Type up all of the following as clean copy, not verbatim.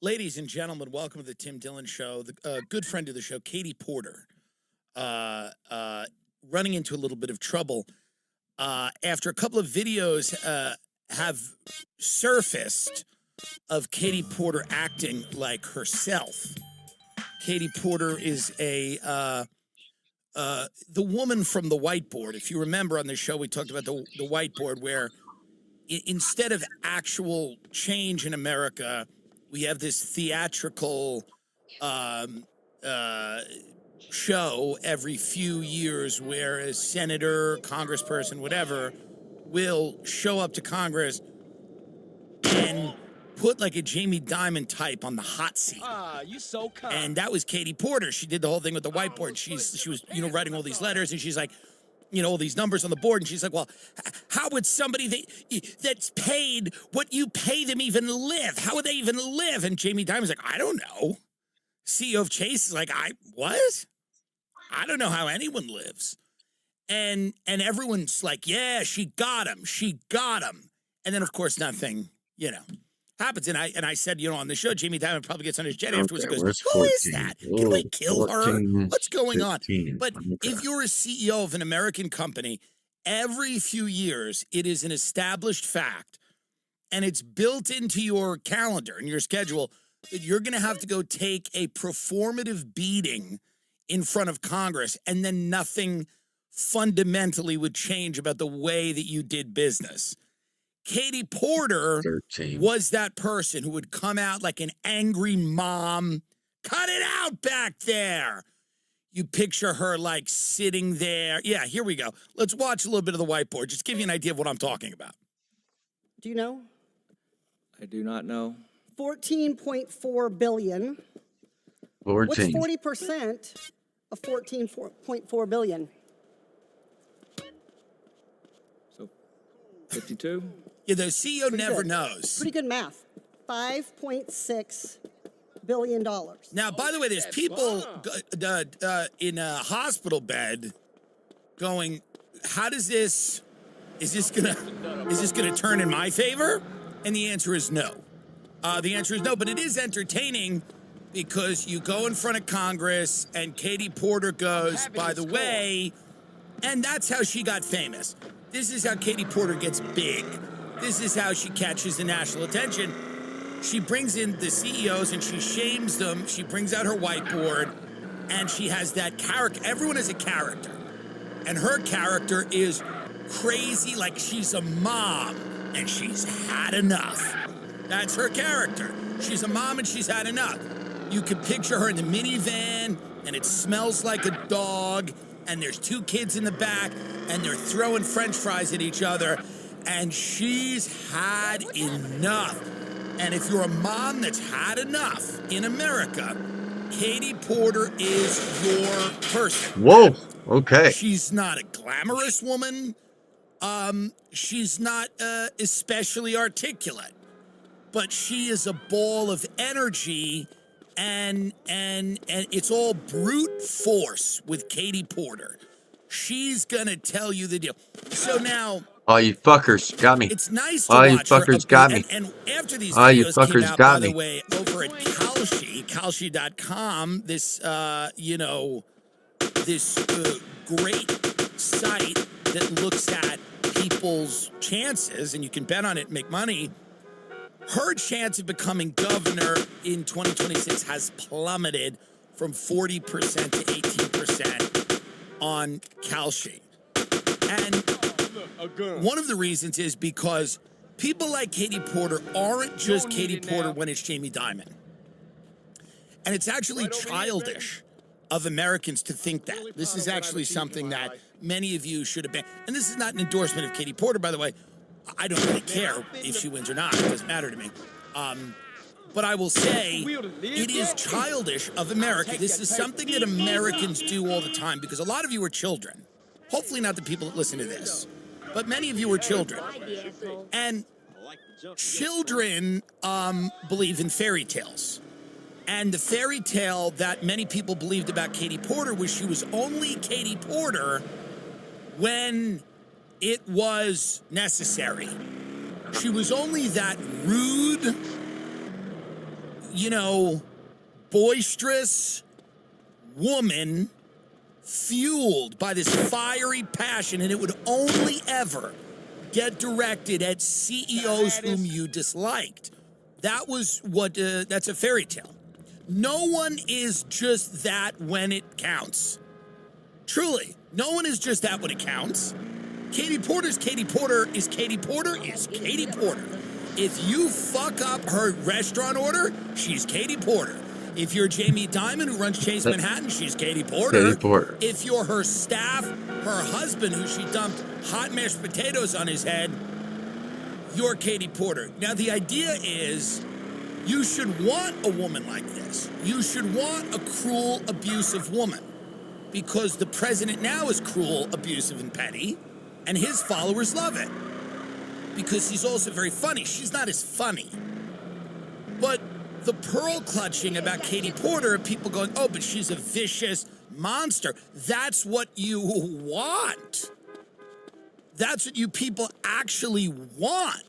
Ladies and gentlemen, welcome to the Tim Dillon Show. The good friend of the show, Katie Porter, running into a little bit of trouble after a couple of videos have surfaced of Katie Porter acting like herself. Katie Porter is the woman from the whiteboard. If you remember on the show, we talked about the whiteboard where instead of actual change in America, we have this theatrical show every few years where a senator, congressperson, whatever, will show up to Congress and put like a Jamie Dimon type on the hot seat. You so kind. And that was Katie Porter. She did the whole thing with the whiteboard. She was writing all these letters, and she's like, all these numbers on the board, and she's like, well, how would somebody that's paid what you pay them even live? How would they even live? And Jamie Dimon's like, I don't know. CEO of Chase is like, what? I don't know how anyone lives. And everyone's like, yeah, she got him. And then, of course, nothing, happens. And I said, on the show, Jamie Dimon probably gets on his jet afterwards and goes, who is that? Can we kill her? What's going on? But if you're a CEO of an American company, every few years, it is an established fact, and it's built into your calendar and your schedule that you're going to have to go take a performative beating in front of Congress, and then nothing fundamentally would change about the way that you did business. Katie Porter 13. was that person who would come out like an angry mom. Cut it out back there. You picture her like sitting there. Yeah, here we go. Let's watch a little bit of the whiteboard. Just give you an idea of what I'm talking about. Do you know? I do not know. 14.4 billion. 14. What's 40% of 14.4 billion? So, 52? Yeah, the CEO never knows. Pretty good math. $5.6 billion. Now, by the way, there's people in a hospital bed going, how does this, is this gonna turn in my favor? And the answer is no. The answer is no, but it is entertaining because you go in front of Congress and Katie Porter goes, by the way, and that's how she got famous. This is how Katie Porter gets big. This is how she catches the national attention. She brings in the CEOs and she shames them. She brings out her whiteboard and she has that character. Everyone has a character. And her character is crazy, like she's a mom and she's had enough. That's her character. She's a mom and she's had enough. You can picture her in the minivan and it smells like a dog and there's two kids in the back and they're throwing French fries at each other. And she's had enough. And if you're a mom that's had enough in America, Katie Porter is your person. Whoa, okay. She's not a glamorous woman. She's not especially articulate. But she is a ball of energy, and it's all brute force with Katie Porter. She's gonna tell you the deal. So now, Oh, you fuckers got me. it's nice to Oh, you watch her fuckers upbeat. got me. And after these Oh, you videos came fuckers out, got by the me. way, over at Kalshi.com, this, this great site that looks at people's chances, and you can bet on it and make money. Her chance of becoming governor in 2026 has plummeted from 40% to 18% on Kalshi. And one of the reasons is because people like Katie Porter aren't just Katie Porter when it's Jamie Dimon. And it's actually childish of Americans to think that. This is actually something that many of you should have been. And this is not an endorsement of Katie Porter, by the way. I don't really care if she wins or not. It doesn't matter to me. But I will say it is childish of America. This is something that Americans do all the time because a lot of you are children. Hopefully not the people that listen to this, but many of you are children. And children believe in fairy tales. And the fairy tale that many people believed about Katie Porter was she was only Katie Porter when it was necessary. She was only that rude, you know, boisterous woman fueled by this fiery passion, and it would only ever get directed at CEOs whom you disliked. That was what, that's a fairy tale. No one is just that when it counts. Truly, no one is just that when it counts. Katie Porter's Katie Porter is Katie Porter is Katie Porter. If you fuck up her restaurant order, she's Katie Porter. If you're Jamie Dimon, who runs Chase Manhattan, she's Katie Porter. Katie Porter. If you're her staff, her husband, who she dumped hot mashed potatoes on his head, you're Katie Porter. Now, the idea is you should want a woman like this. You should want a cruel, abusive woman. Because the president now is cruel, abusive, and petty, and his followers love it. Because he's also very funny. She's not as funny. But the pearl clutching about Katie Porter, people going, oh, but she's a vicious monster. That's what you want. That's what you people actually want.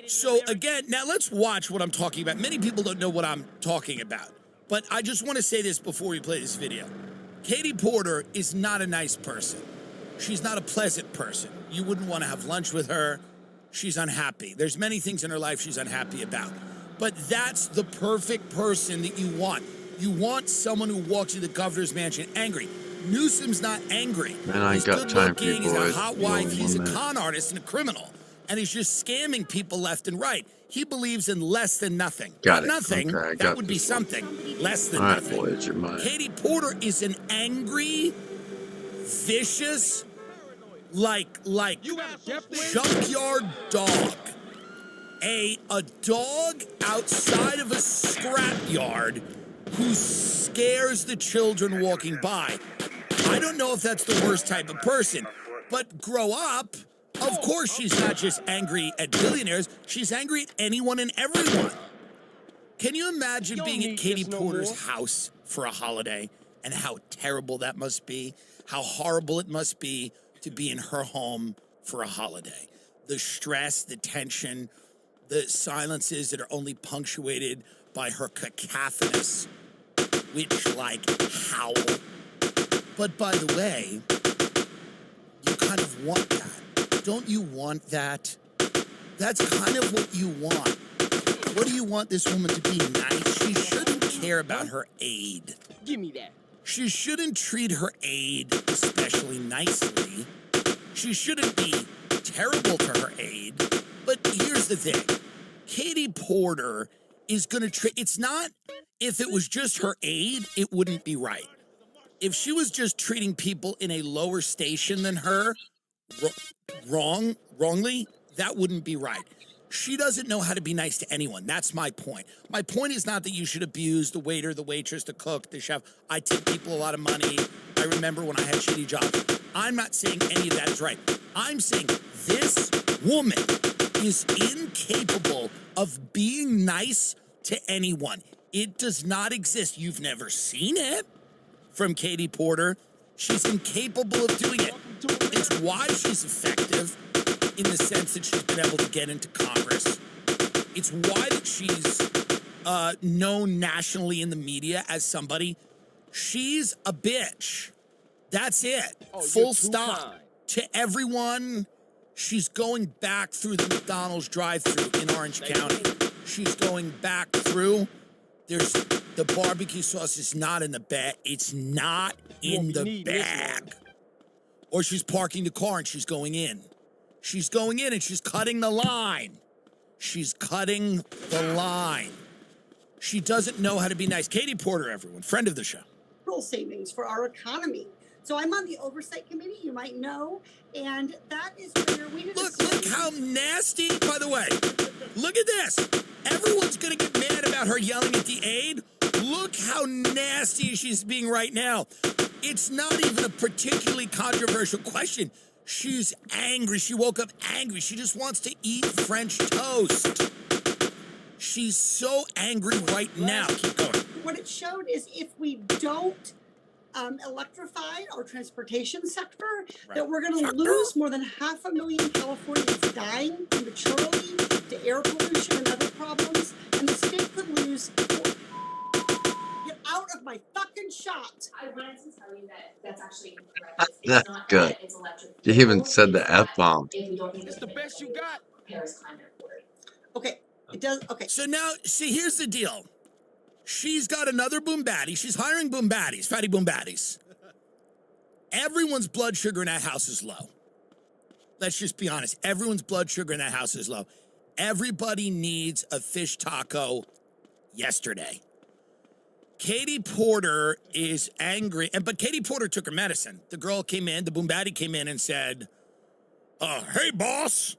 So again, now let's watch what I'm talking about. Many people don't know what I'm talking about. But I just want to say this before we play this video. Katie Porter is not a nice person. She's not a pleasant person. You wouldn't want to have lunch with her. She's unhappy. There's many things in her life she's unhappy about. But that's the perfect person that you want. You want someone who walks into the governor's mansion angry. Newsom's not angry. Man, I ain't He's got time for you good-looking, he's boys. a hot You wife, only he's a 1 minute. con artist and a criminal. And he's just scamming people left and right. He believes in less than nothing. Got it. Nothing, Okay, I that got would be this one. something. Less than All right, nothing. boy, it's your mind. Katie Porter is an angry, vicious, like junkyard dog. A dog outside of a scrapyard who scares the children walking by. I don't know if that's the worst type of person, but grow up. Of course, she's not just angry at billionaires. She's angry at anyone and everyone. Can you imagine being at Katie Porter's house for a holiday and how terrible that must be? How horrible it must be to be in her home for a holiday. The stress, the tension, the silences that are only punctuated by her cacophonous witch-like howl. But by the way, you kind of want that. Don't you want that? That's kind of what you want. What do you want this woman to be? Nice? She shouldn't care about her aide. Give me that. She shouldn't treat her aide especially nicely. She shouldn't be terrible to her aide. But here's the thing. Katie Porter is going to treat... It's not... If it was just her aide, it wouldn't be right. If she was just treating people in a lower station than her wrongly, that wouldn't be right. She doesn't know how to be nice to anyone. That's my point. My point is not that you should abuse the waiter, the waitress, the cook, the chef. I tip people a lot of money. I remember when I had shitty jobs. I'm not saying any of that is right. I'm saying this woman is incapable of being nice to anyone. It does not exist. You've never seen it from Katie Porter. She's incapable of doing it. It's why she's effective in the sense that she's been able to get into Congress. It's why that she's known nationally in the media as somebody. She's a bitch. That's it. Full stop. To everyone, she's going back through the McDonald's drive-thru in Orange County. She's going back through. There's the barbecue sauce is not in the bag. It's not in the bag. Or she's parking the car and she's going in. She's going in and she's cutting the line. She's cutting the line. She doesn't know how to be nice. Katie Porter, everyone, friend of the show. Savings for our economy. So I'm on the oversight committee, you might know, and that is where we did Look how nasty, by the way. Look at this. Everyone's going to get mad about her yelling at the aide. Look how nasty she's being right now. It's not even a particularly controversial question. She's angry. She woke up angry. She just wants to eat French toast. She's so angry right now. Keep going. What it showed is if we don't electrify our transportation sector, that we're going to lose more than 500,000 Californians dying prematurely to air pollution and other problems, and the state could lose shot. I wanted to tell you that that's actually incorrect. It's That's not good. that it's electric. You even vehicles, said the it's that F-bomb. If we don't need It's the best you got. Paris Climate Accord. Okay, it does. Okay, So now, see, here's the deal. She's got another boom baddie. She's hiring boom baddies, fatty boom baddies. Everyone's blood sugar in that house is low. Let's just be honest. Everyone's blood sugar in that house is low. Everybody needs a fish taco yesterday. Katie Porter is angry, but Katie Porter took her medicine. The girl came in, the boom baddie came in and said, hey, boss,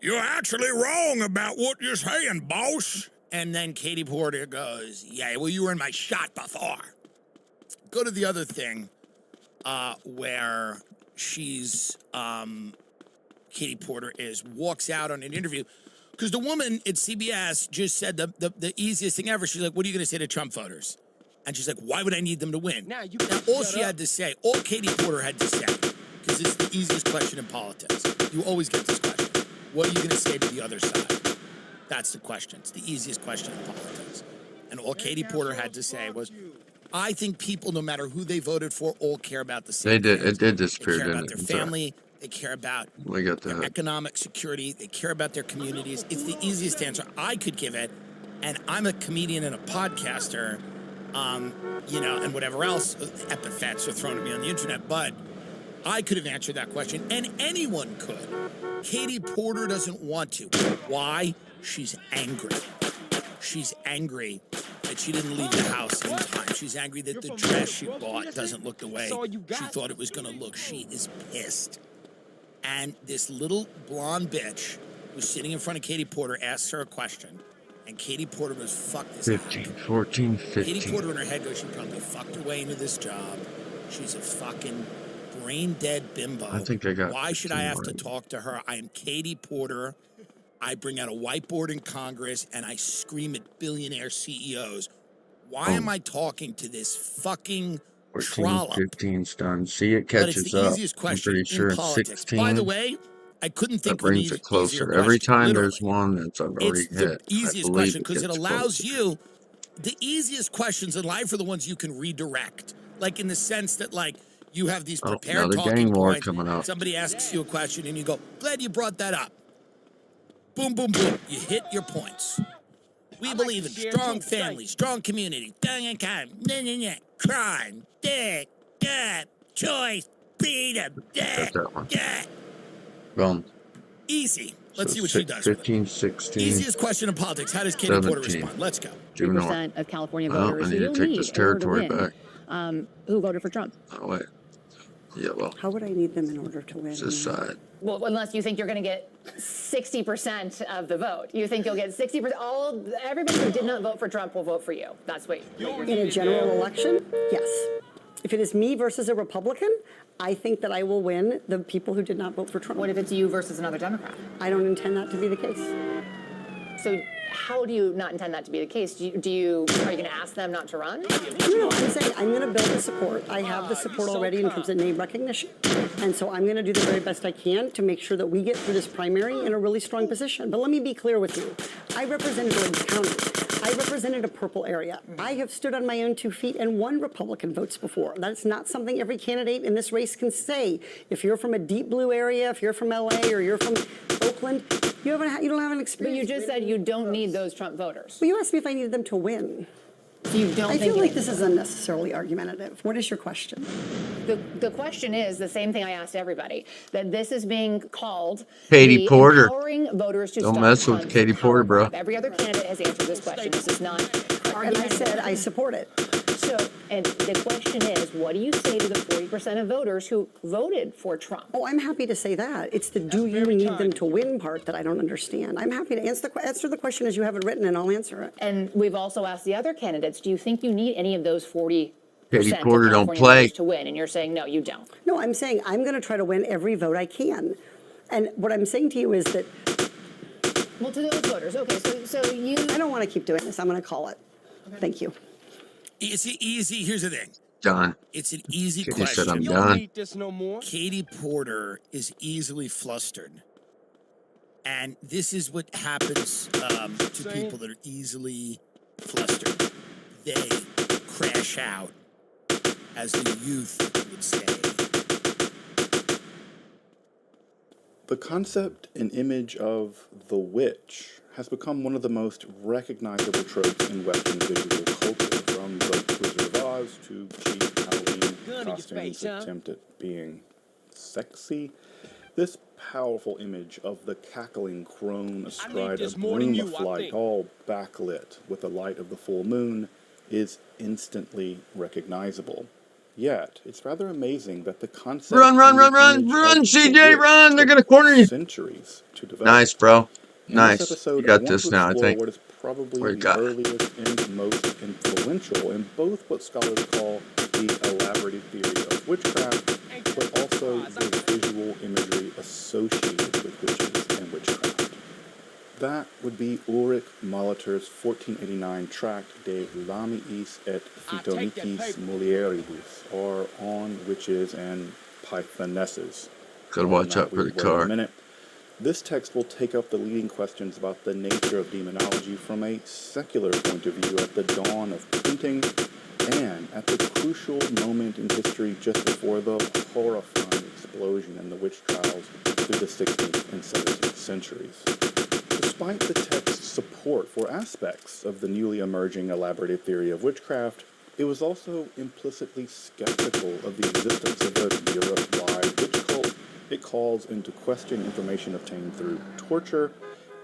you're actually wrong about what you're saying, boss. And then Katie Porter goes, yeah, well, you were in my shot before. Go to the other thing where she's, Katie Porter walks out on an interview. Because the woman at CBS just said the easiest thing ever. She's like, what are you going to say to Trump voters? And she's like, why would I need them to win? Now All she had to say, all Katie Porter had to say, because it's the easiest question in politics. You always get this question. What are you going to say to the other side? That's the question. It's the easiest question in politics. And all Katie Porter had to say was, I think people, no matter who they voted for, all care about the same They did. things. It did disappear, They care didn't about it? their It's all right. family. They care about We got their that. economic security. They care about their communities. It's the easiest answer I could give it. And I'm a comedian and a podcaster, and whatever else epithets are thrown at me on the internet. But I could have answered that question, and anyone could. Katie Porter doesn't want to. Why? She's angry. She's angry that she didn't leave the house in time. She's angry that the dress she bought doesn't look the way she thought it was going to look. She is pissed. And this little blonde bitch who's sitting in front of Katie Porter asks her a question. And Katie Porter goes, fuck this. 15, 14, 15. Katie Porter in her head goes, she probably fucked her way into this job. She's a fucking brain dead bimbo. I think I got Why should I 15 have to right. talk to her? I am Katie Porter. I bring out a whiteboard in Congress and I scream at billionaire CEOs. Why am I talking to this fucking 14, trollop? 15's done. See, it But it's catches the up. easiest I'm question pretty in sure it's politics. 16. By the way, I couldn't That think of an brings it easier closer. Every question, time literally. there's one that's I've already It's the hit. easiest I believe question because it gets allows closer. you, the easiest questions in life are the ones you can redirect. Like in the sense that like you have these prepared another talking gang war points. coming up. Somebody asks you a question and you go, glad you brought that up. Boom, boom, boom. You hit your points. We believe in strong families, strong community, crime, dick, choice, freedom, Got that one. yeah. Boom. Easy. Let's So see what she does. 15, 16. Easiest question in politics. How does Katie Porter 17. respond? Let's go. Due north. 3% of California Well, voters I who need to you'll take need this in order to territory win, back. who voted for Trump. Oh, wait. Yellow. How would I need them in order to win? It's this side. Well, unless you think you're going to get 60% of the vote. You think you'll get 60%. Everybody who did not vote for Trump will vote for you. That's what you're In a general election? Yes. If it is me versus a Republican, I think that I will win the people who did not vote for Trump. What if it's you versus another Democrat? I don't intend that to be the case. So how do you not intend that to be the case? Are you going to ask them not to run? No, I'm saying I'm going to build the support. I have the support already in terms of name recognition. And so I'm going to do the very best I can to make sure that we get through this primary in a really strong position. But let me be clear with you. I represented Orange County. I represented a purple area. I have stood on my own 2 feet and won Republican votes before. That's not something every candidate in this race can say. If you're from a deep blue area, if you're from LA or you're from Oakland, you don't have an But experience. you just said you don't need those Trump voters. Well, you asked me if I needed them to win. So you don't I think feel like this is unnecessarily argumentative. What is your question? The question is the same thing I asked everybody, that this is being called Katie the Porter. empowering voters to Don't stop mess with Trump's Katie Porter, power bro. grab. Every other candidate has answered this question. This is not And I argument. said I support it. So, and the question is, what do you say to the 40% of voters who voted for Trump? Oh, I'm happy to say that. It's the do you need them to win part that I don't understand. I'm happy to answer the question as you have it written, and I'll answer it. And we've also asked the other candidates, do you think you need any of those 40% Katie of Porter don't California play. voters to win? And you're saying, no, you don't. No, I'm saying I'm going to try to win every vote I can. And what I'm saying to you is that Well, to those voters, okay, so you... I don't want to keep doing this. I'm going to call it. Thank you. It's easy. Here's the thing. Done. It's an easy Katie said I'm question. You don't done. need this no more. Katie Porter is easily flustered. And this is what happens to people that are easily flustered. They crash out, as the youth would say. The concept and image of the witch has become one of the most recognizable tropes in Western visual culture, from the Wizard of Oz to cheap Halloween costumes that attempt at being sexy. This powerful image of the cackling crone astride a broom of light, all backlit with the light of the full moon, is instantly recognizable. Yet, it's rather amazing that the concept Run, CJ, run! They're gonna corner you. Centuries to develop. Nice, bro. In Nice. this episode, You got I want this to now, I explore think. what is probably What you the got? earliest and most influential in both what scholars call the elaborative theory of witchcraft, but also the visual imagery associated with witches and witchcraft. That would be Ulrich Molitor's 1489 tract De Lamiis et Phytonicis Mulieribus, or On Witches and Pythonesses. Gotta watch out for the car. In a minute. This text will take up the leading questions about the nature of demonology from a secular point of view at the dawn of printing and at the crucial moment in history just before the horrifying explosion in the witch trials through the 16th and 17th centuries. Despite the text's support for aspects of the newly emerging elaborative theory of witchcraft, it was also implicitly skeptical of the existence of a Europe-wide witch cult. It calls into question information obtained through torture,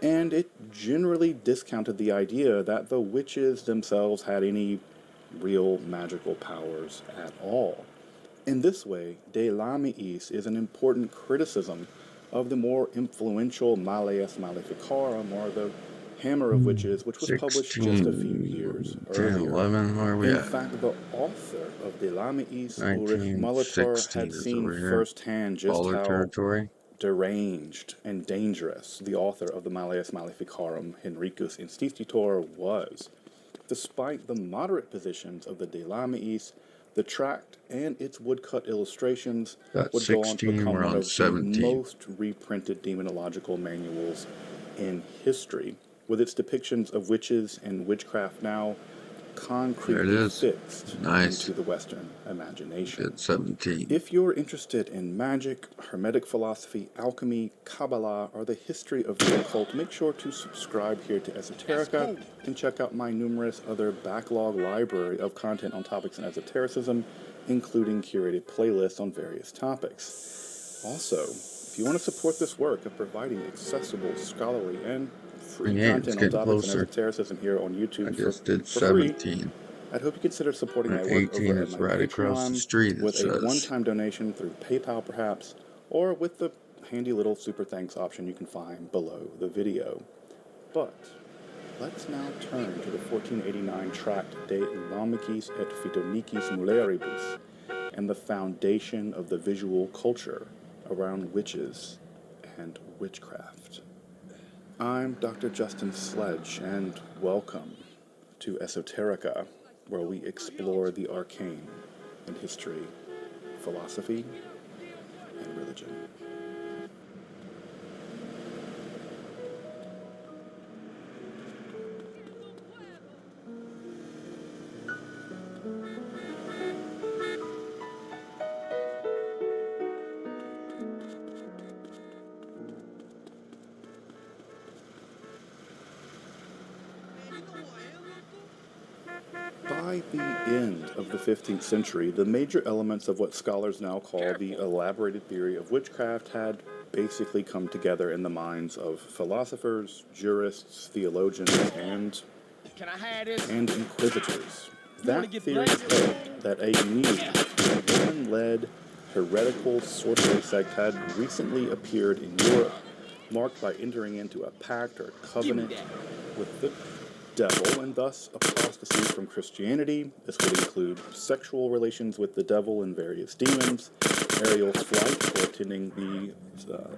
and it generally discounted the idea that the witches themselves had any real magical powers at all. In this way, De Lamiis is an important criticism of the more influential Malleus Maleficarum, or the Hammer of Witches, which was published just a few years 10, earlier. 11, where are we In at? fact, the author of De Lamiis, Ulrich Molitor, 1916 had is seen over here. firsthand just Baller how territory. deranged and dangerous the author of the Malleus Maleficarum, Henricus Institutor, was. Despite the moderate positions of the De Lamiis, the tract and its woodcut illustrations Got would go on to 16, become we're one on of 17. the most reprinted demonological manuals in history, with its depictions of witches and witchcraft now concretely is. fixed Nice. into the Western imagination. Good 17. If you're interested in magic, Hermetic philosophy, alchemy, Kabbalah, or the history of the occult, make sure to subscribe here to Esoterica and check out my numerous other backlog library of content on topics in esotericism, including curated playlists on various topics. Also, if you want to support this work of providing accessible, scholarly, and free Yeah, it's content on getting topics closer. and esotericism here on YouTube I just did for free, 17. I'd hope you consider supporting my And work 18 over is at my right across the Patreon street, it with a says. one-time donation through PayPal perhaps, or with the handy little super thanks option you can find below the video. But let's now turn to the 1489 tract De Lamicis et Phytonicis Mulieribus and the foundation of the visual culture around witches and witchcraft. I'm Dr. Justin Sledge, and welcome to Esoterica, where we explore the arcane in history, philosophy, and religion. By the end of the 15th century, the major elements of what scholars now call the elaborated theory of witchcraft had basically come together in the minds of philosophers, jurists, theologians, and inquisitors. That theory held that a new, woman-led, heretical sorcery sect had recently appeared in Europe, marked by entering into a pact or covenant with the devil, and thus apostasy from Christianity. This would include sexual relations with the devil and various demons, aerial flight or attending the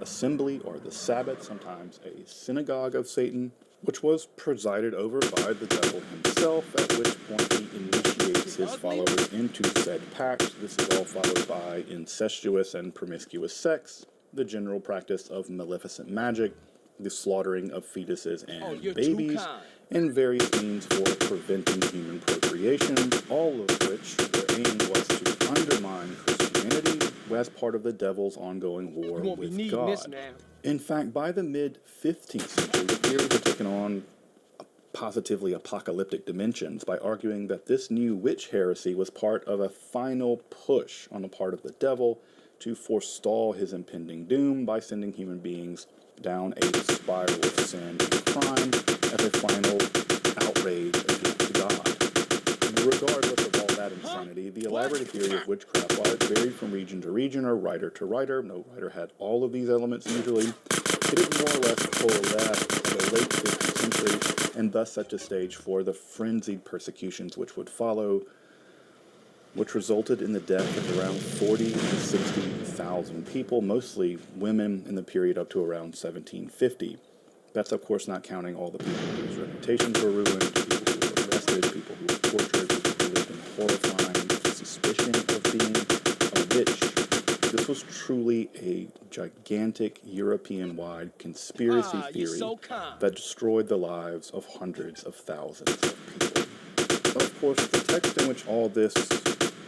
assembly or the Sabbath, sometimes a synagogue of Satan, which was presided over by the devil himself, at which point he initiates his followers into said pact. This is all followed by incestuous and promiscuous sex, the general practice of maleficent magic, the slaughtering of fetuses and babies, and various means for preventing human procreation, all of which their aim was to undermine Christianity as part of the devil's ongoing war with God. In fact, by the mid-15th century, the theory had taken on positively apocalyptic dimensions by arguing that this new witch heresy was part of a final push on the part of the devil to forestall his impending doom by sending human beings down a spiral of sin and crime as a final outrage against God. Regardless of all that insanity, the elaborate theory of witchcraft, while it varied from region to region or writer to writer, no writer had all of these elements usually, it had more or less coalesced in the late 15th century and thus set the stage for the frenzied persecutions which would follow, which resulted in the death of around 40 to 60,000 people, mostly women, in the period up to around 1750. That's, of course, not counting all the people whose reputations were ruined, people who were arrested, people who were tortured, people who lived in horrifying suspicion of being a witch. This was truly a gigantic European-wide conspiracy theory that destroyed the lives of hundreds of thousands of people. Of course, the text in which all this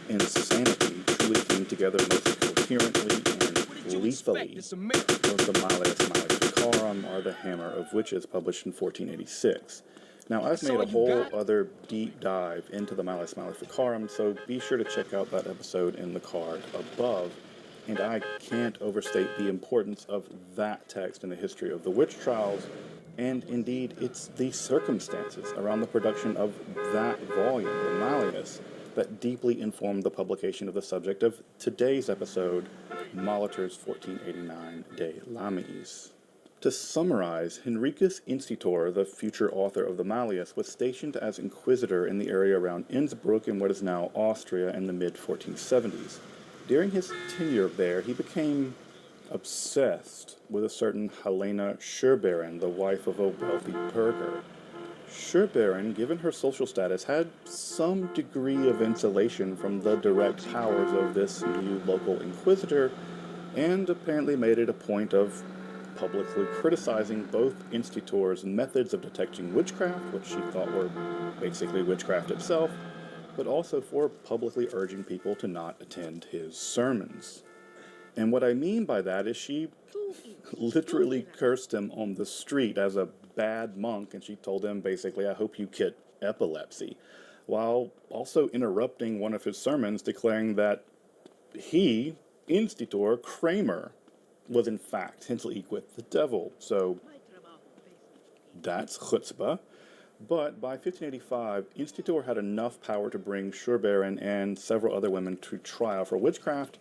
insanity truly came together most coherently and lethally was the Malleus Maleficarum, or the Hammer of Witches, published in 1486. Now, I've made a whole other deep dive into the Malleus Maleficarum, so be sure to check out that episode in the card above. And I can't overstate the importance of that text in the history of the witch trials, and indeed it's the circumstances around the production of that volume, the Malleus, that deeply informed the publication of the subject of today's episode, Molitor's 1489 De Lamiis. To summarize, Henricus Institor, the future author of the Malleus, was stationed as inquisitor in the area around Innsbruck in what is now Austria in the mid-1470s. During his tenure there, he became obsessed with a certain Helena Schurberin, the wife of a wealthy burgher. Schurberin, given her social status, had some degree of insulation from the direct powers of this new local inquisitor, and apparently made it a point of publicly criticizing both Institor's methods of detecting witchcraft, which she thought were basically witchcraft itself, but also for publicly urging people to not attend his sermons. And what I mean by that is she literally cursed him on the street as a bad monk, and she told him basically, "I hope you get epilepsy," while also interrupting one of his sermons, declaring that he, Institor Kramer, was in fact in league with the devil. So that's chutzpah. But by 1585, Institor had enough power to bring Schurberin and several other women to trial for witchcraft,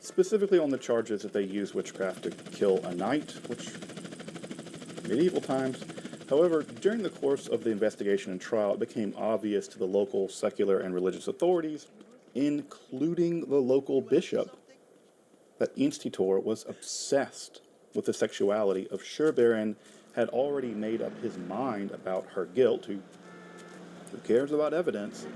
specifically on the charges that they used witchcraft to kill a knight, which, medieval times. However, during the course of the investigation and trial, it became obvious to the local secular and religious authorities, including the local bishop, that Institor was obsessed with the sexuality of Schurberin, had already made up his mind about her guilt, who cares about evidence,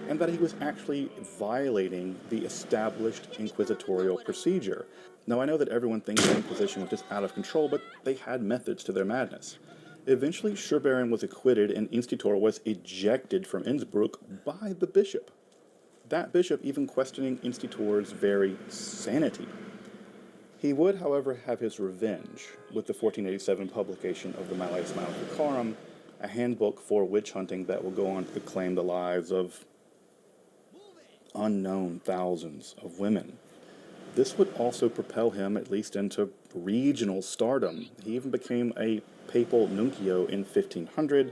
and that he was actually violating the established inquisitorial procedure. Now, I know that everyone thinks the Inquisition was just out of control, but they had methods to their madness. Eventually, Schurberin was acquitted, and Institor was ejected from Innsbruck by the bishop. That bishop even questioning Institor's very sanity. He would, however, have his revenge with the 1487 publication of the Malleus Maleficarum, a handbook for witch hunting that will go on to claim the lives of unknown thousands of women. This would also propel him at least into regional stardom. He even became a papal nuncio in 1500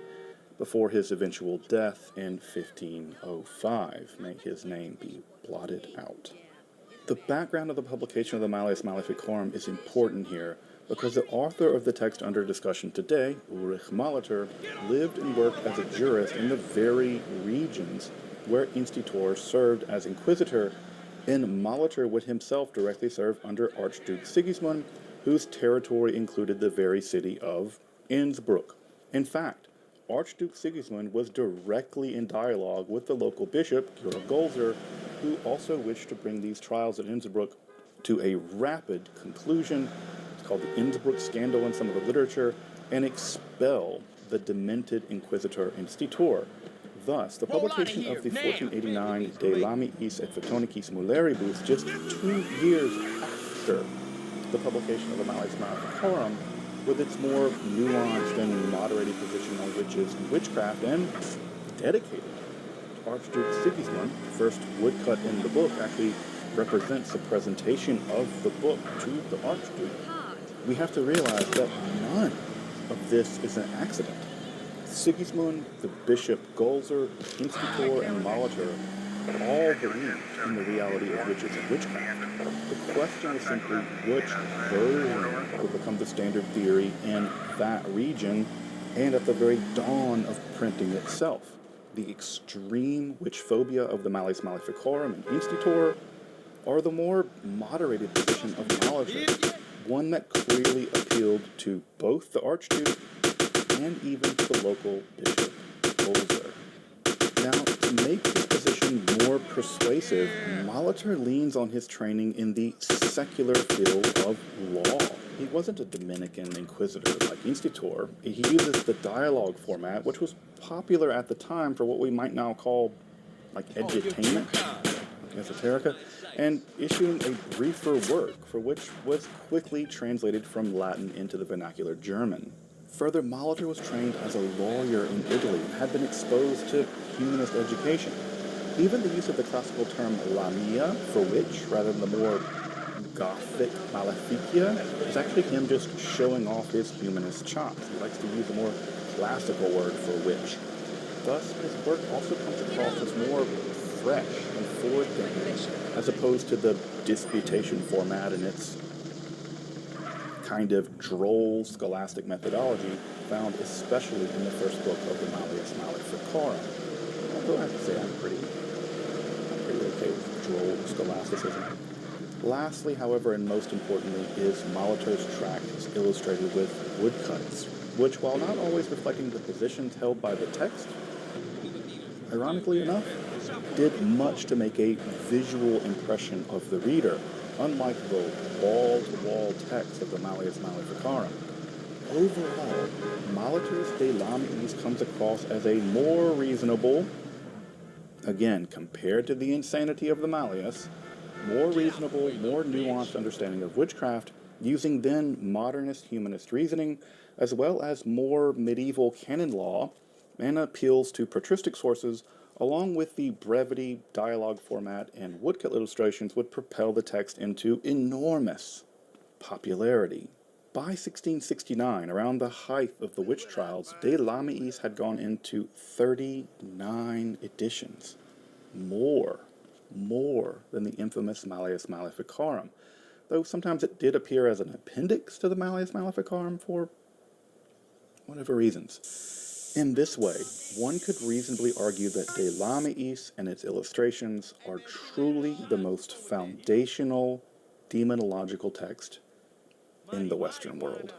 before his eventual death in 1505. May his name be blotted out. The background of the publication of the Malleus Maleficarum is important here because the author of the text under discussion today, Ulrich Molitor, lived and worked as a jurist in the very regions where Institor served as inquisitor, and Molitor would himself directly serve under Archduke Sigismund, whose territory included the very city of Innsbruck. In fact, Archduke Sigismund was directly in dialogue with the local bishop, Georg Golzer, who also wished to bring these trials at Innsbruck to a rapid conclusion. It's called the Innsbruck Scandal in some of the literature, and expel the demented inquisitor institor. Thus, the publication of the 1489 De Lamiis et Phtonicis Mulieribus just 2 years after the publication of the Malleus Maleficarum, with its more nuanced and moderated position on witches and witchcraft, and dedicated to Archduke Sigismund. The first woodcut in the book actually represents a presentation of the book to the Archduke. We have to realize that none of this is an accident. Sigismund, the Bishop Golzer, Institor, and Molitor all believed in the reality of witches and witchcraft. The question is simply which version will become the standard theory in that region and at the very dawn of printing itself. The extreme witch phobia of the Malleus Maleficarum and Institor, or the more moderated position of Molitor, one that clearly appealed to both the Archduke and even to the local Bishop Golzer. Now, to make his position more persuasive, Molitor leans on his training in the secular field of law. He wasn't a Dominican inquisitor like Institor. He uses the dialogue format, which was popular at the time for what we might now call like edutainment, esoterica, and issuing a briefer work, for which was quickly translated from Latin into the vernacular German. Further, Molitor was trained as a lawyer in Italy and had been exposed to humanist education. Even the use of the classical term lamia for witch, rather than the more Gothic maleficia, is actually him just showing off his humanist chops. He likes to use a more classical word for witch. Thus, his work also comes across as more fresh and forward-thinking, as opposed to the disputation format and its kind of droll scholastic methodology found especially in the first book of the Malleus Maleficarum. Although I have to say I'm pretty okay with droll scholasticism. Lastly, however, and most importantly, is Molitor's tract is illustrated with woodcuts, which, while not always reflecting the positions held by the text, ironically enough, did much to make a visual impression of the reader, unlike the wall-to-wall text of the Malleus Maleficarum. Overall, Molitor's De Lamiis comes across as a more reasonable, again, compared to the insanity of the Malleus, more reasonable, more nuanced understanding of witchcraft, using then modernist humanist reasoning, as well as more medieval canon law, and appeals to patristic sources, along with the brevity, dialogue format, and woodcut illustrations would propel the text into enormous popularity. By 1669, around the height of the witch trials, De Lamiis had gone into 39 editions. More than the infamous Malleus Maleficarum, though sometimes it did appear as an appendix to the Malleus Maleficarum for whatever reasons. In this way, one could reasonably argue that De Lamiis and its illustrations are truly the most foundational demonological text in the Western world.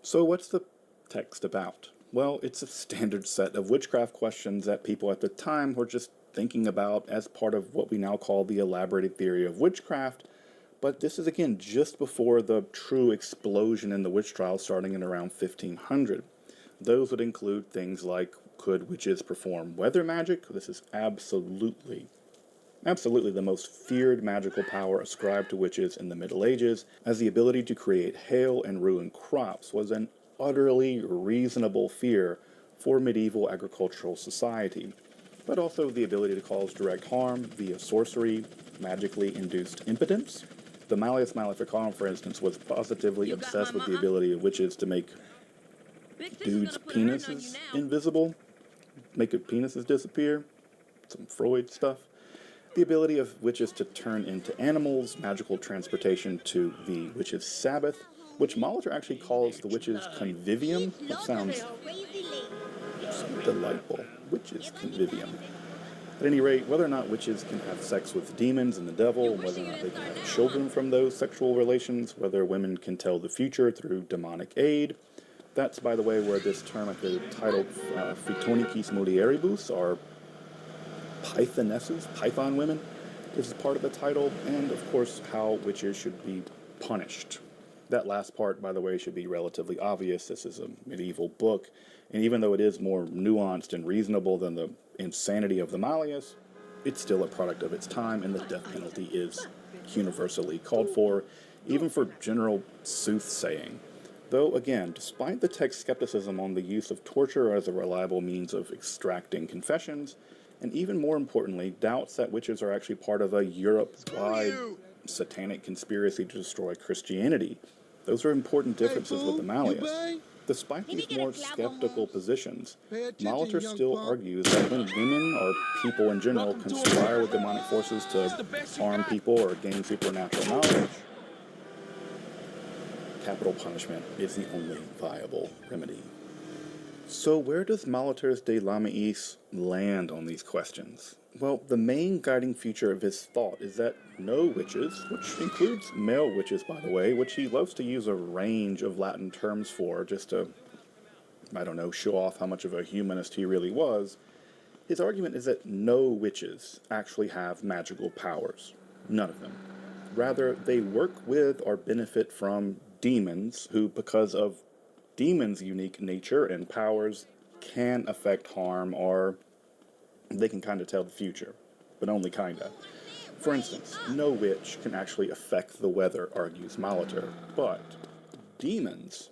So what's the text about? Well, it's a standard set of witchcraft questions that people at the time were just thinking about as part of what we now call the elaborated theory of witchcraft, but this is again just before the true explosion in the witch trials starting in around 1500. Those would include things like, could witches perform weather magic? This is absolutely the most feared magical power ascribed to witches in the Middle Ages, as the ability to create hail and ruin crops was an utterly reasonable fear for medieval agricultural society, but also the ability to cause direct harm via sorcery, magically induced impotence. The Malleus Maleficarum, for instance, was positively obsessed with the ability of witches to make dudes' penises invisible, make their penises disappear, some Freud stuff. The ability of witches to turn into animals, magical transportation to the witches' Sabbath, which Molitor actually calls the witches' convivium, which sounds so delightful. Witches' convivium. At any rate, whether or not witches can have sex with demons and the devil, and whether or not they can have children from those sexual relations, whether women can tell the future through demonic aid. That's, by the way, where this term at the title Phtonicis Mulieribus, or Pythonesses, Python women, is part of the title, and of course how witches should be punished. That last part, by the way, should be relatively obvious. This is a medieval book, and even though it is more nuanced and reasonable than the insanity of the Malleus, it's still a product of its time, and the death penalty is universally called for, even for general soothsaying. Though, again, despite the text's skepticism on the use of torture as a reliable means of extracting confessions, and even more importantly, doubts that witches are actually part of a Europe-wide satanic conspiracy to destroy Christianity, those are important differences with the Malleus. Despite these more skeptical positions, Molitor still argues that when women or people in general conspire with demonic forces to harm people or gain supernatural knowledge, capital punishment is the only viable remedy. So where does Molitor's De Lamiis land on these questions? Well, the main guiding feature of his thought is that no witches, which includes male witches, by the way, which he loves to use a range of Latin terms for, just to, I don't know, show off how much of a humanist he really was. His argument is that no witches actually have magical powers. None of them. Rather, they work with or benefit from demons who, because of demons' unique nature and powers, can affect harm, or they can kind of tell the future, but only kinda. For instance, no witch can actually affect the weather, argues Molitor, but demons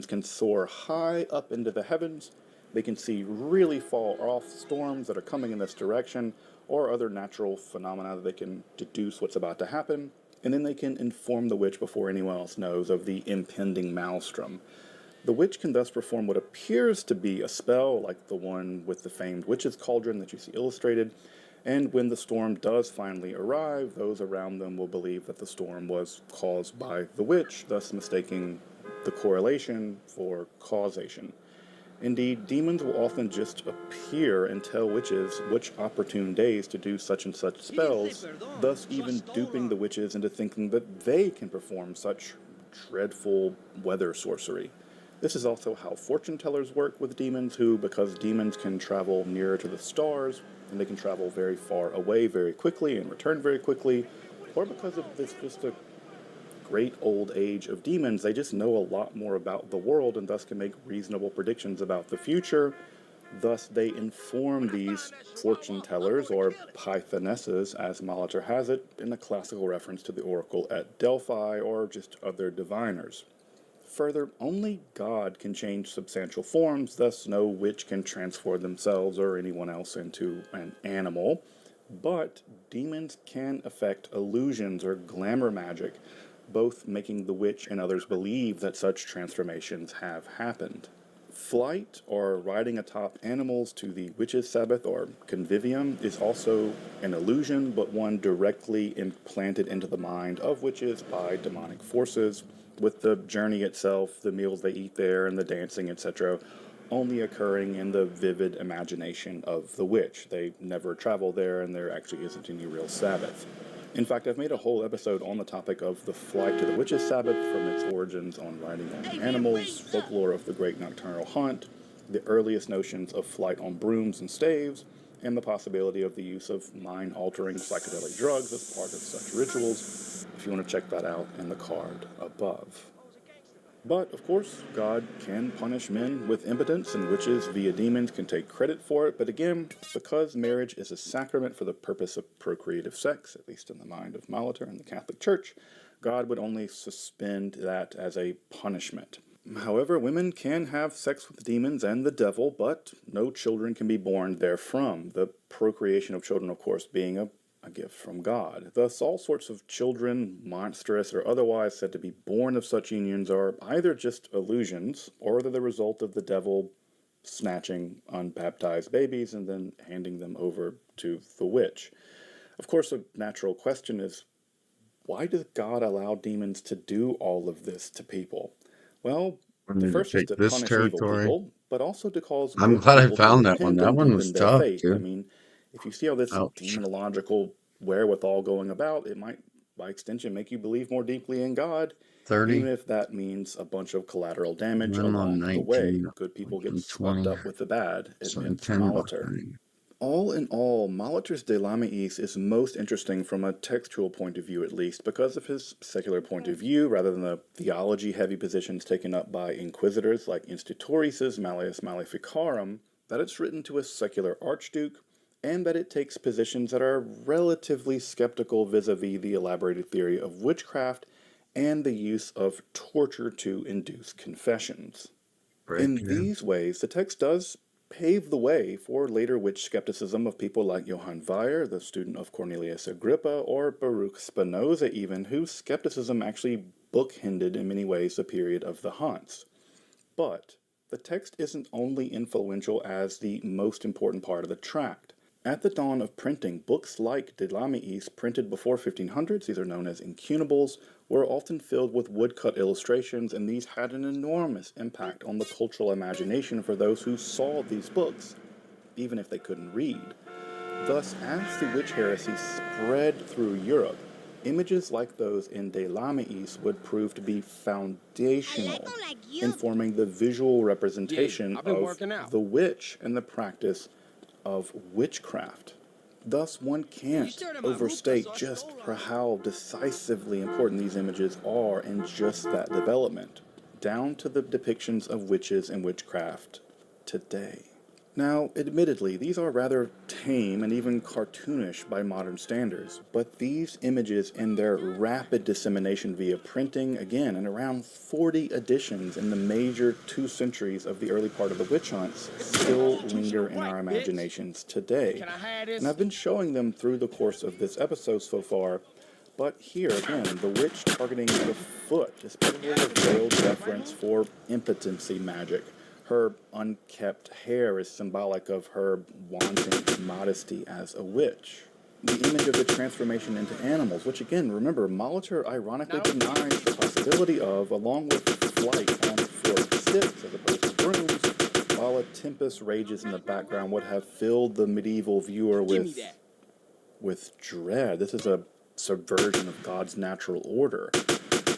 can soar high up into the heavens. They can see really far off storms that are coming in this direction, or other natural phenomena that they can deduce what's about to happen, and then they can inform the witch before anyone else knows of the impending maelstrom. The witch can thus perform what appears to be a spell, like the one with the famed witch's cauldron that you see illustrated, and when the storm does finally arrive, those around them will believe that the storm was caused by the witch, thus mistaking the correlation for causation. Indeed, demons will often just appear and tell witches which opportune days to do such and such spells, thus even duping the witches into thinking that they can perform such dreadful weather sorcery. This is also how fortune tellers work with demons who, because demons can travel nearer to the stars, and they can travel very far away very quickly and return very quickly, or because of this just a great old age of demons, they just know a lot more about the world and thus can make reasonable predictions about the future. Thus, they inform these fortune tellers, or pythonesses, as Molitor has it, in a classical reference to the oracle at Delphi, or just other diviners. Further, only God can change substantial forms, thus no witch can transform themselves or anyone else into an animal. But demons can affect illusions or glamour magic, both making the witch and others believe that such transformations have happened. Flight, or riding atop animals to the witch's sabbath, or convivium, is also an illusion, but one directly implanted into the mind of witches by demonic forces, with the journey itself, the meals they eat there, and the dancing, etc., only occurring in the vivid imagination of the witch. They never travel there, and there actually isn't any real Sabbath. In fact, I've made a whole episode on the topic of the flight to the witch's Sabbath, from its origins on riding on animals, folklore of the great nocturnal hunt, the earliest notions of flight on brooms and staves, and the possibility of the use of mind-altering psychedelic drugs as part of such rituals, if you want to check that out in the card above. But, of course, God can punish men with impotence, and witches via demons can take credit for it. But again, because marriage is a sacrament for the purpose of procreative sex, at least in the mind of Molitor and the Catholic Church, God would only suspend that as a punishment. However, women can have sex with demons and the devil, but no children can be born therefrom. The procreation of children, of course, being a gift from God. Thus, all sorts of children, monstrous or otherwise, said to be born of such unions are either just illusions, or they're the result of the devil snatching unbaptized babies and then handing them over to the witch. Of course, a natural question is, why does God allow demons to do all of this to people? Well, the first is to punish evil people, but also to cause I'm good glad I people to found that repent one. That and one was deepen their tough, faith. dude. I mean, if you see how this Ouch. demonological wherewithal going about, it might, by extension, make you believe more deeply in God, 30. even if that means a bunch of collateral damage I'm on along the 19, way. Good people get 20, swept up with the bad, so admits 10 Molitor. behind. All in all, Molitor's De Lamiis is most interesting from a textual point of view, at least, because of his secular point of view, rather than the theology-heavy positions taken up by inquisitors like Institutorius Malleus Maleficarum, that it's written to a secular archduke, and that it takes positions that are relatively skeptical vis-a-vis the elaborated theory of witchcraft and the use of torture to induce confessions. In these ways, the text does pave the way for later witch skepticism of people like Johann Weyer, the student of Cornelius Agrippa, or Baruch Spinoza even, whose skepticism actually bookended in many ways the period of the Hunts. But the text isn't only influential as the most important part of the tract. At the dawn of printing, books like De Lamiis, printed before 1500s, these are known as incunables, were often filled with woodcut illustrations, and these had an enormous impact on the cultural imagination for those who saw these books, even if they couldn't read. Thus, as the witch heresy spread through Europe, images like those in De Lamiis would prove to be foundational in forming the visual representation of the witch and the practice of witchcraft. Thus, one can't overstate just how decisively important these images are in just that development, down to the depictions of witches and witchcraft today. Now, admittedly, these are rather tame and even cartoonish by modern standards, but these images and their rapid dissemination via printing, again, in around 40 editions in the major 2 centuries of the early part of the witch hunts, still linger in our imaginations today. And I've been showing them through the course of this episode so far, but here, again, the witch targeting the foot is probably a veiled reference for impotency magic. Her unkept hair is symbolic of her wanting modesty as a witch. The image of the transformation into animals, which again, remember, Molitor ironically denies the possibility of, along with flight on 4 sticks as opposed to brooms, while a tempest rages in the background would have filled the medieval viewer with dread. This is a subversion of God's natural order.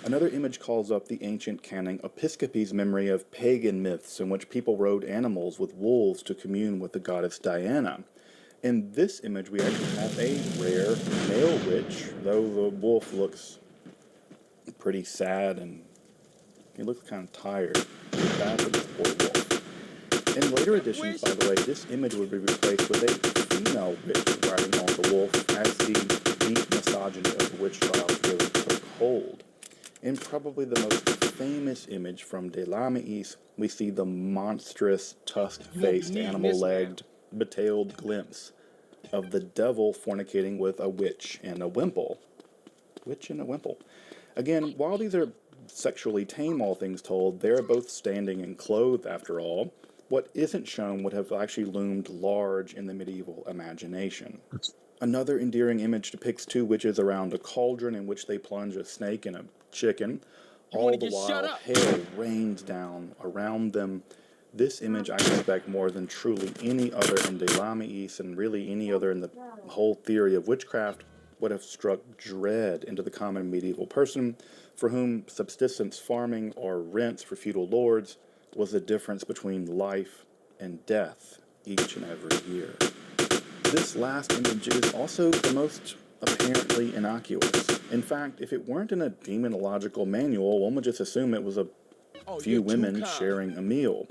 Another image calls up the ancient canon Episcopi's memory of pagan myths in which people rode animals with wolves to commune with the goddess Diana. In this image, we actually have a rare male witch, though the wolf looks pretty sad and he looks kind of tired. Bad for this poor wolf. In later editions, by the way, this image would be replaced with a female witch riding on the wolf as the deep misogyny of the witch trials really took hold. In probably the most famous image from De Lamiis, we see the monstrous, tusk-faced, animal-legged, betailed glimpse of the devil fornicating with a witch and a wimple. Witch and a wimple. Again, while these are sexually tame, all things told, they are both standing and clothed, after all. What isn't shown would have actually loomed large in the medieval imagination. Another endearing image depicts 2 witches around a cauldron in which they plunge a snake and a chicken, all the while hail rains down around them. This image, I suspect, more than truly any other in De Lamiis and really any other in the whole theory of witchcraft, would have struck dread into the common medieval person, for whom subsistence farming or rents for feudal lords was the difference between life and death each and every year. This last image is also the most apparently innocuous. In fact, if it weren't in a demonological manual, one would just assume it was a few women sharing a meal.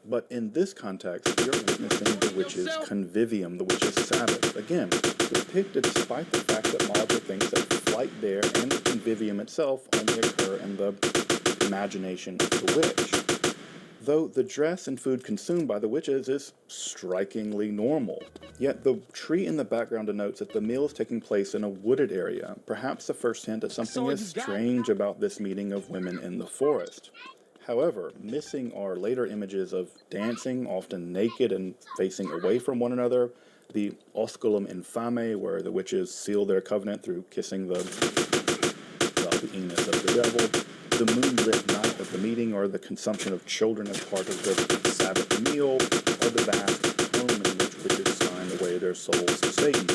But in this context, we are witnessing the witch's convivium, the witch's Sabbath. Again, depicted despite the fact that Molitor thinks that flight there and the convivium itself only occur in the imagination of the witch. Though the dress and food consumed by the witches is strikingly normal. Yet the tree in the background denotes that the meal is taking place in a wooded area, perhaps the first hint at something is strange about this meeting of women in the forest. However, missing are later images of dancing, often naked and facing away from one another, the osculum infame, where the witches seal their covenant through kissing the anus of the devil, the moonlit night of the meeting, or the consumption of children as part of the Sabbath meal, or the vast home in which witches sign away their souls to Satan.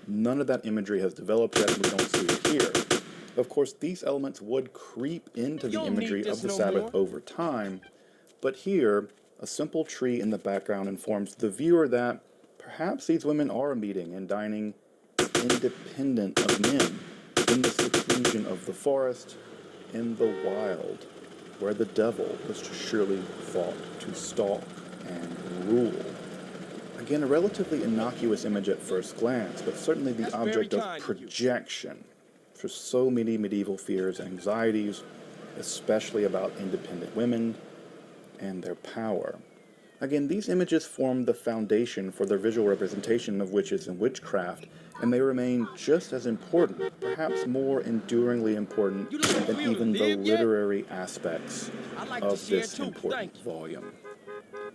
None of that imagery has developed yet, and we don't see it here. Of course, these elements would creep into the imagery of the Sabbath over time, but here, a simple tree in the background informs the viewer that Perhaps these women are meeting and dining independent of men in the seclusion of the forest, in the wild, where the devil was surely thought to stalk and rule. Again, a relatively innocuous image at first glance, but certainly the object of projection for so many medieval fears and anxieties, especially about independent women and their power. Again, these images form the foundation for the visual representation of witches and witchcraft, and they remain just as important, perhaps more enduringly important than even the literary aspects of this important volume.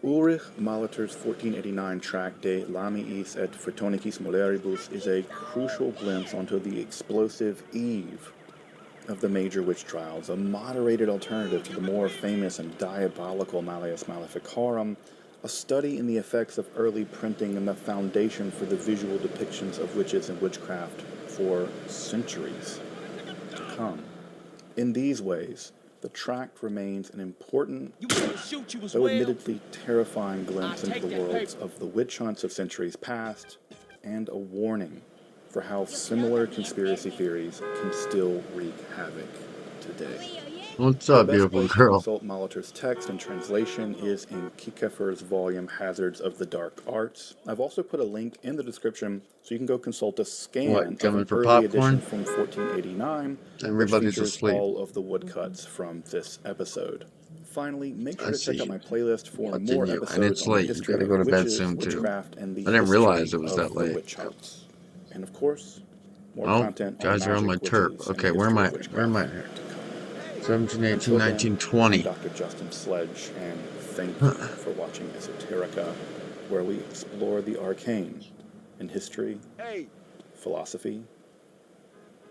Ulrich Molitor's 1489 tract De Lamiis et Photonicis Moleribus is a crucial glimpse onto the explosive eve of the major witch trials, a moderated alternative to the more famous and diabolical Malleus Maleficarum, a study in the effects of early printing and the foundation for the visual depictions of witches and witchcraft for centuries to come. In these ways, the tract remains an important, though admittedly terrifying glimpse into the worlds of the witch hunts of centuries past, and a warning for how similar conspiracy theories can still wreak havoc today. What's up, The best beautiful place to girl? consult Molitor's text and translation is in Kiekefer's volume Hazards of the Dark Arts. I've also put a link in the description so you can go consult a scan What, of coming an for early popcorn? edition from 1489, Everybody's which features asleep. all of the woodcuts from this episode. Finally, make sure I to check see. out my playlist for What's more in you? And episodes it's on the late. You history gotta of go to bed witches, soon, too. witchcraft, and the I didn't history realize it was of that the late. witch hunts. And of course, more Oh, content guys on are on my magic, turf. witches, and Okay, the where am history I? of Where am I? witchcraft to come. 17, 18, Until then, 19, I'm 20. Dr. Justin Sledge, and thank you for watching Esoterica, where we explore the arcane in history, philosophy,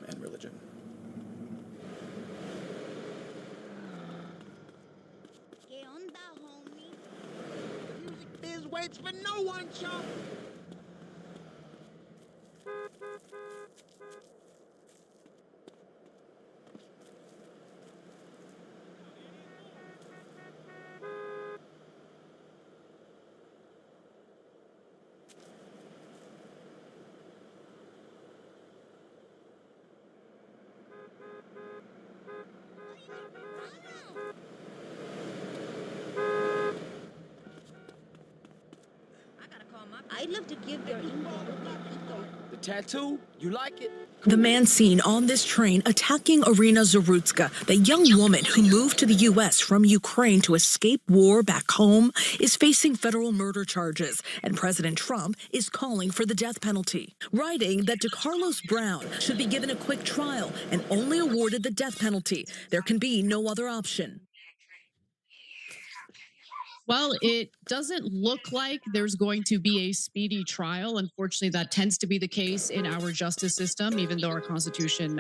and religion. ¿Qué onda, homie? Music biz waits for no one, chump. I'd love to give your email. The tattoo? You like it? The man seen on this train attacking Irina Zarutska, the young woman who moved to the U.S. from Ukraine to escape war back home, is facing federal murder charges, and President Trump is calling for the death penalty, writing that DeCarlos Brown should be given a quick trial and only awarded the death penalty. There can be no other option. Well, it doesn't look like there's going to be a speedy trial. Unfortunately, that tends to be the case in our justice system, even though our Constitution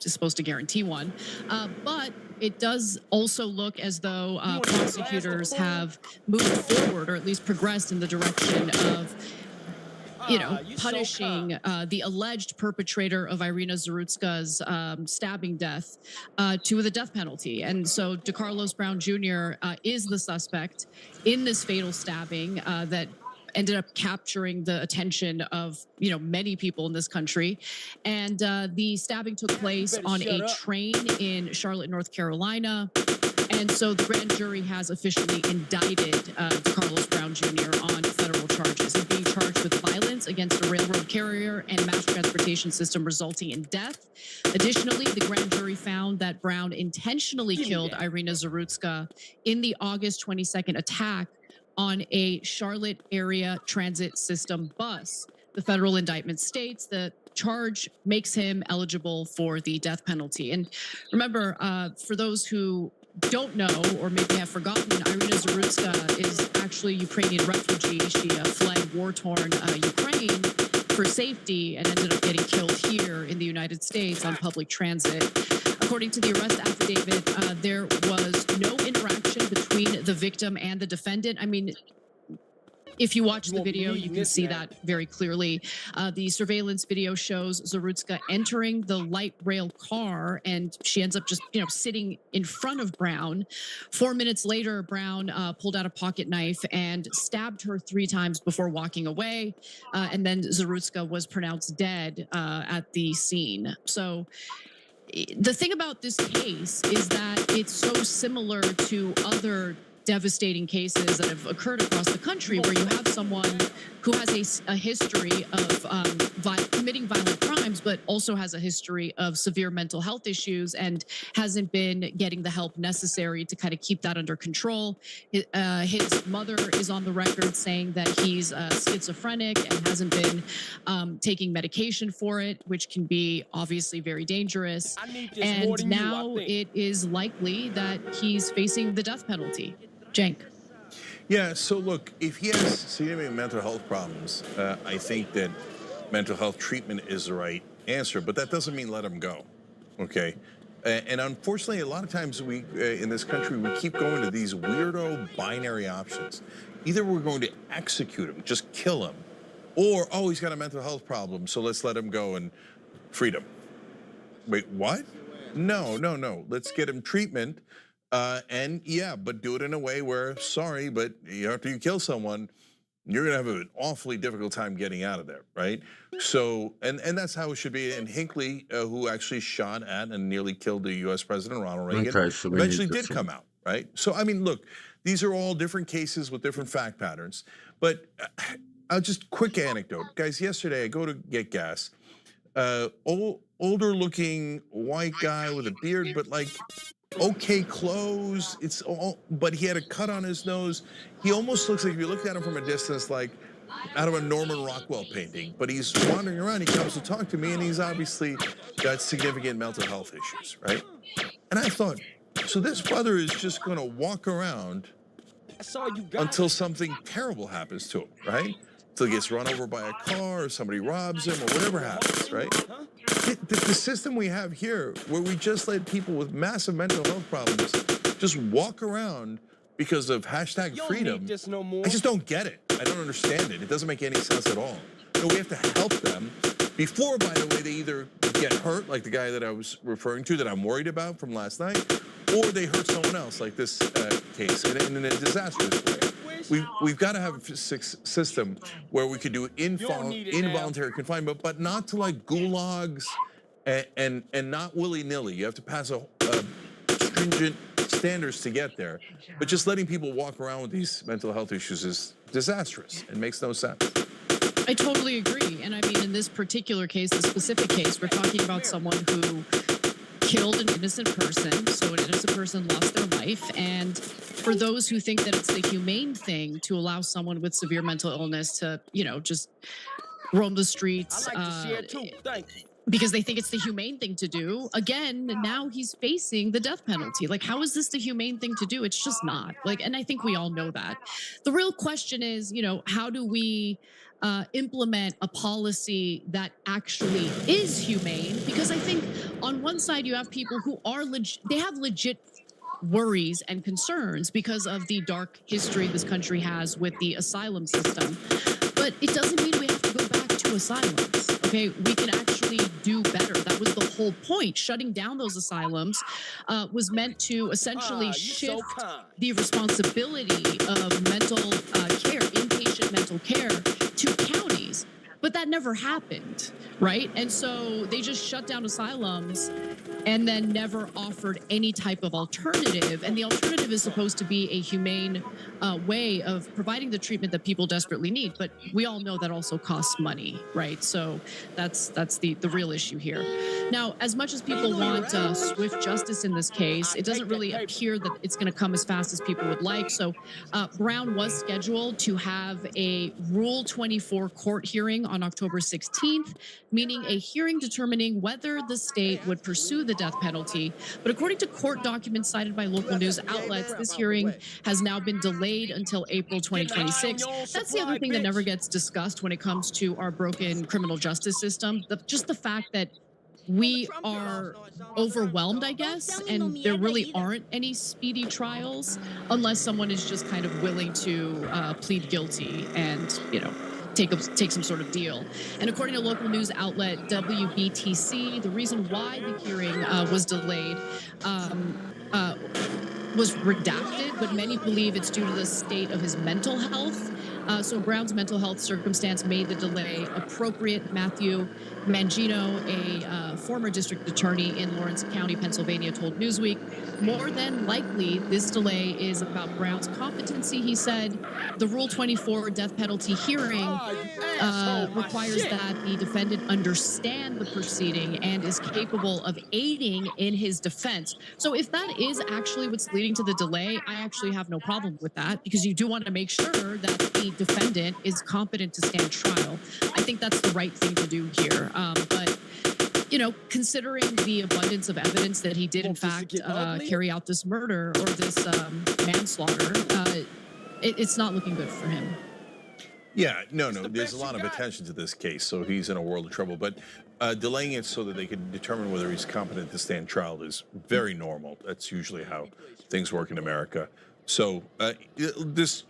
is supposed to guarantee one. But it does also look as though prosecutors have moved forward, or at least progressed in the direction of punishing the alleged perpetrator of Irina Zarutska's stabbing death to the death penalty. And so DeCarlos Brown Jr. Is the suspect in this fatal stabbing that ended up capturing the attention of many people in this country. And the stabbing took place on a train in Charlotte, North Carolina. And so the grand jury has officially indicted DeCarlos Brown Jr. on federal charges. He's being charged with violence against a railroad carrier and mass transportation system resulting in death. Additionally, the grand jury found that Brown intentionally killed Irina Zarutska in the August 22nd attack on a Charlotte area transit system bus. The federal indictment states that charge makes him eligible for the death penalty. And remember, for those who don't know or maybe have forgotten, Irina Zarutska is actually a Ukrainian refugee. She fled war-torn Ukraine for safety and ended up getting killed here in the United States on public transit. According to the arrest affidavit, there was no interaction between the victim and the defendant. I mean, If you watch the won't video, believe you can this, see man. that very clearly. The surveillance video shows Zarutska entering the light rail car, and she ends up just, sitting in front of Brown. 4 minutes later, Brown pulled out a pocket knife and stabbed her 3 times before walking away. And then Zarutska was pronounced dead at the scene. So the thing about this case is that it's so similar to other devastating cases that have occurred across the country where you have someone who has a history of committing violent crimes, but also has a history of severe mental health issues and hasn't been getting the help necessary to kind of keep that under control. His mother is on the record saying that he's schizophrenic and hasn't been taking medication for it, which can be obviously very dangerous. I need this more And than you, I now think. it is likely that he's facing the death penalty. Cenk. Yeah, so look, if he has significant mental health problems, I think that mental health treatment is the right answer, but that doesn't mean let him go, okay? And unfortunately, a lot of times we, in this country, we keep going to these weirdo binary options. Either we're going to execute him, just kill him, or, oh, he's got a mental health problem, so let's let him go and freedom. Wait, what? No. Let's get him treatment. And yeah, but do it in a way where, sorry, but after you kill someone, you're gonna have an awfully difficult time getting out of there, right? So, and that's how it should be. And Hinckley, who actually shot at and nearly killed the US President Ronald Reagan, Okay, so we eventually need to did see. come out, right? So, I mean, look, these are all different cases with different fact patterns. But I'll just quick anecdote. Guys, yesterday I go to get gas. Older looking white guy with a beard, but like, okay clothes, it's all, but he had a cut on his nose. He almost looks like, if you look at him from a distance, like out of a Norman Rockwell painting, but he's wandering around, he comes to talk to me, and he's obviously got significant mental health issues, right? And I thought, so this brother is just gonna walk around That's all you got. until something terrible happens to him, right? Until he gets run over by a car, or somebody robs him, or whatever happens, right? The system we have here, where we just let people with massive mental health problems just walk around because of hashtag You don't freedom, need this no more. I just don't get it. I don't understand it. It doesn't make any sense at all. No, we have to help them before, by the way, they either get hurt, like the guy that I was referring to that I'm worried about from last night, or they hurt someone else, like this case, in a disastrous way. We've got to have a system where we could do involuntary confinement, but not to like gulags and not willy-nilly. You have to pass a stringent standards to get there. But just letting people walk around with these mental health issues is disastrous. It makes no sense. I totally agree. And I mean, in this particular case, the specific case, we're talking about someone who killed an innocent person. So an innocent person lost their life. And for those who think that it's the humane thing to allow someone with severe mental illness to, just roam the streets, I like to share too. Thank you. because they think it's the humane thing to do. Again, now he's facing the death penalty. Like, how is this the humane thing to do? It's just not. Like, and I think we all know that. The real question is, how do we implement a policy that actually is humane? Because I think on one side you have people who are they have legit worries and concerns because of the dark history this country has with the asylum system. But it doesn't mean we have to go back to asylums. Okay, we can actually do better. That was the whole point. Shutting down those asylums was meant to essentially shift the responsibility of mental care, inpatient mental care, to counties. But that never happened, right? And so they just shut down asylums and then never offered any type of alternative. And the alternative is supposed to be a humane way of providing the treatment that people desperately need. But we all know that also costs money, right? So that's the real issue here. Now, as much as people want swift justice in this case, it doesn't really appear that it's going to come as fast as people would like. So Brown was scheduled to have a Rule 24 court hearing on October 16th, meaning a hearing determining whether the state would pursue the death penalty. But according to court documents cited by local news outlets, this hearing has now been delayed until April 2026. That's the other thing that never gets discussed when it comes to our broken criminal justice system. Just the fact that we are overwhelmed, I guess, and there really aren't any speedy trials unless someone is just kind of willing to plead guilty and, you know, take some sort of deal. And according to local news outlet WBTC, the reason why the hearing was delayed was redacted, but many believe it's due to the state of his mental health. So Brown's mental health circumstance made the delay appropriate. Matthew Mangino, a former district attorney in Lawrence County, Pennsylvania, told Newsweek, more than likely, this delay is about Brown's competency, he said. The Rule 24 death penalty hearing requires that the defendant understand the proceeding and is capable of aiding in his defense. So if that is actually what's leading to the delay, I actually have no problem with that, because you do want to make sure that the defendant is competent to stand trial. I think that's the right thing to do here. But, you know, considering the abundance of evidence that he did, in fact, carry out this murder or this manslaughter, it's not looking good for him. Yeah, no, there's a lot of attention to this case, so he's in a world of trouble. But delaying it so that they can determine whether he's competent to stand trial is very normal. That's usually how things work in America. So this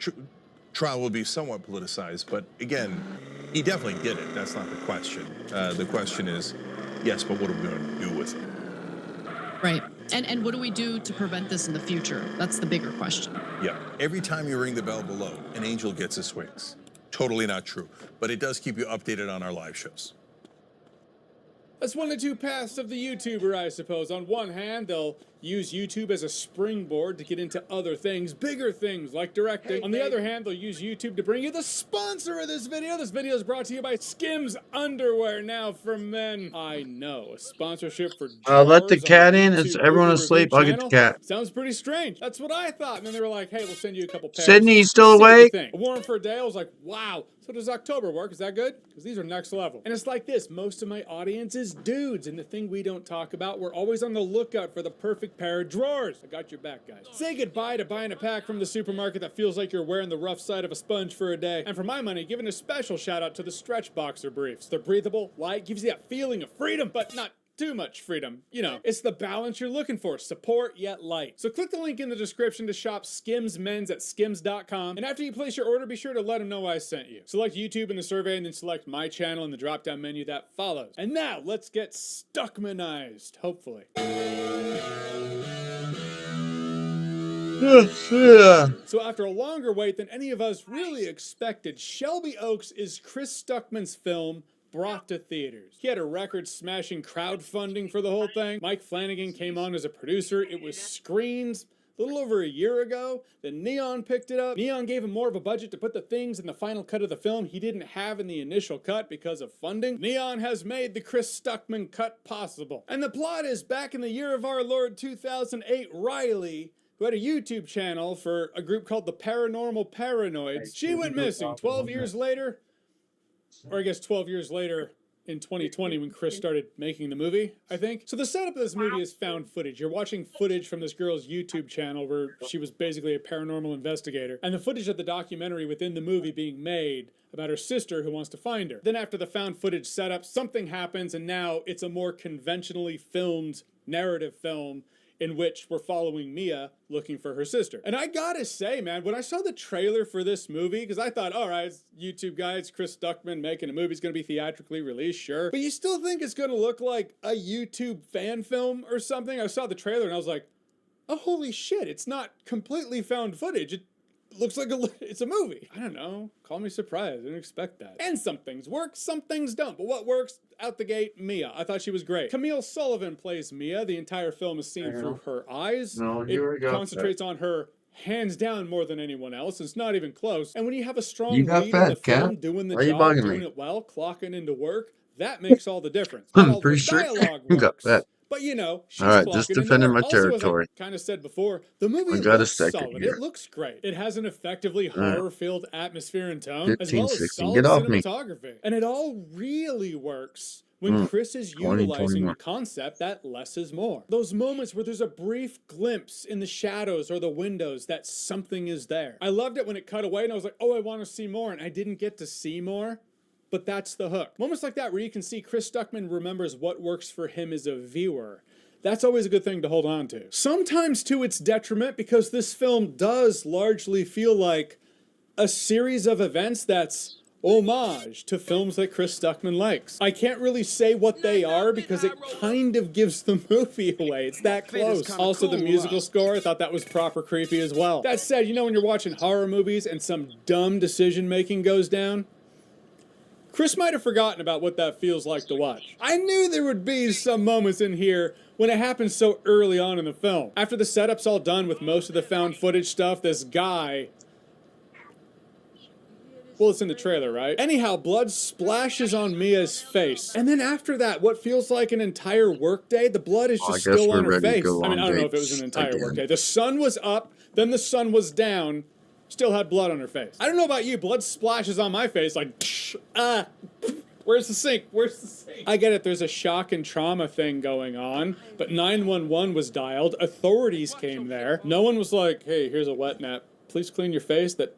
trial will be somewhat politicized, but again, he definitely did it. That's not the question. The question is, yes, but what are we going to do with it? Right. And what do we do to prevent this in the future? That's the bigger question. Yeah. Every time you ring the bell below, an angel gets his wings. Totally not true, but it does keep you updated on our live shows. That's one of the two paths of the YouTuber, I suppose. On one hand, they'll use YouTube as a springboard to get into other things, bigger things like directing. On the other hand, they'll use YouTube to bring you the sponsor of this video. This video is brought to you by Skims Underwear, now for men. I know, a sponsorship for let the drawers cat on in. YouTube It's everyone movie asleep. review I'll get the channel. cat. Sounds pretty strange. That's what I thought. And then they were like, hey, we'll send you a couple pairs. Sydney, you still See what you awake? think. A warm for a day. I was like, wow. So does October work? Is that good? Because these are next level. And it's like this. Most of my audience is dudes. And the thing we don't talk about, we're always on the lookout for the perfect pair of drawers. I got your back, guys. Say goodbye to buying a pack from the supermarket that feels like you're wearing the rough side of a sponge for a day. And for my money, giving a special shout out to the stretch boxer briefs. They're breathable, light, gives you that feeling of freedom, but not too much freedom. You know, it's the balance you're looking for. Support yet light. So click the link in the description to shop Skims Men's at skims.com. And after you place your order, be sure to let them know I sent you. Select YouTube in the survey and then select my channel in the drop-down menu that follows. And now let's get Stuckmanized, hopefully. So after a longer wait than any of us really expected, Shelby Oaks is Chris Stuckman's film brought to theaters. He had a record-smashing crowdfunding for the whole thing. Mike Flanagan came on as a producer. It was screened a little over a year ago. Then Neon picked it up. Neon gave him more of a budget to put the things in the final cut of the film he didn't have in the initial cut because of funding. Neon has made the Chris Stuckman cut possible. And the plot is, back in the year of our Lord 2008, Riley, who had a YouTube channel for a group called the Paranormal Paranoids, she went missing. 12 years later, or I guess 12 years later in 2020 when Chris started making the movie, I think. So the setup of this movie is found footage. You're watching footage from this girl's YouTube channel where she was basically a paranormal investigator, and the footage of the documentary within the movie being made about her sister who wants to find her. Then after the found footage setup, something happens, and now it's a more conventionally filmed narrative film in which we're following Mia looking for her sister. And I gotta say, man, when I saw the trailer for this movie, because I thought, all right, it's YouTube guy, it's Chris Stuckman making a movie, it's gonna be theatrically released, sure. But you still think it's gonna look like a YouTube fan film or something? I saw the trailer and I was like, oh, holy shit, it's not completely found footage. It looks like it's a movie. I don't know. Call me surprised. I didn't expect that. And some things work, some things don't. But what works out the gate? Mia. I thought she was great. Camille Sullivan plays Mia. The entire film is seen through her eyes. No, here we go. It concentrates on her hands down more than anyone else. It's not even close. And when you have a strong You got lead in the fat, Cat. film, doing the Why are you job, bugging doing me? it well, clocking into work, that makes all the difference. Not all I'm pretty the sure dialogue you got works. fat. But you know, she's All right, just clocking into defending work. my Also, territory. as I kind of said before, the movie I got a looks second solid. here. It looks great. It has an effectively All right. horror-filled atmosphere and tone, as 15, well as 16. solid Get off me. cinematography. And it all really works when Chris is 20, utilizing 21. the concept that less is more. Those moments where there's a brief glimpse in the shadows or the windows that something is there. I loved it when it cut away and I was like, oh, I want to see more, and I didn't get to see more. but that's the hook. Moments like that where you can see Chris Stuckman remembers what works for him as a viewer. That's always a good thing to hold on to. Sometimes to its detriment, because this film does largely feel like a series of events that's homage to films that Chris Stuckman likes. I can't really say what they are because it kind of gives the movie away. It's that close. Also, the musical score, I thought that was proper creepy as well. That said, you know when you're watching horror movies and some dumb decision making goes down? Chris might have forgotten about what that feels like to watch. I knew there would be some moments in here when it happens so early on in the film. After the setup's all done with most of the found footage stuff, this guy... Well, it's in the trailer, right? Anyhow, blood splashes on Mia's face. And then after that, what feels like an entire workday, the blood is just still on her face. I mean, I don't know if it was an entire workday. The sun was up, then the sun was down, still had blood on her face. I don't know about you, blood splashes on my face like, where's the sink? Where's the sink? I get it, there's a shock and trauma thing going on, but 911 was dialed, authorities came there. No one was like, hey, here's a wet nap. Please clean your face. That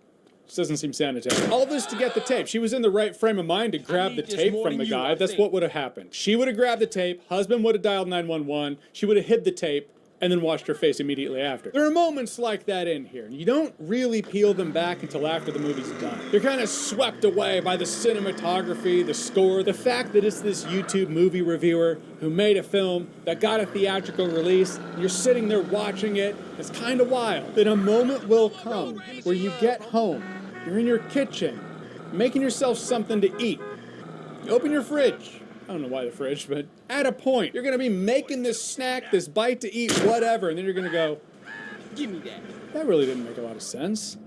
doesn't seem sanitary. All this to get the tape. She was in the right frame of mind to grab the tape from the guy. That's what would have happened. She would have grabbed the tape, husband would have dialed 911, she would have hid the tape, and then washed her face immediately after. There are moments like that in here, and you don't really peel them back until after the movie's done. You're kind of swept away by the cinematography, the score, the fact that it's this YouTube movie reviewer who made a film that got a theatrical release, and you're sitting there watching it. It's kind of wild. Then a moment will come where you get home, you're in your kitchen, making yourself something to eat. You open your fridge. I don't know why the fridge, but at a point, you're going to be making this snack, this bite to eat, whatever, and then you're going to go, give me that. That really didn't make a lot of sense.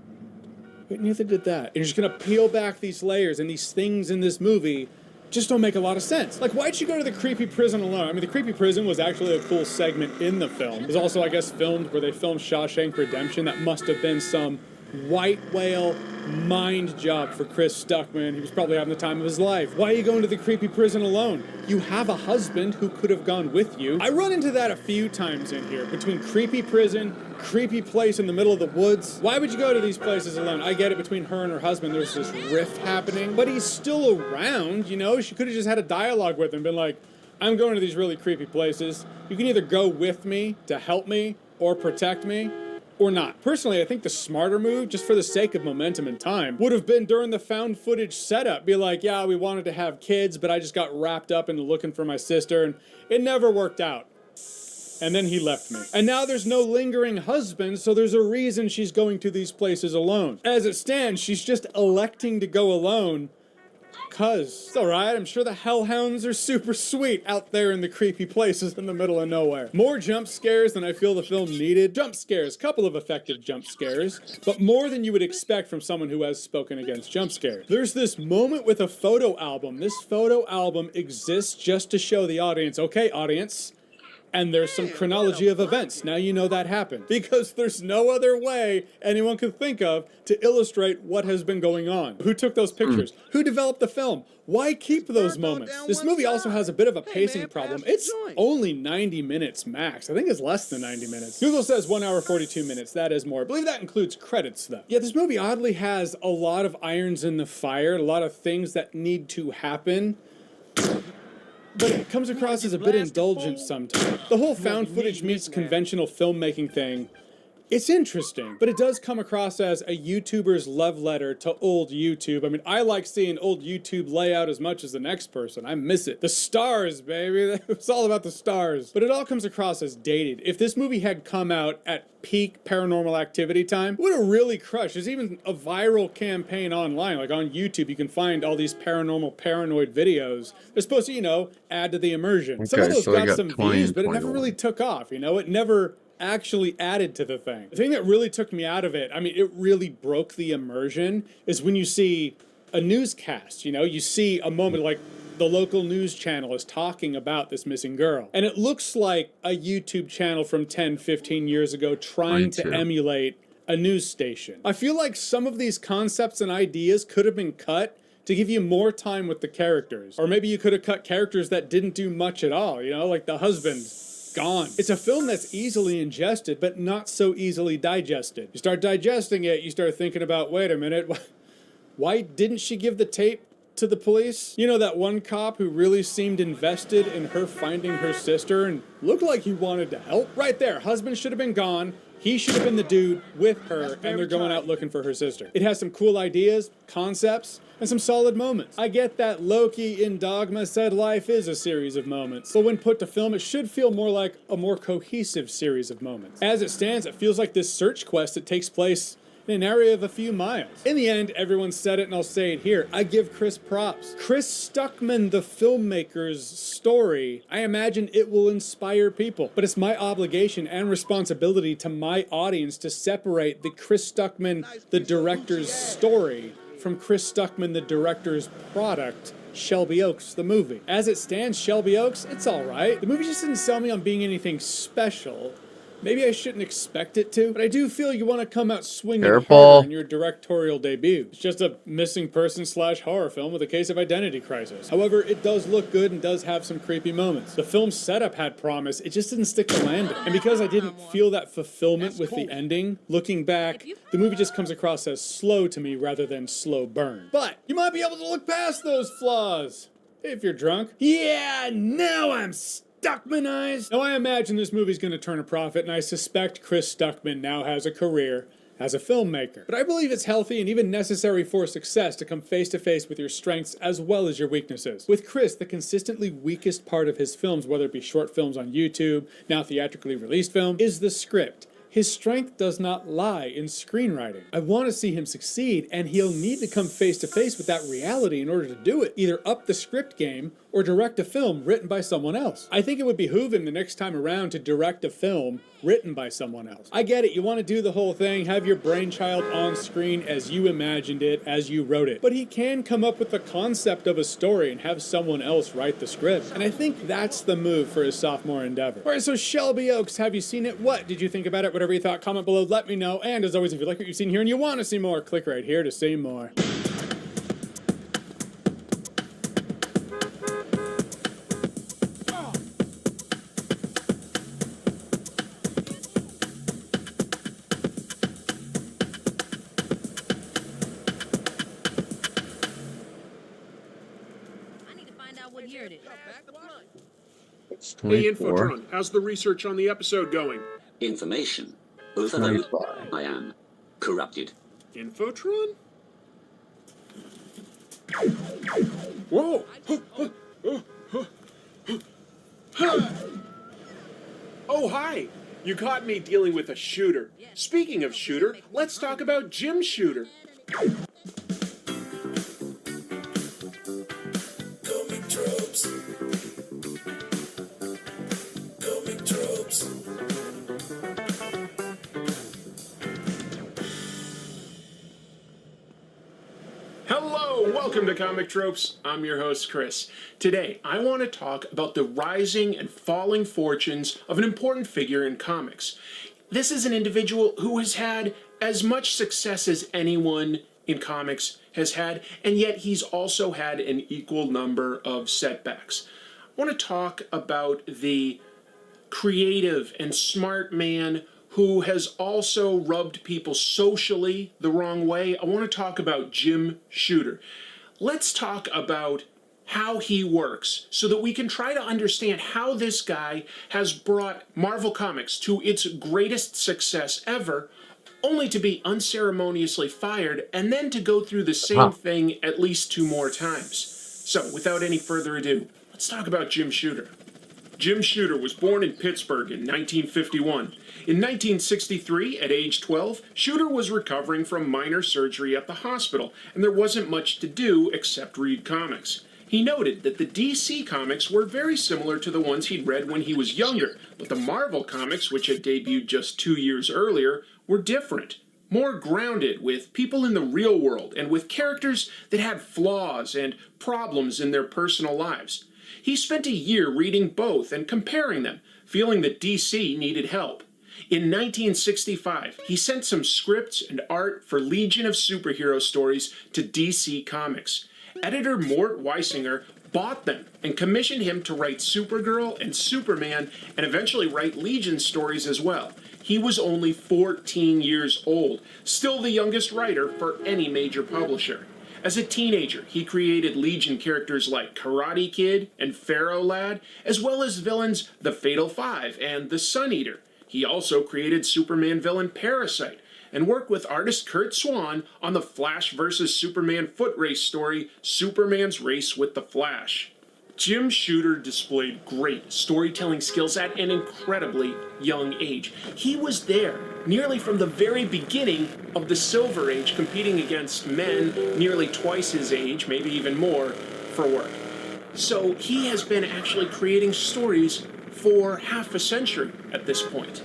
But neither did that. And you're just going to peel back these layers, and these things in this movie just don't make a lot of sense. Like, why'd you go to the creepy prison alone? I mean, the creepy prison was actually a cool segment in the film. It was also, I guess, filmed where they filmed Shawshank Redemption. That must have been some white whale mind job for Chris Stuckman. He was probably having the time of his life. Why are you going to the creepy prison alone? You have a husband who could have gone with you. I run into that a few times in here, between creepy prison, creepy place in the middle of the woods. Why would you go to these places alone? I get it, between her and her husband, there's this rift happening, but he's still around, you know? She could have just had a dialogue with him, been like, I'm going to these really creepy places. You can either go with me to help me or protect me, or not. Personally, I think the smarter move, just for the sake of momentum and time, would have been during the found footage setup. Be like, yeah, we wanted to have kids, but I just got wrapped up into looking for my sister, and it never worked out. And then he left me. And now there's no lingering husband, so there's a reason she's going to these places alone. As it stands, she's just electing to go alone, cause. It's alright, I'm sure the hellhounds are super sweet out there in the creepy places in the middle of nowhere. More jump scares than I feel the film needed. Jump scares, couple of effective jump scares, but more than you would expect from someone who has spoken against jump scares. There's this moment with a photo album. This photo album exists just to show the audience, okay, audience, and there's some chronology of events. Now you know that happened. Because there's no other way anyone could think of to illustrate what has been going on. Who took those pictures? Who developed the film? Why keep those moments? This movie also has a bit of a pacing problem. It's only 90 minutes max. I think it's less than 90 minutes. Google says 1 hour 42 minutes. That is more. I believe that includes credits though. Yeah, this movie oddly has a lot of irons in the fire, a lot of things that need to happen. But it comes across as a bit indulgent sometimes. The whole found footage meets conventional filmmaking thing, it's interesting, but it does come across as a YouTuber's love letter to old YouTube. I mean, I like seeing old YouTube layout as much as the next person. I miss it. The stars, baby. It's all about the stars. But it all comes across as dated. If this movie had come out at peak Paranormal Activity time, it would have really crushed. There's even a viral campaign online, like on YouTube, you can find all these paranormal paranoid videos. They're supposed to, you know, add to the immersion. Okay, some of those so got some views, but it never really took off, you know? It never actually added to the thing. The thing that really took me out of it, I mean, it really broke the immersion, is when you see a newscast, you know? You see a moment like the local news channel is talking about this missing girl. And it looks like a YouTube channel from 10, 15 years ago trying to emulate a news station. I feel like some of these concepts and ideas could have been cut to give you more time with the characters. Or maybe you could have cut characters that didn't do much at all, you know, like the husband. Gone. It's a film that's easily ingested, but not so easily digested. You start digesting it, you start thinking about, wait a minute, why didn't she give the tape to the police? You know, that one cop who really seemed invested in her finding her sister and looked like he wanted to help? Right there, husband should have been gone. He should have been the dude with her, and they're going out looking for her sister. It has some cool ideas, concepts, and some solid moments. I get that Loki in Dogma said life is a series of moments, but when put to film, it should feel more like a more cohesive series of moments. As it stands, it feels like this search quest that takes place in an area of a few miles. In the end, everyone said it and I'll say it here. I give Chris props. Chris Stuckman, the filmmaker's story, I imagine it will inspire people. But it's my obligation and responsibility to my audience to separate the Chris Stuckman, the director's story, from Chris Stuckman, the director's product, Shelby Oaks, the movie. As it stands, Shelby Oaks, it's all right. The movie just didn't sell me on being anything special. Maybe I shouldn't expect it to, but I do feel you want to come out swinging harder in your directorial debut. It's just a missing person / horror film with a case of identity crisis. However, it does look good and does have some creepy moments. The film's setup had promise, it just didn't stick the landing. And because I didn't feel that fulfillment with the ending, looking back, the movie just comes across as slow to me rather than slow burn. But you might be able to look past those flaws if you're drunk. Yeah, now I'm Stuckmanized. Now I imagine this movie's going to turn a profit, and I suspect Chris Stuckman now has a career as a filmmaker. But I believe it's healthy and even necessary for success to come face to face with your strengths as well as your weaknesses. With Chris, the consistently weakest part of his films, whether it be short films on YouTube, now theatrically released film, is the script. His strength does not lie in screenwriting. I want to see him succeed, and he'll need to come face to face with that reality in order to do it. Either up the script game or direct a film written by someone else. I think it would behoove him the next time around to direct a film written by someone else. I get it, you want to do the whole thing, have your brainchild on screen as you imagined it, as you wrote it. But he can come up with the concept of a story and have someone else write the script. And I think that's the move for his sophomore endeavor. Alright, so Shelby Oaks, have you seen it? What did you think about it? Whatever you thought, comment below, let me know. And as always, if you like what you've seen here and you want to see more, click right here to see more. What year it is. It's Hey 24. Infotron, how's the research on the episode going? Information overload. I am corrupted. Infotron? Whoa! Oh, hi! You caught me dealing with a shooter. Speaking of shooter, let's talk about Jim Shooter. Hello, welcome to Comic Tropes. I'm your host, Chris. Today, I want to talk about the rising and falling fortunes of an important figure in comics. This is an individual who has had as much success as anyone in comics has had, and yet he's also had an equal number of setbacks. I want to talk about the creative and smart man who has also rubbed people socially the wrong way. I want to talk about Jim Shooter. Let's talk about how he works so that we can try to understand how this guy has brought Marvel Comics to its greatest success ever, only to be unceremoniously fired and then to go through the same thing at least 2 more times. So, without any further ado, let's talk about Jim Shooter. Jim Shooter was born in Pittsburgh in 1951. In 1963, at age 12, Shooter was recovering from minor surgery at the hospital, and there wasn't much to do except read comics. He noted that the DC comics were very similar to the ones he'd read when he was younger, but the Marvel comics, which had debuted just 2 years earlier, were different. More grounded, with people in the real world, and with characters that had flaws and problems in their personal lives. He spent a year reading both and comparing them, feeling that DC needed help. In 1965, he sent some scripts and art for Legion of Superhero stories to DC Comics. Editor Mort Weisinger bought them and commissioned him to write Supergirl and Superman and eventually write Legion stories as well. He was only 14 years old, still the youngest writer for any major publisher. As a teenager, he created Legion characters like Karate Kid and Pharaoh Lad, as well as villains the Fatal Five and the Sun Eater. He also created Superman villain Parasite, and worked with artist Kurt Swan on the Flash vs. Superman foot race story, Superman's Race with the Flash. Jim Shooter displayed great storytelling skills at an incredibly young age. He was there nearly from the very beginning of the Silver Age, competing against men nearly twice his age, maybe even more, for work. So he has been actually creating stories for half a century at this point.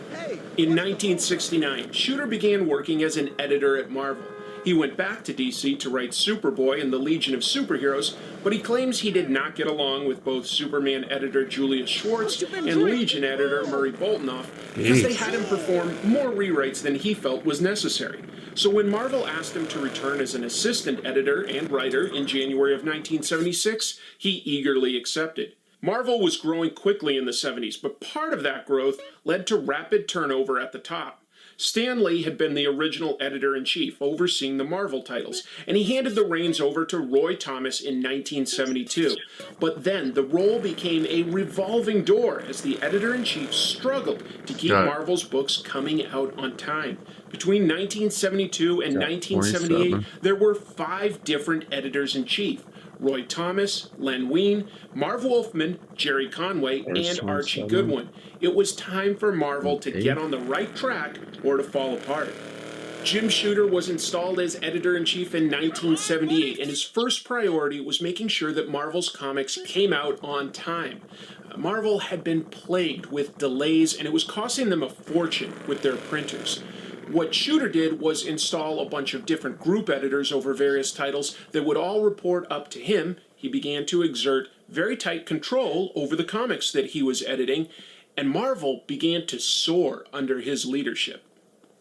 In 1969, Shooter began working as an editor at Marvel. He went back to DC to write Superboy and the Legion of Superheroes, but he claims he did not get along with both Superman editor Julius Schwartz and Legion editor Murray Boltinoff because they had him perform more rewrites than he felt was necessary. So when Marvel asked him to return as an assistant editor and writer in January of 1976, he eagerly accepted. Marvel was growing quickly in the 70s, but part of that growth led to rapid turnover at the top. Stan Lee had been the original editor-in-chief, overseeing the Marvel titles, and he handed the reins over to Roy Thomas in 1972. But then the role became a revolving door as the editor-in-chief struggled to keep Marvel's books coming out on time. Between 1972 and 1978, there were 5 different editors-in-chief: Roy Thomas, Len Wein, Marv Wolfman, Jerry Conway, and Archie Goodwin. It was time for Marvel to get on the right track or to fall apart. Jim Shooter was installed as editor-in-chief in 1978, and his first priority was making sure that Marvel's comics came out on time. Marvel had been plagued with delays, and it was costing them a fortune with their printers. What Shooter did was install a bunch of different group editors over various titles that would all report up to him. He began to exert very tight control over the comics that he was editing, and Marvel began to soar under his leadership.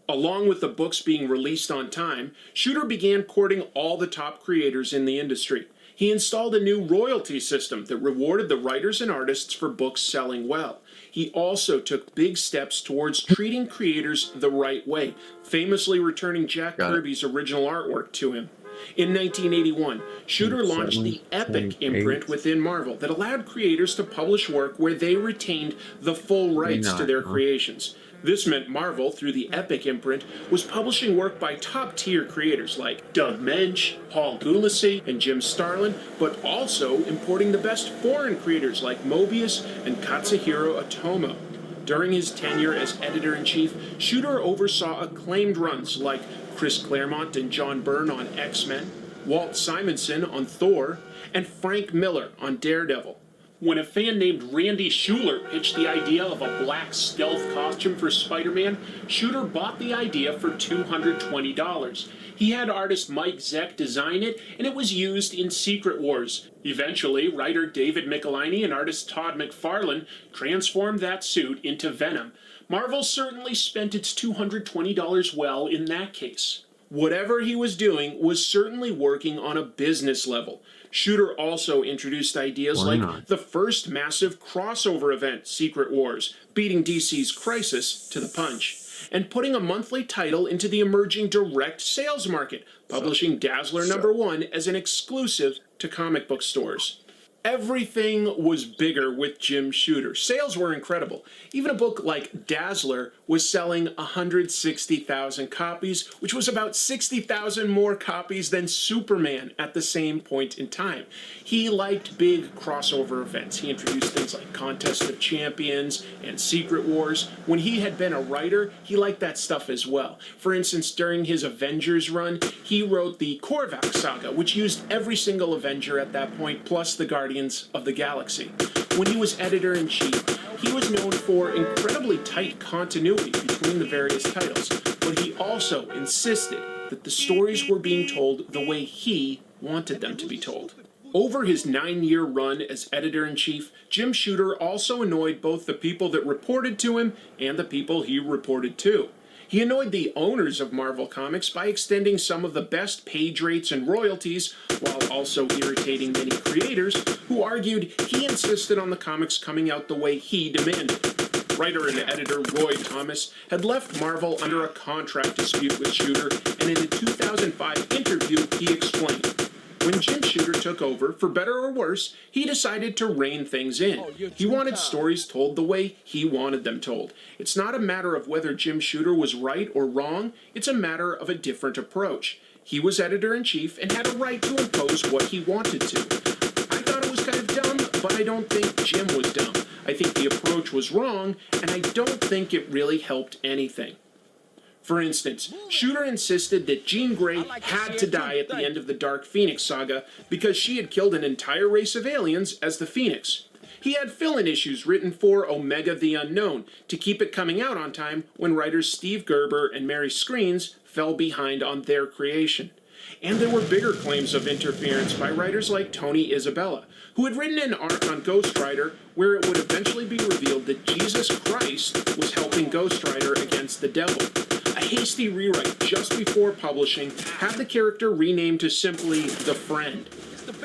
Along with the books being released on time, Shooter began courting all the top creators in the industry. He installed a new royalty system that rewarded the writers and artists for books selling well. He also took big steps towards treating creators the right way, famously returning Jack Kirby's original artwork to him. In 1981, Shooter launched the Epic imprint within Marvel that allowed creators to publish work where they retained the full rights to their creations. This meant Marvel, through the Epic imprint, was publishing work by top-tier creators like Doug Moench, Paul Gulacy, and Jim Starlin, but also importing the best foreign creators like Mobius and Katsuhiro Otomo. During his tenure as editor-in-chief, Shooter oversaw acclaimed runs like Chris Claremont and John Byrne on X-Men, Walt Simonson on Thor, and Frank Miller on Daredevil. When a fan named Randy Schuler pitched the idea of a black stealth costume for Spider-Man, Shooter bought the idea for $220. He had artist Mike Zeck design it, and it was used in Secret Wars. Eventually, writer David Michelinie and artist Todd McFarlane transformed that suit into Venom. Marvel certainly spent its $220 well in that case. Whatever he was doing was certainly working on a business level. Shooter also introduced ideas like the first massive crossover event, Secret Wars, beating DC's Crisis to the punch, and putting a monthly title into the emerging direct sales market, publishing Dazzler #1 as an exclusive to comic book stores. Everything was bigger with Jim Shooter. Sales were incredible. Even a book like Dazzler was selling 160,000 copies, which was about 60,000 more copies than Superman at the same point in time. He liked big crossover events. He introduced things like Contest of Champions and Secret Wars. When he had been a writer, he liked that stuff as well. For instance, during his Avengers run, he wrote the Korvac saga, which used every single Avenger at that point, plus the Guardians of the Galaxy. When he was editor-in-chief, he was known for incredibly tight continuity between the various titles, but he also insisted that the stories were being told the way he wanted them to be told. Over his 9-year run as editor-in-chief, Jim Shooter also annoyed both the people that reported to him and the people he reported to. He annoyed the owners of Marvel Comics by extending some of the best page rates and royalties, while also irritating many creators who argued he insisted on the comics coming out the way he demanded. Writer and editor Roy Thomas had left Marvel under a contract dispute with Shooter, and in a 2005 interview he explained, When Jim Shooter took over, for better or worse, he decided to rein things in. He wanted stories told the way he wanted them told. It's not a matter of whether Jim Shooter was right or wrong, it's a matter of a different approach. He was editor-in-chief and had a right to impose what he wanted to. I thought it was kind of dumb, but I don't think Jim was dumb. I think the approach was wrong, and I don't think it really helped anything. For instance, Shooter insisted that Jean Grey had to die at the end of the Dark Phoenix saga because she had killed an entire race of aliens as the Phoenix. He had fill-in issues written for Omega the Unknown to keep it coming out on time when writers Steve Gerber and Mary Screens fell behind on their creation. And there were bigger claims of interference by writers like Tony Isabella, who had written an arc on Ghost Rider where it would eventually be revealed that Jesus Christ was helping Ghost Rider against the devil. A hasty rewrite just before publishing had the character renamed to simply The Friend.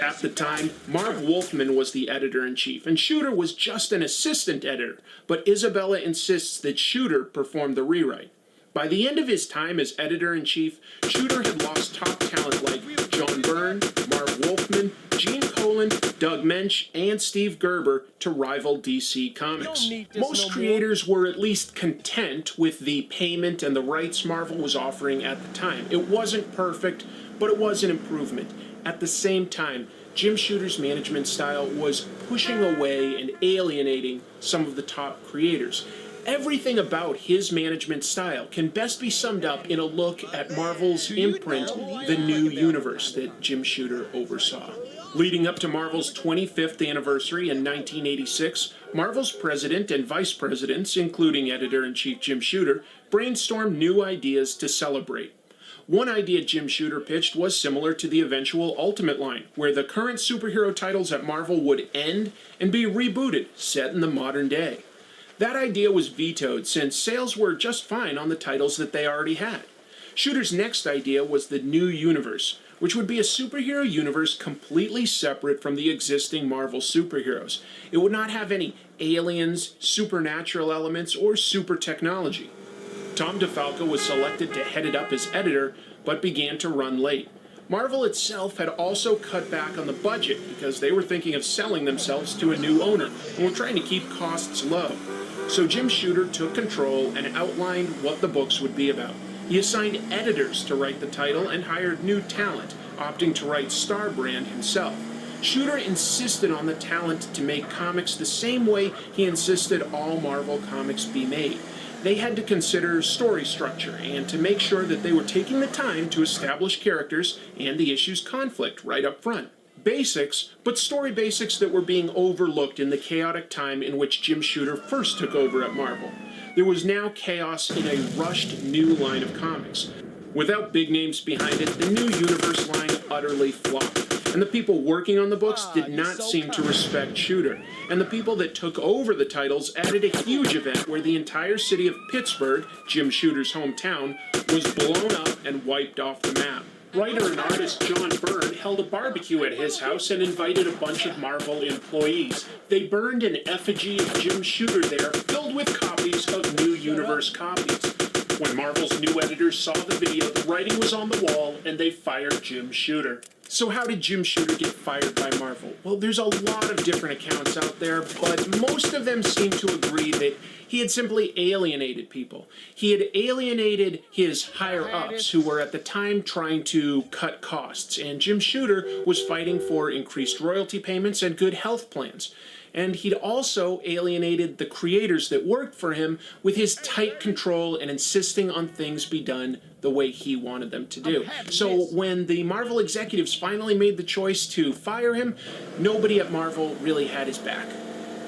At the time, Marv Wolfman was the editor-in-chief, and Shooter was just an assistant editor, but Isabella insists that Shooter performed the rewrite. By the end of his time as editor-in-chief, Shooter had lost top talent like John Byrne, Marv Wolfman, Gene Colan, Doug Mensch, and Steve Gerber to rival DC Comics. Most creators were at least content with the payment and the rights Marvel was offering at the time. It wasn't perfect, but it was an improvement. At the same time, Jim Shooter's management style was pushing away and alienating some of the top creators. Everything about his management style can best be summed up in a look at Marvel's imprint, the New Universe, that Jim Shooter oversaw. Leading up to Marvel's 25th anniversary in 1986, Marvel's president and vice presidents, including editor-in-chief Jim Shooter, brainstormed new ideas to celebrate. One idea Jim Shooter pitched was similar to the eventual Ultimate line, where the current superhero titles at Marvel would end and be rebooted, set in the modern day. That idea was vetoed since sales were just fine on the titles that they already had. Shooter's next idea was the New Universe, which would be a superhero universe completely separate from the existing Marvel superheroes. It would not have any aliens, supernatural elements, or super technology. Tom DeFalco was selected to head it up as editor, but began to run late. Marvel itself had also cut back on the budget because they were thinking of selling themselves to a new owner and were trying to keep costs low. So Jim Shooter took control and outlined what the books would be about. He assigned editors to write the title and hired new talent, opting to write Starbrand himself. Shooter insisted on the talent to make comics the same way he insisted all Marvel comics be made. They had to consider story structure and to make sure that they were taking the time to establish characters and the issue's conflict right up front. Basics, but story basics that were being overlooked in the chaotic time in which Jim Shooter first took over at Marvel. There was now chaos in a rushed new line of comics. Without big names behind it, the New Universe line utterly flopped, and the people working on the books did not seem to respect Shooter, and the people that took over the titles added a huge event where the entire city of Pittsburgh, Jim Shooter's hometown, was blown up and wiped off the map. Writer and artist John Byrne held a barbecue at his house and invited a bunch of Marvel employees. They burned an effigy of Jim Shooter there, filled with copies of New Universe copies. When Marvel's new editors saw the video, the writing was on the wall, and they fired Jim Shooter. So how did Jim Shooter get fired by Marvel? Well, there's a lot of different accounts out there, but most of them seem to agree that he had simply alienated people. He had alienated his higher-ups who were at the time trying to cut costs, and Jim Shooter was fighting for increased royalty payments and good health plans. And he'd also alienated the creators that worked for him with his tight control and insisting on things be done the way he wanted them to do. So when the Marvel executives finally made the choice to fire him, nobody at Marvel really had his back.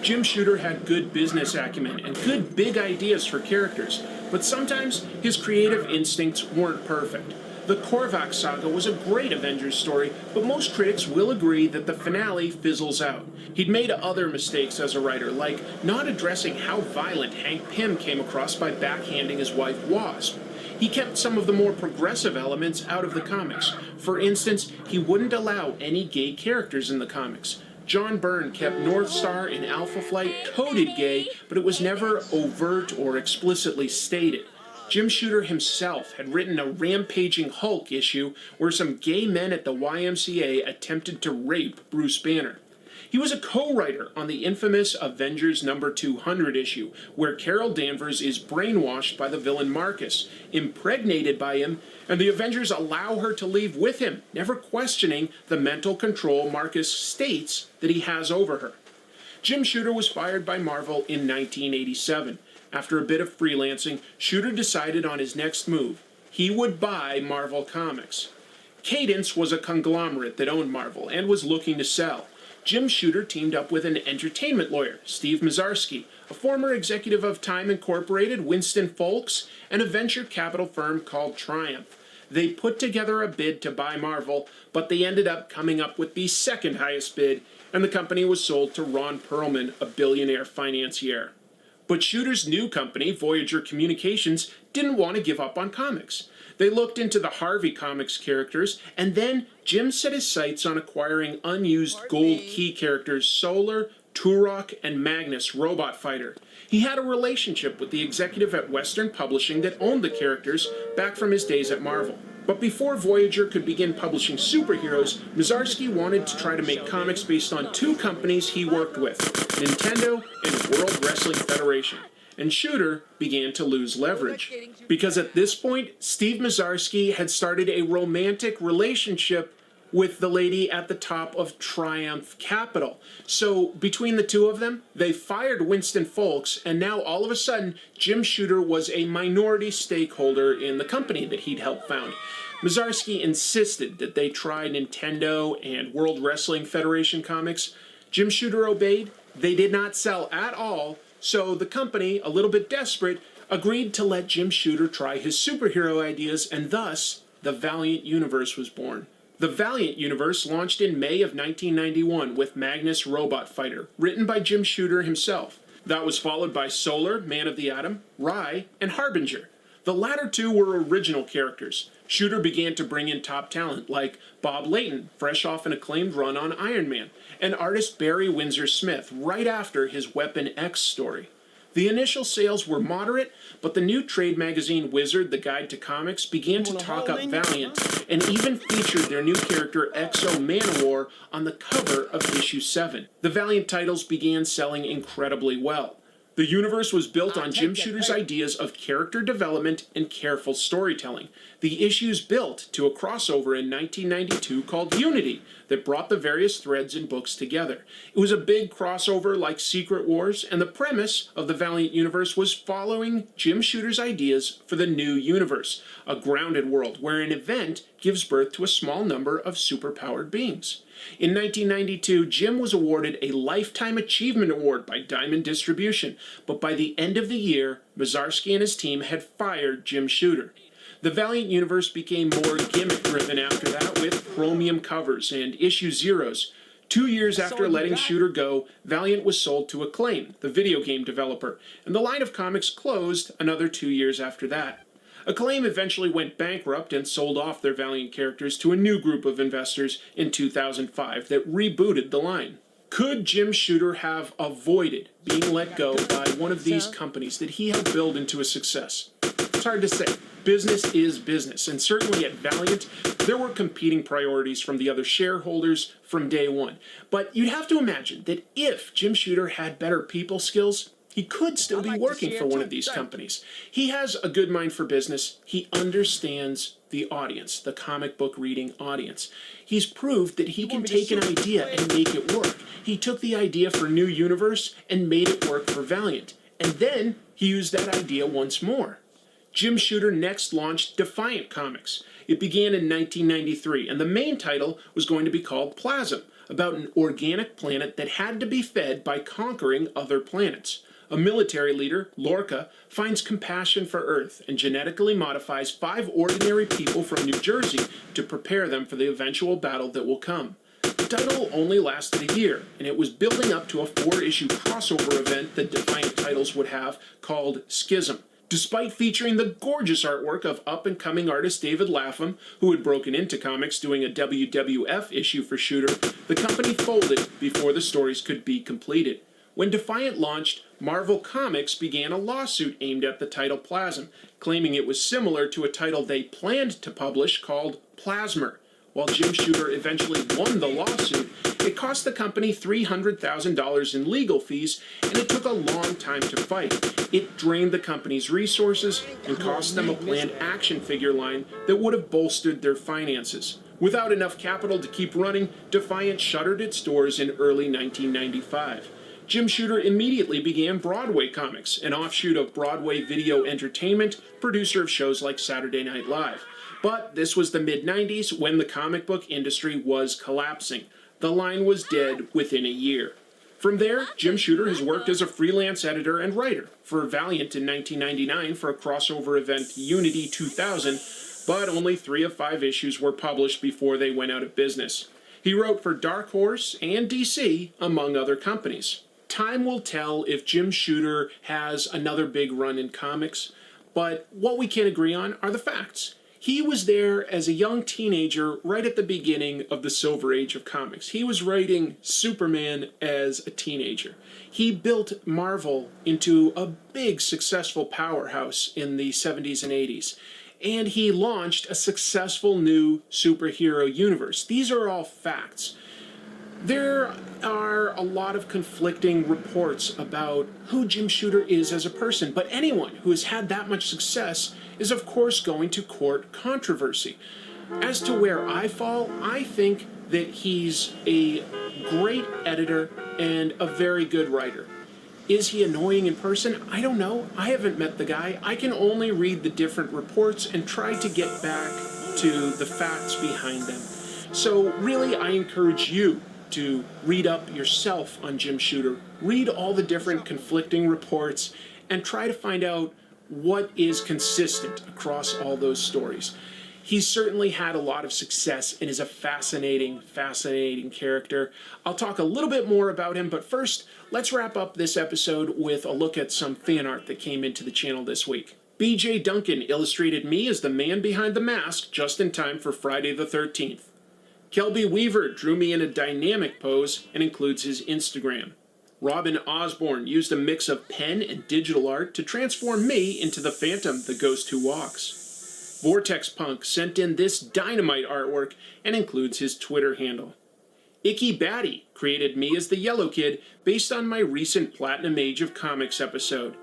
Jim Shooter had good business acumen and good big ideas for characters, but sometimes his creative instincts weren't perfect. The Korvac saga was a great Avengers story, but most critics will agree that the finale fizzles out. He'd made other mistakes as a writer, like not addressing how violent Hank Pym came across by backhanding his wife Wasp. He kept some of the more progressive elements out of the comics. For instance, he wouldn't allow any gay characters in the comics. John Byrne kept North Star in Alpha Flight coded gay, but it was never overt or explicitly stated. Jim Shooter himself had written a rampaging Hulk issue where some gay men at the YMCA attempted to rape Bruce Banner. He was a co-writer on the infamous Avengers number 200 issue, where Carol Danvers is brainwashed by the villain Marcus, impregnated by him, and the Avengers allow her to leave with him, never questioning the mental control Marcus states that he has over her. Jim Shooter was fired by Marvel in 1987. After a bit of freelancing, Shooter decided on his next move. He would buy Marvel Comics. Cadence was a conglomerate that owned Marvel and was looking to sell. Jim Shooter teamed up with an entertainment lawyer, Steve Mazarski, a former executive of Time Incorporated, Winston Folks, and a venture capital firm called Triumph. They put together a bid to buy Marvel, but they ended up coming up with the second highest bid, and the company was sold to Ron Perlman, a billionaire financier. But Shooter's new company, Voyager Communications, didn't want to give up on comics. They looked into the Harvey Comics characters, and then Jim set his sights on acquiring unused gold key characters Solar, Turok, and Magnus, Robot Fighter. He had a relationship with the executive at Western Publishing that owned the characters back from his days at Marvel. But before Voyager could begin publishing superheroes, Mazarski wanted to try to make comics based on two companies he worked with, Nintendo and World Wrestling Federation. And Shooter began to lose leverage. Because at this point, Steve Mazarski had started a romantic relationship with the lady at the top of Triumph Capital. So between the two of them, they fired Winston Folks, and now all of a sudden, Jim Shooter was a minority stakeholder in the company that he'd helped found. Mazarski insisted that they try Nintendo and World Wrestling Federation comics. Jim Shooter obeyed. They did not sell at all, so the company, a little bit desperate, agreed to let Jim Shooter try his superhero ideas, and thus, the Valiant Universe was born. The Valiant Universe launched in May of 1991 with Magnus Robot Fighter, written by Jim Shooter himself. That was followed by Solar, Man of the Atom, Rye, and Harbinger. The latter two were original characters. Shooter began to bring in top talent like Bob Layton, fresh off an acclaimed run on Iron Man, and artist Barry Windsor Smith right after his Weapon X story. The initial sales were moderate, but the new trade magazine Wizard, the Guide to Comics, began to talk up Valiant and even featured their new character Exo Manowar on the cover of issue 7. The Valiant titles began selling incredibly well. The universe was built on Jim Shooter's ideas of character development and careful storytelling. The issues built to a crossover in 1992 called Unity that brought the various threads and books together. It was a big crossover like Secret Wars, and the premise of the Valiant universe was following Jim Shooter's ideas for the new universe, a grounded world where an event gives birth to a small number of superpowered beings. In 1992, Jim was awarded a Lifetime Achievement Award by Diamond Distribution, but by the end of the year, Mazarski and his team had fired Jim Shooter. The Valiant universe became more gimmick-driven after that, with chromium covers and issue zeros. 2 years after letting Shooter go, Valiant was sold to Acclaim, the video game developer, and the line of comics closed another 2 years after that. Acclaim eventually went bankrupt and sold off their Valiant characters to a new group of investors in 2005 that rebooted the line. Could Jim Shooter have avoided being let go by one of these companies that he helped build into a success? It's hard to say. Business is business, and certainly at Valiant, there were competing priorities from the other shareholders from day one. But you'd have to imagine that if Jim Shooter had better people skills, he could still be working for one of these companies. He has a good mind for business. He understands the audience, the comic book reading audience. He's proved that he can take an idea and make it work. He took the idea for New Universe and made it work for Valiant. And then he used that idea once more. Jim Shooter next launched Defiant Comics. It began in 1993, and the main title was going to be called Plasm, about an organic planet that had to be fed by conquering other planets. A military leader, Lorca, finds compassion for Earth and genetically modifies 5 ordinary people from New Jersey to prepare them for the eventual battle that will come. The title only lasted a year, and it was building up to a 4-issue crossover event that Defiant titles would have called Schism. Despite featuring the gorgeous artwork of up-and-coming artist David Lapham, who had broken into comics doing a WWF issue for Shooter, the company folded before the stories could be completed. When Defiant launched, Marvel Comics began a lawsuit aimed at the title Plasm, claiming it was similar to a title they planned to publish called Plasmer. While Jim Shooter eventually won the lawsuit, it cost the company $300,000 in legal fees, and it took a long time to fight. It drained the company's resources and cost them a planned action figure line that would have bolstered their finances. Without enough capital to keep running, Defiant shuttered its doors in early 1995. Jim Shooter immediately began Broadway Comics, an offshoot of Broadway Video Entertainment, producer of shows like Saturday Night Live. But this was the mid-90s when the comic book industry was collapsing. The line was dead within a year. From there, Jim Shooter has worked as a freelance editor and writer for Valiant in 1999 for a crossover event Unity 2000, but only 3 of 5 issues were published before they went out of business. He wrote for Dark Horse and DC, among other companies. Time will tell if Jim Shooter has another big run in comics, but what we can agree on are the facts. He was there as a young teenager right at the beginning of the Silver Age of comics. He was writing Superman as a teenager. He built Marvel into a big successful powerhouse in the 70s and 80s. And he launched a successful new superhero universe. These are all facts. There are a lot of conflicting reports about who Jim Shooter is as a person, but anyone who has had that much success is of course going to court controversy. As to where I fall, I think that he's a great editor and a very good writer. Is he annoying in person? I don't know. I haven't met the guy. I can only read the different reports and try to get back to the facts behind them. So really, I encourage you to read up yourself on Jim Shooter. Read all the different conflicting reports and try to find out what is consistent across all those stories. He's certainly had a lot of success and is a fascinating, fascinating character. I'll talk a little bit more about him, but first, let's wrap up this episode with a look at some fan art that came into the channel this week. BJ Duncan illustrated me as the man behind the mask just in time for Friday the 13th. Kelby Weaver drew me in a dynamic pose and includes his Instagram. Robin Osborne used a mix of pen and digital art to transform me into the Phantom, the ghost who walks. Vortex Punk sent in this dynamite artwork and includes his Twitter handle. Icky Batty created me as the Yellow Kid based on my recent Platinum Age of Comics episode.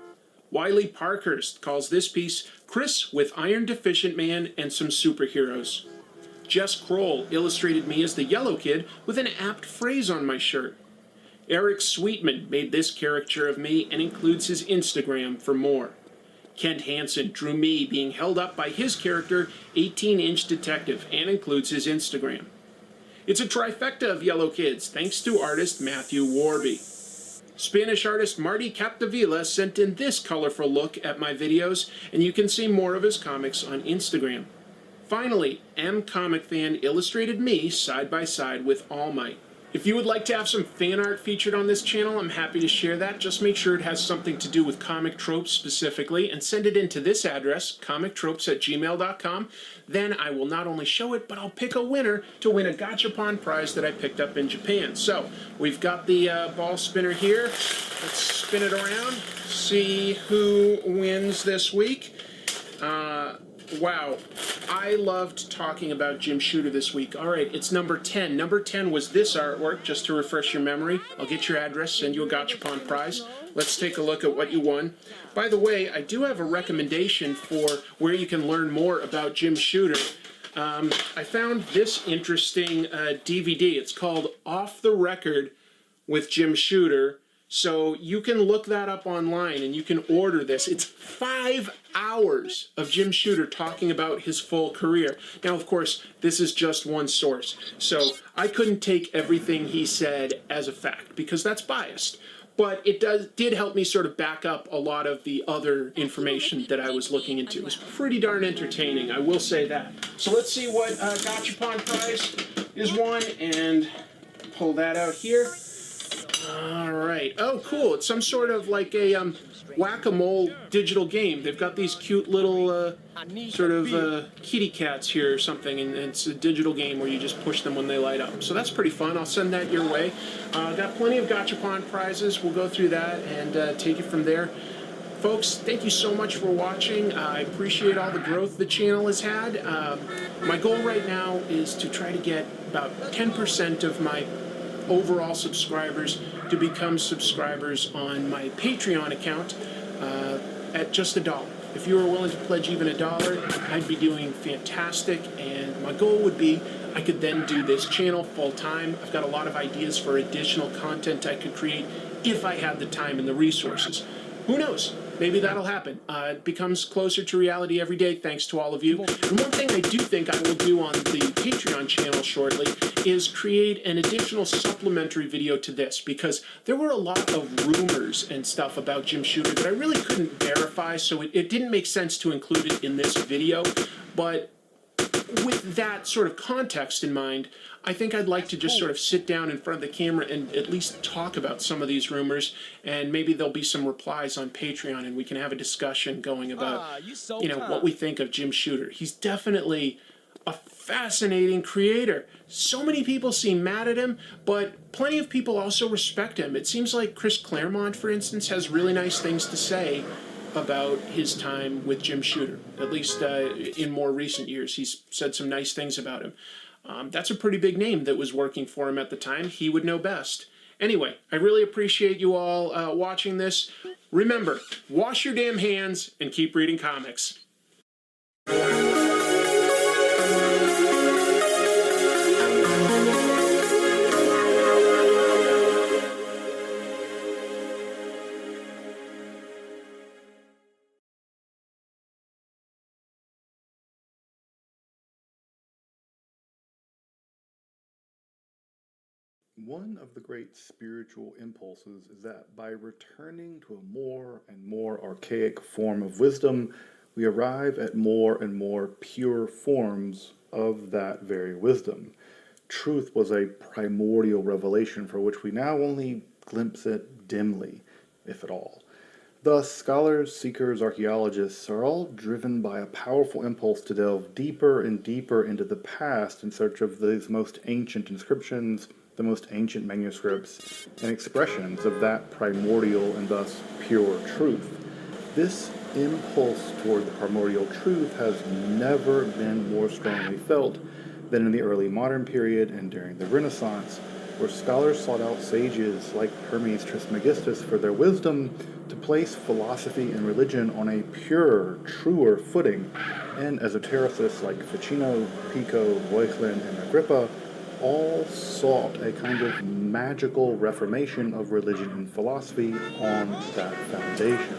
Wiley Parkhurst calls this piece Chris with Iron Deficient Man and some superheroes. Jess Kroll illustrated me as the Yellow Kid with an apt phrase on my shirt. Eric Sweetman made this caricature of me and includes his Instagram for more. Kent Hansen drew me being held up by his character, 18-Inch Detective, and includes his Instagram. It's a trifecta of Yellow Kids, thanks to artist Matthew Warby. Spanish artist Marty Capdevila sent in this colorful look at my videos, and you can see more of his comics on Instagram. Finally, M Comic Fan illustrated me side by side with All Might. If you would like to have some fan art featured on this channel, I'm happy to share that. Just make sure it has something to do with comic tropes specifically and send it in to this address, comictropes@gmail.com. Then I will not only show it, but I'll pick a winner to win a gachapon prize that I picked up in Japan. So we've got the ball spinner here. Let's spin it around, see who wins this week. Wow, I loved talking about Jim Shooter this week. All right, it's number 10. Number 10 was this artwork, just to refresh your memory. I'll get your address, send you a gachapon prize. Let's take a look at what you won. By the way, I do have a recommendation for where you can learn more about Jim Shooter. I found this interesting DVD. It's called Off the Record with Jim Shooter. So you can look that up online and you can order this. It's 5 hours of Jim Shooter talking about his full career. Now, of course, this is just one source. So I couldn't take everything he said as a fact because that's biased. But it did help me sort of back up a lot of the other information that I was looking into. It was pretty darn entertaining, I will say that. So let's see what gachapon prize is won and pull that out here. All right. Oh, cool. It's some sort of like a whack-a-mole digital game. They've got these cute little kitty cats here or something, and it's a digital game where you just push them when they light up. So that's pretty fun. I'll send that your way. Got plenty of Gachapon prizes. We'll go through that and take it from there. Folks, thank you so much for watching. I appreciate all the growth the channel has had. My goal right now is to try to get about 10% of my overall subscribers to become subscribers on my Patreon account at just $1. If you were willing to pledge even $1, I'd be doing fantastic, and my goal would be I could then do this channel full-time. I've got a lot of ideas for additional content I could create if I had the time and the resources. Who knows? Maybe that'll happen. It becomes closer to reality every day thanks to all of you. And one thing I do think I will do on the Patreon channel shortly is create an additional supplementary video to this, because there were a lot of rumors and stuff about Jim Shooter that I really couldn't verify, so it didn't make sense to include it in this video. But with that sort of context in mind, I think I'd like to just sort of sit down in front of the camera and at least talk about some of these rumors, and maybe there'll be some replies on Patreon and we can have a discussion going about, you know, what we think of Jim Shooter. He's definitely a fascinating creator. So many people seem mad at him, but plenty of people also respect him. It seems like Chris Claremont, for instance, has really nice things to say about his time with Jim Shooter. At least in more recent years, he's said some nice things about him. That's a pretty big name that was working for him at the time. He would know best. Anyway, I really appreciate you all watching this. Remember, wash your damn hands and keep reading comics. One of the great spiritual impulses is that by returning to a more and more archaic form of wisdom, we arrive at more and more pure forms of that very wisdom. Truth was a primordial revelation for which we now only glimpse it dimly, if at all. Thus, scholars, seekers, archaeologists are all driven by a powerful impulse to delve deeper and deeper into the past in search of these most ancient inscriptions, the most ancient manuscripts, and expressions of that primordial and thus pure truth. This impulse toward the primordial truth has never been more strongly felt than in the early modern period and during the Renaissance, where scholars sought out sages like Hermes Trismegistus for their wisdom to place philosophy and religion on a purer, truer footing, and esotericists like Ficino, Pico, Reuchlin, and Agrippa all sought a kind of magical reformation of religion and philosophy on that foundation.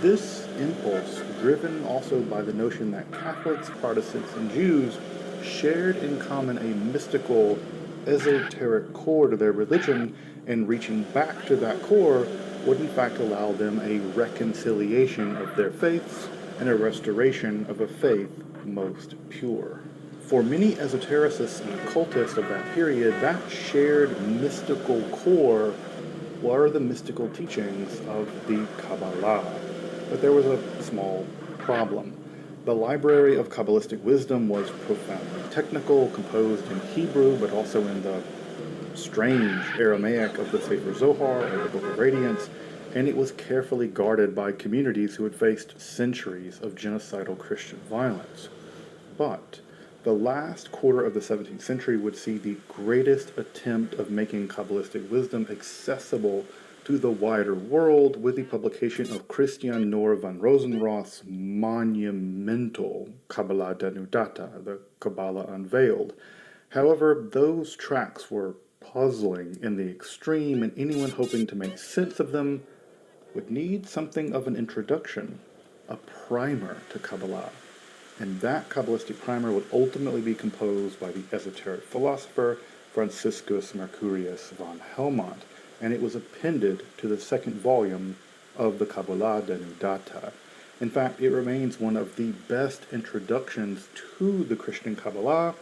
This impulse, driven also by the notion that Catholics, Protestants, and Jews shared in common a mystical, esoteric core to their religion, and reaching back to that core would in fact allow them a reconciliation of their faiths and a restoration of a faith most pure. For many esotericists and occultists of that period, that shared mystical core were the mystical teachings of the Kabbalah. But there was a small problem. The library of Kabbalistic wisdom was profoundly technical, composed in Hebrew, but also in the strange Aramaic of the Sefer Zohar or the Book of Radiance, and it was carefully guarded by communities who had faced centuries of genocidal Christian violence. But the last quarter of the 17th century would see the greatest attempt of making Kabbalistic wisdom accessible to the wider world with the publication of Christian Noor van Rosenroth's monumental Kabbalah Denudata, the Kabbalah Unveiled. However, those tracts were puzzling in the extreme, and anyone hoping to make sense of them would need something of an introduction, a primer to Kabbalah. And that Kabbalistic primer would ultimately be composed by the esoteric philosopher Franciscus Mercurius von Helmont, and it was appended to the second volume of the Kabbalah Denudata. In fact, it remains one of the best introductions to the Christian Kabbalah,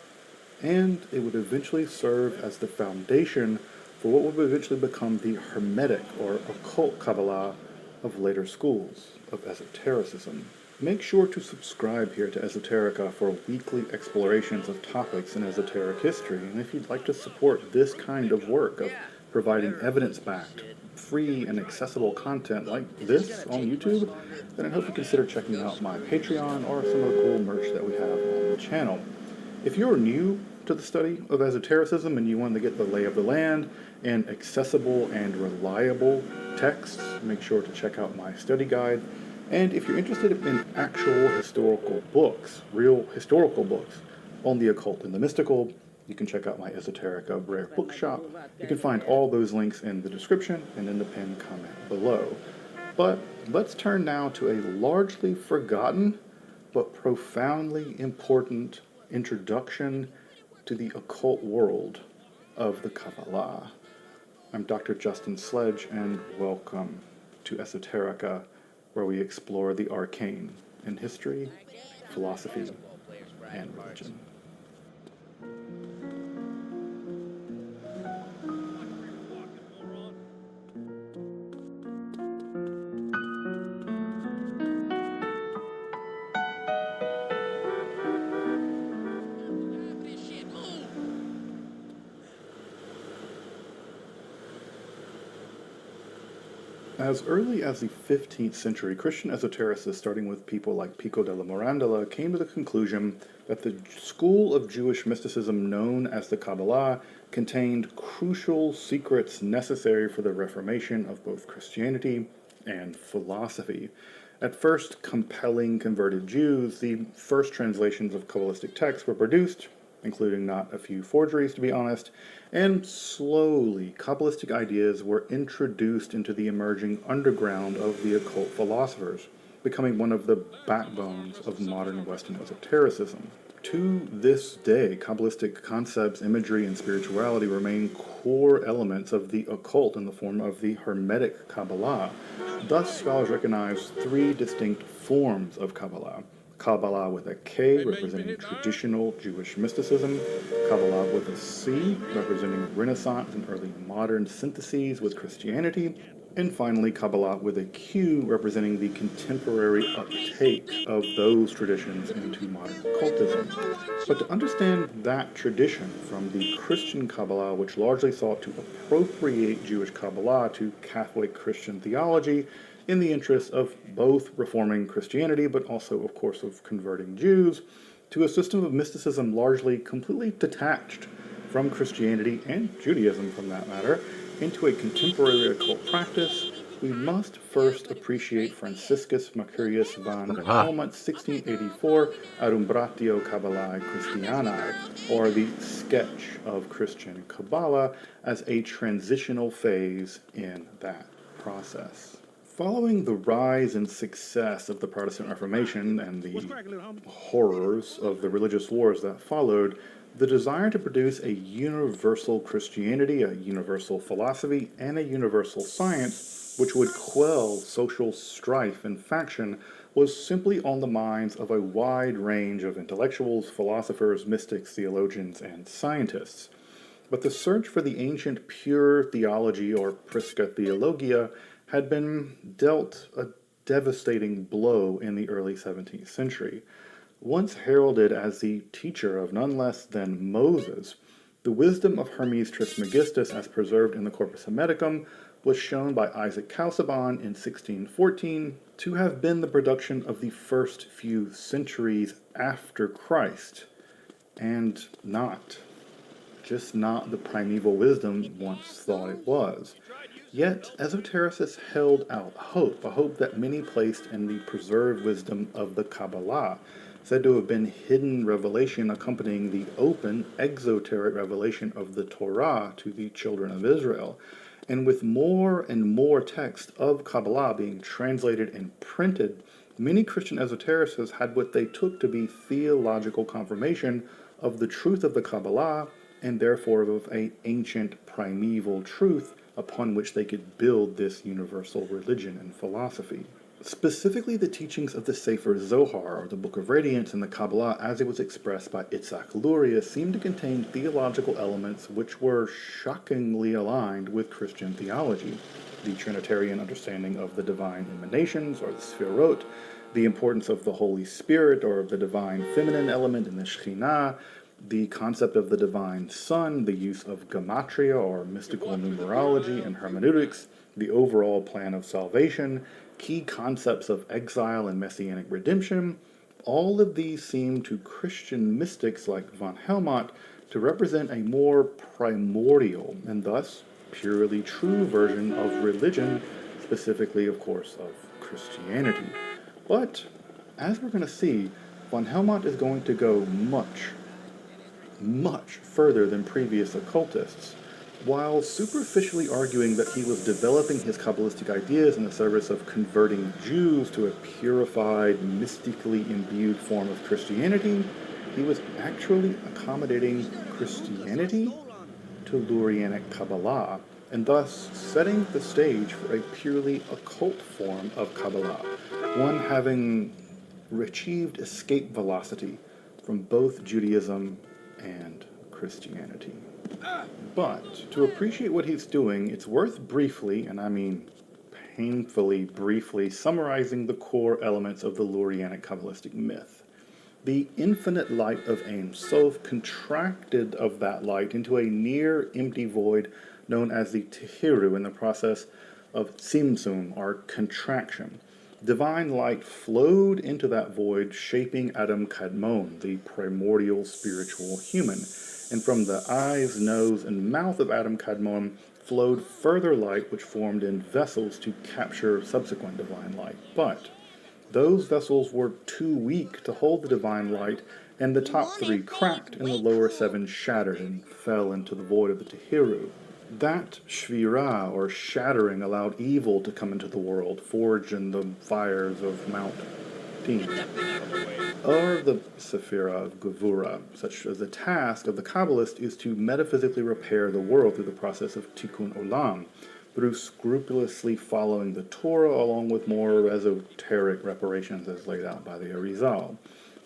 and it would eventually serve as the foundation for what would eventually become the Hermetic or occult Kabbalah of later schools of esotericism. Make sure to subscribe here to Esoterica for weekly explorations of topics in esoteric history, and if you'd like to support this kind of work of providing evidence-backed, free and accessible content like this on YouTube, then I hope you consider checking out my Patreon or some of the cool merch that we have on the channel. If you're new to the study of esotericism and you want to get the lay of the land and accessible and reliable texts, make sure to check out my study guide. And if you're interested in actual historical books, real historical books on the occult and the mystical, you can check out my Esoterica Rare Bookshop. You can find all those links in the description and in the pinned comment below. But let's turn now to a largely forgotten but profoundly important introduction to the occult world of the Kabbalah. I'm Dr. Justin Sledge, and welcome to Esoterica, where we explore the arcane in history, philosophy, and religion. As early as the 15th century, Christian esotericists, starting with people like Pico della Mirandola, came to the conclusion that the school of Jewish mysticism known as the Kabbalah contained crucial secrets necessary for the reformation of both Christianity and philosophy. At first, compelling converted Jews, the first translations of Kabbalistic texts were produced, including not a few forgeries, to be honest, and slowly Kabbalistic ideas were introduced into the emerging underground of the occult philosophers, becoming one of the backbones of modern Western esotericism. To this day, Kabbalistic concepts, imagery, and spirituality remain core elements of the occult in the form of the Hermetic Kabbalah. Thus, scholars recognize three distinct forms of Kabbalah. Kabbalah with a K, representing traditional Jewish mysticism, Kabbalah with a C, representing Renaissance and early modern syntheses with Christianity, and finally Kabbalah with a Q, representing the contemporary uptake of those traditions into modern occultism. But to understand that tradition from the Christian Kabbalah, which largely sought to appropriate Jewish Kabbalah to Catholic Christian theology, in the interest of both reforming Christianity, but also, of course, of converting Jews, to a system of mysticism largely completely detached from Christianity and Judaism, for that matter, into a contemporary occult practice, we must first appreciate Franciscus Mercurius von Helmut's 1684 Adumbratio Kabbalae Christianae, or the Sketch of Christian Kabbalah, as a transitional phase in that process. Following the rise and success of the Protestant Reformation and the horrors of the religious wars that followed, the desire to produce a universal Christianity, a universal philosophy, and a universal science which would quell social strife and faction was simply on the minds of a wide range of intellectuals, philosophers, mystics, theologians, and scientists. But the search for the ancient pure theology, or Prisca Theologia, had been dealt a devastating blow in the early 17th century. Once heralded as the teacher of none less than Moses, the wisdom of Hermes Trismegistus, as preserved in the Corpus Hermeticum, was shown by Isaac Casaubon in 1614 to have been the production of the first few centuries after Christ, and just not the primeval wisdom once thought it was. Yet, esotericists held out hope, a hope that many placed in the preserved wisdom of the Kabbalah, said to have been hidden revelation accompanying the open, exoteric revelation of the Torah to the children of Israel. And with more and more text of Kabbalah being translated and printed, many Christian esotericists had what they took to be theological confirmation of the truth of the Kabbalah, and therefore of an ancient primeval truth upon which they could build this universal religion and philosophy. specifically the teachings of the Sefer Zohar, or the Book of Radiance, in the Kabbalah, as it was expressed by Itzhak Luria, seemed to contain theological elements which were shockingly aligned with Christian theology. The Trinitarian understanding of the divine emanations, or the Sfirot, the importance of the Holy Spirit, or of the divine feminine element in the Shekhinah, the concept of the divine Son, the use of gematria, or mystical numerology and hermeneutics, the overall plan of salvation, key concepts of exile and messianic redemption. All of these seem to Christian mystics like von Helmont to represent a more primordial and thus purely true version of religion, specifically, of course, of Christianity. But, as we're going to see, von Helmont is going to go much, much further than previous occultists. While superficially arguing that he was developing his Kabbalistic ideas in the service of converting Jews to a purified, mystically imbued form of Christianity, he was actually accommodating Christianity to Lurianic Kabbalah, and thus setting the stage for a purely occult form of Kabbalah, one having achieved escape velocity from both Judaism and Christianity. But to appreciate what he's doing, it's worth briefly, and I mean painfully briefly, summarizing the core elements of the Lurianic Kabbalistic myth. The infinite light of Ein Sof contracted of that light into a near empty void known as the Tehiru in the process of Tzimtzum, or contraction. Divine light flowed into that void, shaping Adam Kadmon, the primordial spiritual human. And from the eyes, nose, and mouth of Adam Kadmon flowed further light which formed in vessels to capture subsequent divine light. But those vessels were too weak to hold the divine light, and the top 3 cracked and the lower 7 shattered and fell into the void of the Tehiru. That shvira, or shattering, allowed evil to come into the world, forged in the fires of Mount Tin, or the Sephira of Gevura, such as the task of the Kabbalist is to metaphysically repair the world through the process of tikkun olam, through scrupulously following the Torah along with more esoteric reparations as laid out by the Arizal.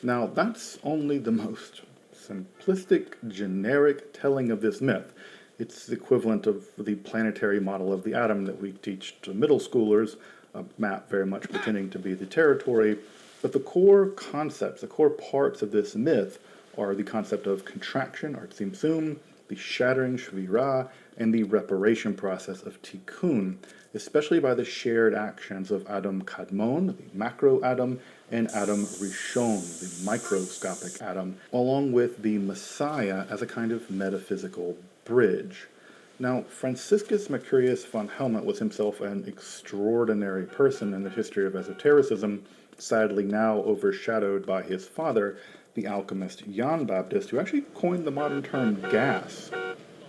Now, that's only the most simplistic, generic telling of this myth. It's the equivalent of the planetary model of the atom that we teach to middle schoolers, a map very much pretending to be the territory. But the core concepts, the core parts of this myth are the concept of contraction, or tzimtzum, the shattering, shvira, and the reparation process of tikkun, especially by the shared actions of Adam Kadmon, the macro atom, and Adam Rishon, the microscopic atom, along with the Messiah as a kind of metaphysical bridge. Now, Franciscus Mercurius von Helmont was himself an extraordinary person in the history of esotericism, sadly now overshadowed by his father, the alchemist Jan Baptist, who actually coined the modern term gas.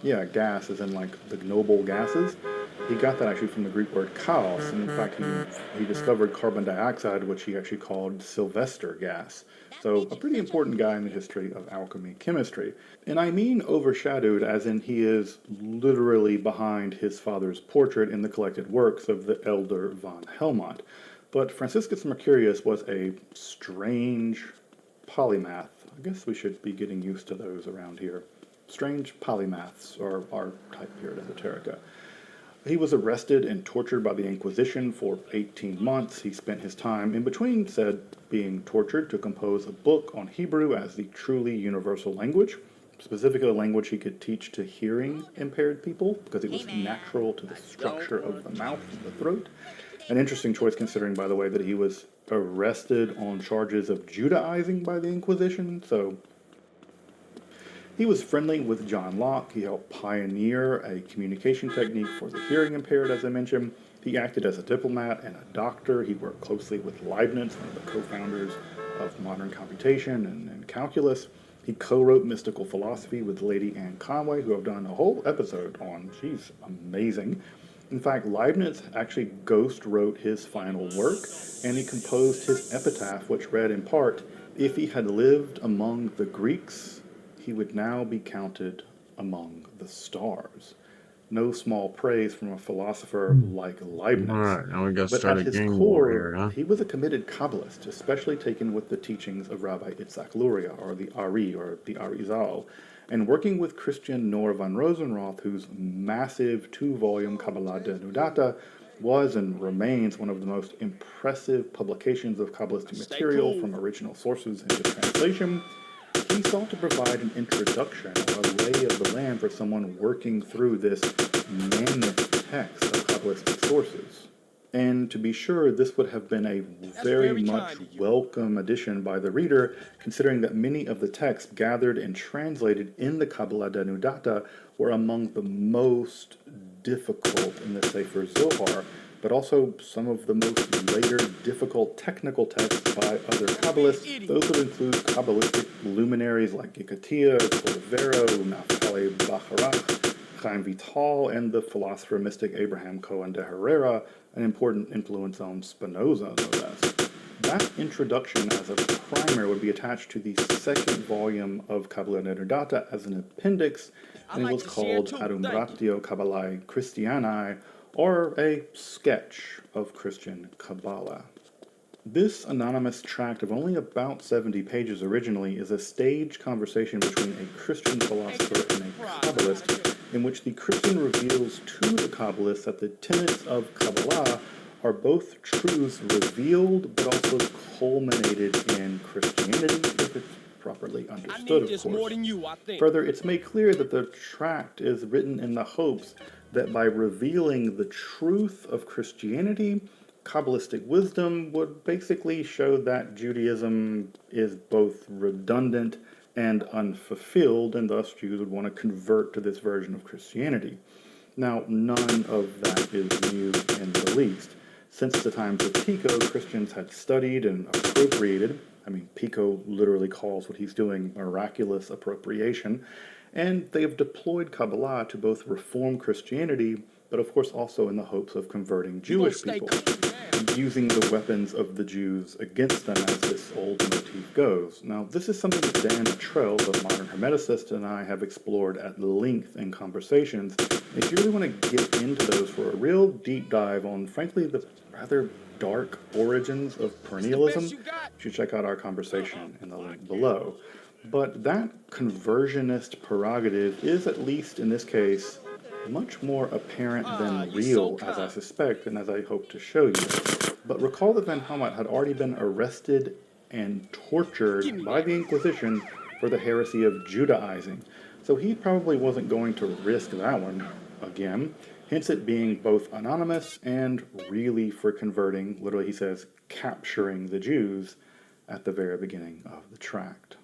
Yeah, gas as in like the noble gases. He got that actually from the Greek word chaos, and in fact he discovered carbon dioxide, which he actually called Sylvester gas. So a pretty important guy in the history of alchemy chemistry. And I mean overshadowed as in he is literally behind his father's portrait in the collected works of the elder von Helmont. But Franciscus Mercurius was a strange polymath. I guess we should be getting used to those around here. Strange polymaths are our type here at Esoterica. He was arrested and tortured by the Inquisition for 18 months. He spent his time in between said being tortured to compose a book on Hebrew as the truly universal language, specifically a language he could teach to hearing impaired people because it was natural to the structure of the mouth and the throat. An interesting choice considering, by the way, that he was arrested on charges of Judaizing by the Inquisition, so he was friendly with John Locke. He helped pioneer a communication technique for the hearing impaired, as I mentioned. He acted as a diplomat and a doctor. He worked closely with Leibniz, one of the co-founders of modern computation and calculus. He co-wrote Mystical Philosophy with Lady Anne Conway, who I've done a whole episode on. She's amazing. In fact, Leibniz actually ghost wrote his final work, and he composed his epitaph, which read in part, "If he had lived among the Greeks, he would now be counted among the stars." No small praise from a philosopher like Leibniz. All right, now we got But at started his gang war core, here, huh? he was a committed Kabbalist, especially taken with the teachings of Rabbi Itzhak Luria, or the Ari, or the Arizal, and working with Christian Nor van Rosenroth, whose massive 2-volume Kabbalah Denudata was and remains one of the most impressive publications of Kabbalistic material from original sources into translation. He sought to provide an introduction or a lay of the land for someone working through this mammoth text of Kabbalistic sources. And to be sure, this would have been a very much welcome addition by the reader, considering that many of the texts gathered and translated in the Kabbalah Denudata were among the most difficult in the Sefer Zohar, but also some of the most later difficult technical texts by other Kabbalists. Those would include Kabbalistic luminaries like Gikatia, Cordovero, Naphtali Bacharach, Chaim Vital, and the philosopher-mystic Abraham Cohen de Herrera, an important influence on Spinoza, no less. That introduction as a primer would be attached to the second volume of Kabbalah Denudata as an appendix, and it was called Adumbratio Kabbalae Christianae, or a sketch of Christian Kabbalah. This anonymous tract of only about 70 pages originally is a staged conversation between a Christian philosopher and a Kabbalist, in which the Christian reveals to the Kabbalist that the tenets of Kabbalah are both truths revealed but also culminated in Christianity, if it's properly understood, of course. Further, it's made clear that the tract is written in the hopes that by revealing the truth of Christianity, Kabbalistic wisdom would basically show that Judaism is both redundant and unfulfilled, and thus Jews would want to convert to this version of Christianity. Now, none of that is new in the least. Since the times of Pico, Christians had studied and appropriated. Pico literally calls what he's doing miraculous appropriation, and they have deployed Kabbalah to both reform Christianity, but of course also in the hopes of converting Jewish people, using the weapons of the Jews against them, as this old motif goes. Now, this is something that Dan Trell, the modern Hermeticist, and I have explored at length in conversations. If you really want to get into those for a real deep dive on, frankly, the rather dark origins of perennialism, you should check out our conversation in the link below. But that conversionist prerogative is, at least in this case, much more apparent than real, as I suspect, and as I hope to show you. But recall that Van Helmont had already been arrested and tortured by the Inquisition for the heresy of Judaizing, so he probably wasn't going to risk that one again, hence it being both anonymous and really for converting, literally he says, capturing the Jews at the very beginning of the tract.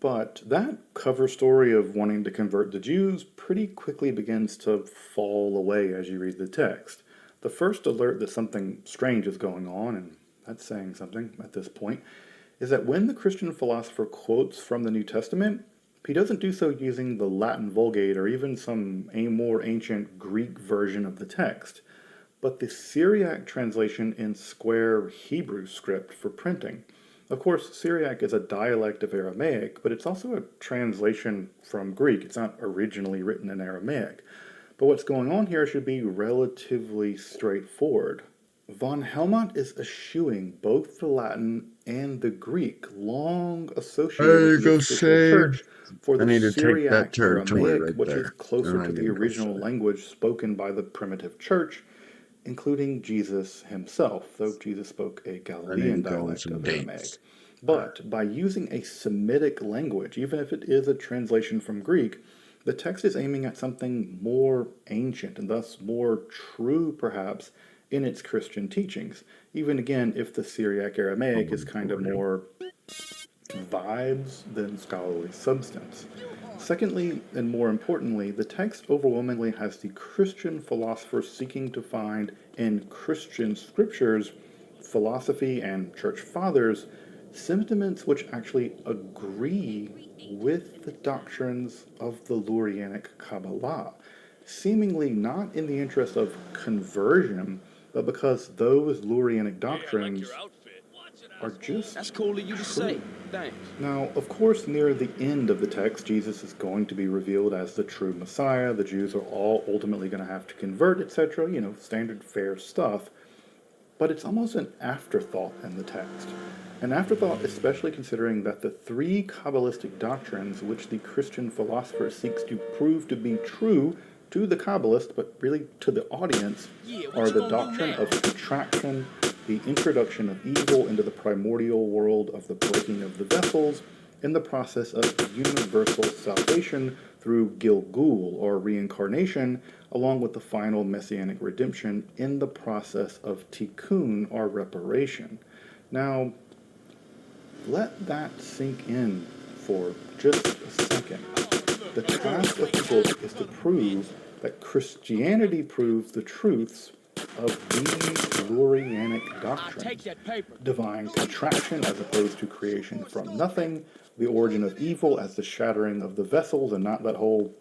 But that cover story of wanting to convert the Jews pretty quickly begins to fall away as you read the text. The first alert that something strange is going on, and that's saying something at this point, is that when the Christian philosopher quotes from the New Testament, he doesn't do so using the Latin Vulgate or even some more ancient Greek version of the text, but the Syriac translation in square Hebrew script for printing. Of course, Syriac is a dialect of Aramaic, but it's also a translation from Greek. It's not originally written in Aramaic. But what's going on here should be relatively straightforward. Von Helmont is eschewing both the Latin and the Greek, long associated with the official church, for the Syriac Aramaic, which is closer to the original language spoken by the primitive church, including Jesus himself, though Jesus spoke a Galilean dialect of Aramaic. But by using a Semitic language, even if it is a translation from Greek, the text is aiming at something more ancient and thus more true, perhaps, in its Christian teachings. Even again, if the Syriac Aramaic is kind of more vibes than scholarly substance. Secondly, and more importantly, the text overwhelmingly has the Christian philosopher seeking to find in Christian scriptures, philosophy, and church fathers sentiments which actually agree with the doctrines of the Lurianic Kabbalah, seemingly not in the interest of conversion, but because those Lurianic doctrines are just That's cool of you to say. Thanks. Now, of course, near the end of the text, Jesus is going to be revealed as the true Messiah. The Jews are all ultimately going to have to convert, etc. You know, standard fair stuff. But it's almost an afterthought in the text. An afterthought, especially considering that the three Kabbalistic doctrines which the Christian philosopher seeks to prove to be true to the Kabbalist, but really to the audience, are the doctrine of contraction, the introduction of evil into the primordial world of the breaking of the vessels, and the process of universal salvation through Gilgul, or reincarnation, along with the final messianic redemption in the process of tikkun, or reparation. Now, let that sink in for just a second. The task of the book is to prove that Christianity proves the truths of these Lurianic doctrines. Divine contraction as opposed to creation from nothing, the origin of evil as the shattering of the vessels and not that whole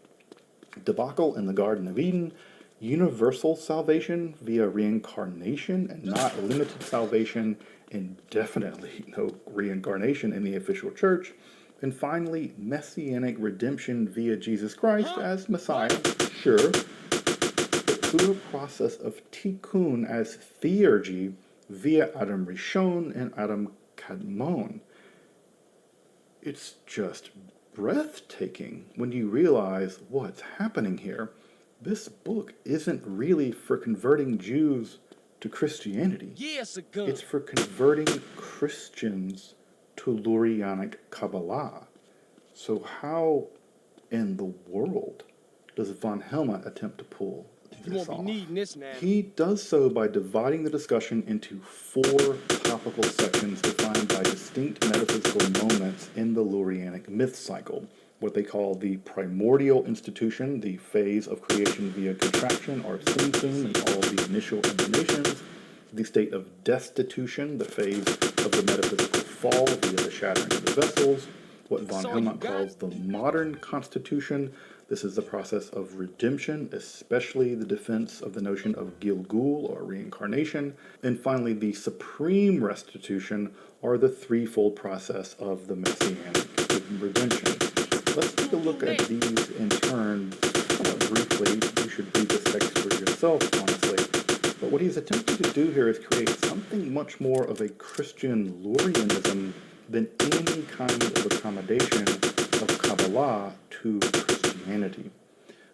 debacle in the Garden of Eden, universal salvation via reincarnation and not limited salvation, and definitely no reincarnation in the official church, and finally messianic redemption via Jesus Christ as Messiah, sure, but through a process of tikkun as theurgy via Adam Rishon and Adam Kadmon. It's just breathtaking when you realize what's happening here. This book isn't really for converting Jews to Christianity. It's for converting Christians to Lurianic Kabbalah. So how in the world does von Helmont attempt to pull this off? He does so by dividing the discussion into 4 topical sections defined by distinct metaphysical moments in the Lurianic myth cycle, what they call the primordial institution, the phase of creation via contraction or symptom and all of the initial emanations, the state of destitution, the phase of the metaphysical fall via the shattering of the vessels, what von Helmont calls the modern constitution. This is the process of redemption, especially the defense of the notion of Gilgul, or reincarnation, and finally the supreme restitution, or the threefold process of the messianic redemption. Let's take a look at these in turn briefly. You should read this text for yourself, honestly. But what he's attempting to do here is create something much more of a Christian Lurianism than any kind of accommodation of Kabbalah to Christianity.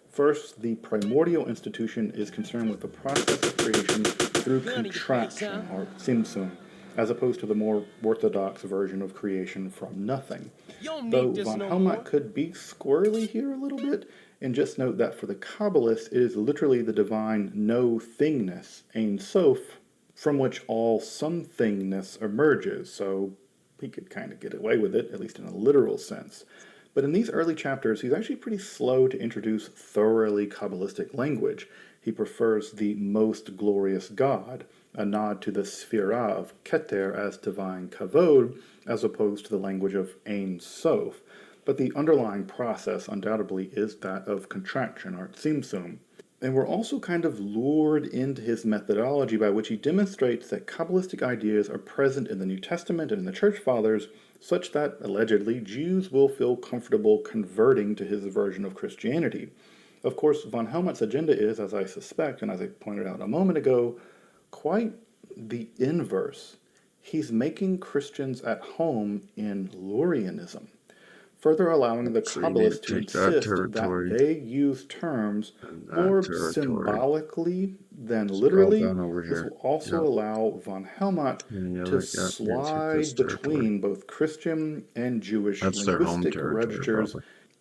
First, the primordial institution is concerned with the process of creation through contraction, or simsum, as opposed to the more orthodox version of creation from nothing. Though von Helmont could be squirrely here a little bit, and just note that for the Kabbalists, it is literally the divine no-thingness, Ein Sof, from which all somethingness emerges, so he could kind of get away with it, at least in a literal sense. But in these early chapters, he's actually pretty slow to introduce thoroughly Kabbalistic language. He prefers the most glorious God, a nod to the Sphira of Keter as divine Kavod, as opposed to the language of Ein Sof. But the underlying process undoubtedly is that of contraction, or tzimtzum. And we're also kind of lured into his methodology by which he demonstrates that Kabbalistic ideas are present in the New Testament and in the Church Fathers, such that, allegedly, Jews will feel comfortable converting to his version of Christianity. Of course, von Helmont's agenda is, as I suspect, and as I pointed out a moment ago, quite the inverse. He's making Christians at home in Lurianism, further allowing the Kabbalists to insist that they use terms more symbolically than literally. This will also allow von Helmont to slide between both Christian and Jewish linguistic registers,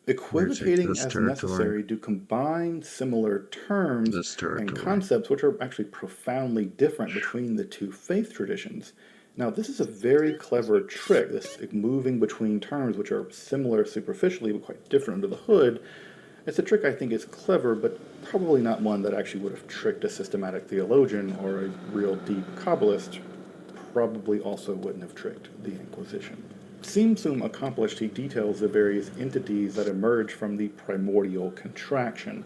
equivocating as necessary to combine similar terms and concepts which are actually profoundly different between the two faith traditions. Now, this is a very clever trick, this moving between terms which are similar superficially but quite different under the hood. It's a trick I think is clever, but probably not one that actually would have tricked a systematic theologian or a real deep Kabbalist. Probably also wouldn't have tricked the Inquisition. Simsum accomplished, he details the various entities that emerge from the primordial contraction.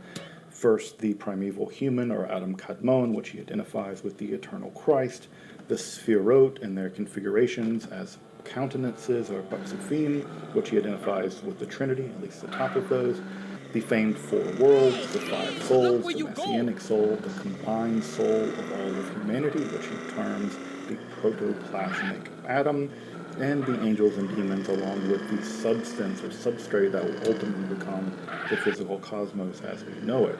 First, the primeval human, or Adam Kadmon, which he identifies with the eternal Christ. the Sphirot and their configurations as countenances or Paxophim, which he identifies with the Trinity, at least the top of those, the famed four worlds, the five souls, the messianic soul, the combined soul of all of humanity, which he terms the protoplasmic atom, and the angels and demons, along with the substance or substrate that will ultimately become the physical cosmos as we know it.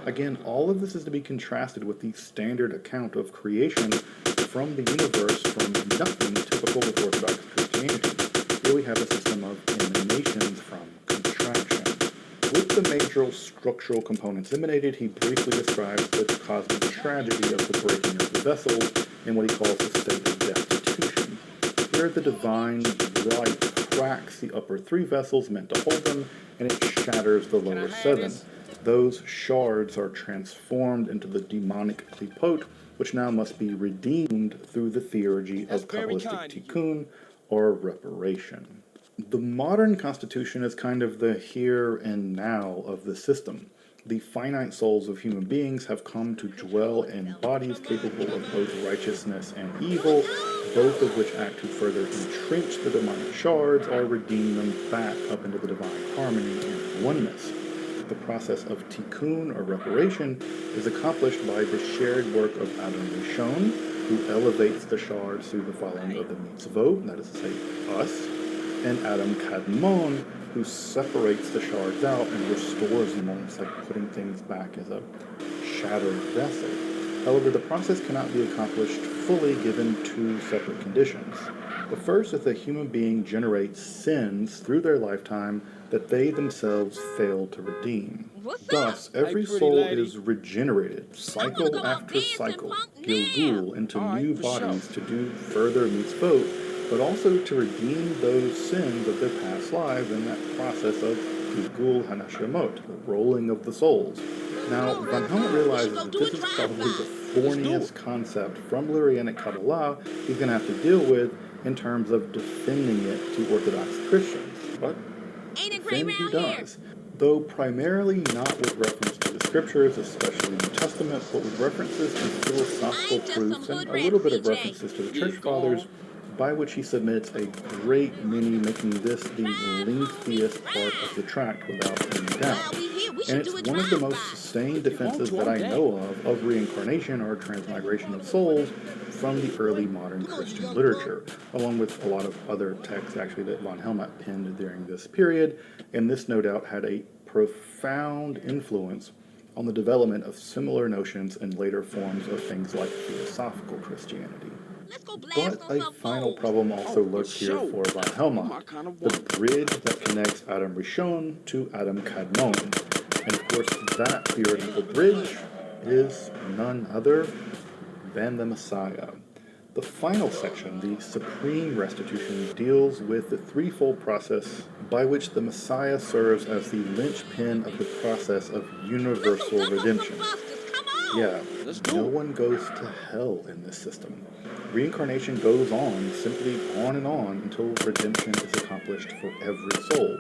Again, all of this is to be contrasted with the standard account of creation from the universe from nothing typical with Orthodox Christianity. Here we have a system of emanations from contraction. With the major structural components emanated, he briefly describes the cosmic tragedy of the breaking of the vessels in what he calls the state of destitution. Here the divine light cracks the upper three vessels meant to hold them, and it shatters the lower seven. Those shards are transformed into the demonic klipot, which now must be redeemed through the theurgy of Kabbalistic tikkun, or reparation. The modern constitution is kind of the here and now of the system. The finite souls of human beings have come to dwell in bodies capable of both righteousness and evil, both of which act to further entrench the demonic shards or redeem them back up into the divine harmony and oneness. The process of tikkun, or reparation, is accomplished by the shared work of Adam Rishon, who elevates the shards through the following of the mitzvot, that is to say, us, and Adam Kadmon, who separates the shards out and restores them, almost like putting things back as a shattered vessel. However, the process cannot be accomplished fully given two separate conditions. The first is that a human being generates sins through their lifetime that they themselves fail to redeem. Thus, every soul is regenerated, cycle after cycle, gilgul, into new bodies to do further mitzvot, but also to redeem those sins of their past lives in that process of gilgul hanashemot, the rolling of the souls. Now, Van Helmont realizes that this is probably the thorniest concept from Lurianic Kabbalah he's going to have to deal with in terms of defending it to Orthodox Christians. But then he does. Though primarily not with reference to the scriptures, especially the New Testament, but with references to philosophical proofs and a little bit of references to the Church Fathers, by which he submits a great many, making this the lengthiest part of the tract without any doubt. And it's one of the most sustained defenses that I know of reincarnation or transmigration of souls from the early modern Christian literature, along with a lot of other texts actually that von Helmont penned during this period, and this no doubt had a profound influence on the development of similar notions in later forms of things like theosophical Christianity. But a final problem also lurks here for von Helmont, the bridge that connects Adam Rishon to Adam Kadmon. And of course, that theoretical bridge is none other than the Messiah. The final section, the Supreme Restitution, deals with the threefold process by which the Messiah serves as the linchpin of the process of universal redemption. Yeah, no one goes to hell in this system. Reincarnation goes on, simply on and on, until redemption is accomplished for every soul.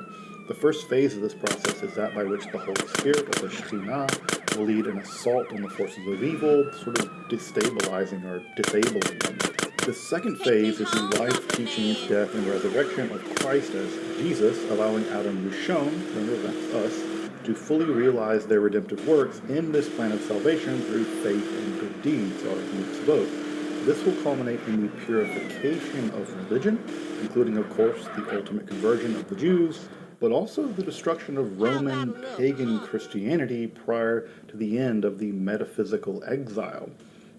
The first phase of this process is that by which the Holy Spirit, or the Shekhinah, will lead an assault on the forces of evil, sort of destabilizing or disabling them. The second phase is the life, teachings, death, and resurrection of Christ as Jesus, allowing Adam Rishon, remember that's us, to fully realize their redemptive works in this plan of salvation through faith and good deeds, or mitzvot. This will culminate in the purification of religion, including, of course, the ultimate conversion of the Jews, but also the destruction of Roman pagan Christianity prior to the end of the metaphysical exile.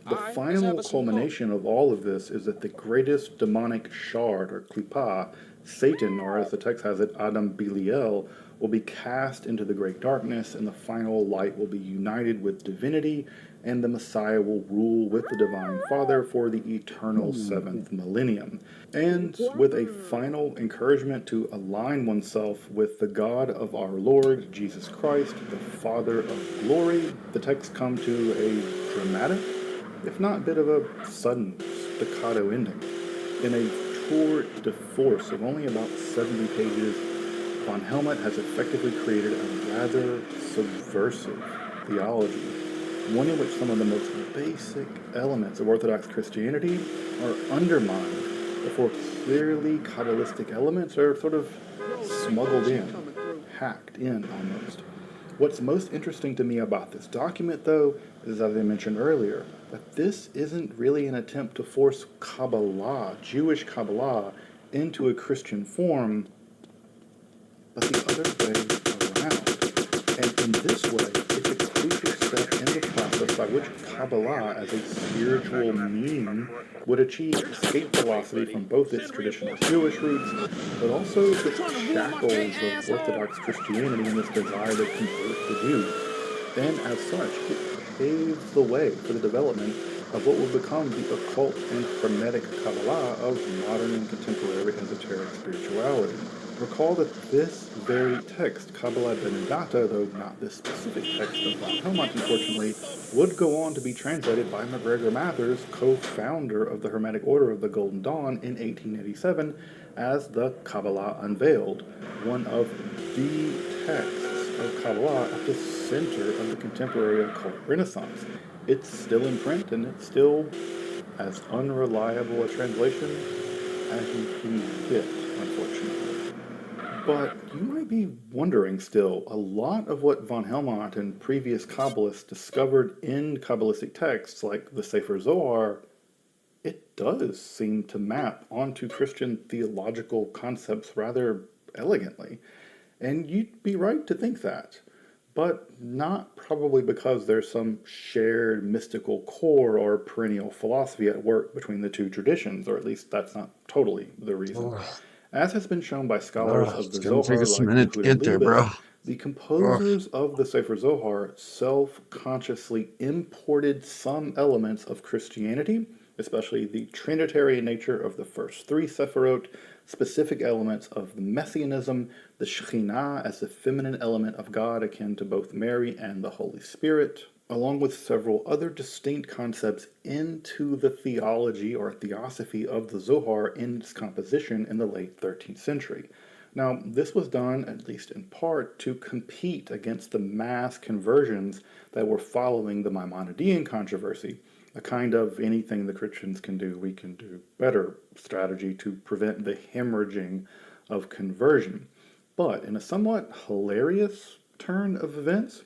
The final culmination of all of this is that the greatest demonic shard, or klipa, Satan, or as the text has it, Adam Belial, will be cast into the great darkness, and the final light will be united with divinity, and the Messiah will rule with the Divine Father for the eternal seventh millennium. And with a final encouragement to align oneself with the God of our Lord Jesus Christ, the Father of glory, the texts come to a dramatic, if not a bit of a sudden staccato ending. In a tour de force of only about 70 pages, von Helmont has effectively created a rather subversive theology. one in which some of the most basic elements of Orthodox Christianity are undermined before clearly Kabbalistic elements are sort of smuggled in, hacked in almost. What's most interesting to me about this document, though, is, as I mentioned earlier, that this isn't really an attempt to force Kabbalah, Jewish Kabbalah, into a Christian form, but the other way around. And in this way, it's a crucial step in the process by which Kabbalah, as a spiritual meaning, would achieve escape velocity from both its traditional Jewish roots, but also the shackles of Orthodox Christianity and this desire to convert the Jews. And as such, it paves the way for the development of what will become the occult and hermetic Kabbalah of modern and contemporary esoteric spirituality. Recall that this very text, Kabbalah Benedata, though not this specific text of von Helmont, unfortunately, would go on to be translated by MacGregor Mathers, co-founder of the Hermetic Order of the Golden Dawn in 1887, as the Kabbalah Unveiled, one of the texts of Kabbalah at the center of the contemporary occult renaissance. It's still in print, and it's still as unreliable a translation as you can get, unfortunately. But you might be wondering still, a lot of what von Helmont and previous Kabbalists discovered in Kabbalistic texts like the Sefer Zohar, it does seem to map onto Christian theological concepts rather elegantly. And you'd be right to think that, but not probably because there's some shared mystical core or perennial philosophy at work between the two traditions, or at least that's not totally the reason. As has been shown by scholars of the Zohar like Yehuda Leibowitz, the composers of the Sefer Zohar self-consciously imported some elements of Christianity, especially the Trinitarian nature of the first three Sephirot, specific elements of the Messianism, the Shekhinah as the feminine element of God akin to both Mary and the Holy Spirit, along with several other distinct concepts into the theology or theosophy of the Zohar in its composition in the late 13th century. Now, this was done, at least in part, to compete against the mass conversions that were following the Maimonidean controversy, a kind of anything the Christians can do, we can do better strategy to prevent the hemorrhaging of conversion. But in a somewhat hilarious turn of events,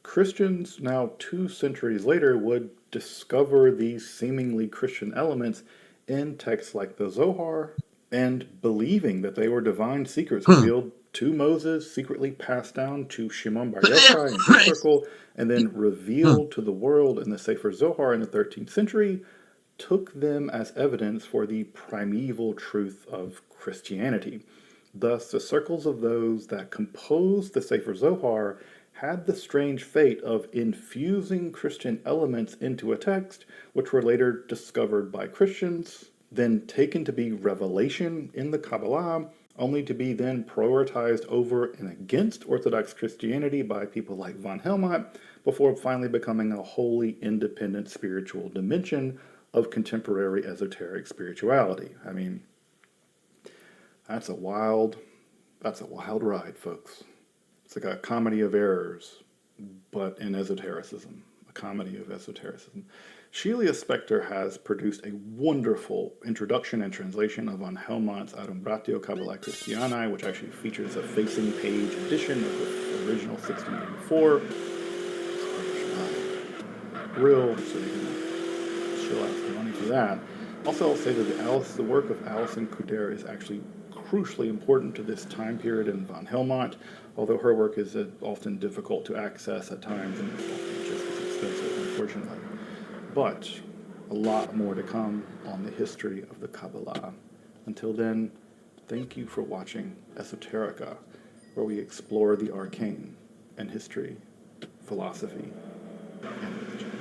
Christians, now 2 centuries later, would discover these seemingly Christian elements in texts like the Zohar, and believing that they were divine secrets revealed to Moses, secretly passed down to Shimon Bar Yochai in his circle, and then revealed to the world in the Sefer Zohar in the 13th century, took them as evidence for the primeval truth of Christianity. Thus, the circles of those that composed the Sefer Zohar had the strange fate of infusing Christian elements into a text, which were later discovered by Christians, then taken to be revelation in the Kabbalah, only to be then prioritized over and against Orthodox Christianity by people like von Helmont, before finally becoming a wholly independent spiritual dimension of contemporary esoteric spirituality. I mean, that's a wild ride, folks. It's like a comedy of errors, but in esotericism, a comedy of esotericism. Shelia Spector has produced a wonderful introduction and translation of von Helmont's Adumbratio Kabbalae Christianae, which actually features a facing page edition of the original 1684. Real, so you can chill out some money for that. Also, I'll say that the work of Alison Couder is actually crucially important to this time period in von Helmont, although her work is often difficult to access at times and often just as expensive, unfortunately. But a lot more to come on the history of the Kabbalah. Until then, thank you for watching Esoterica, where we explore the arcane and history, philosophy, and religion.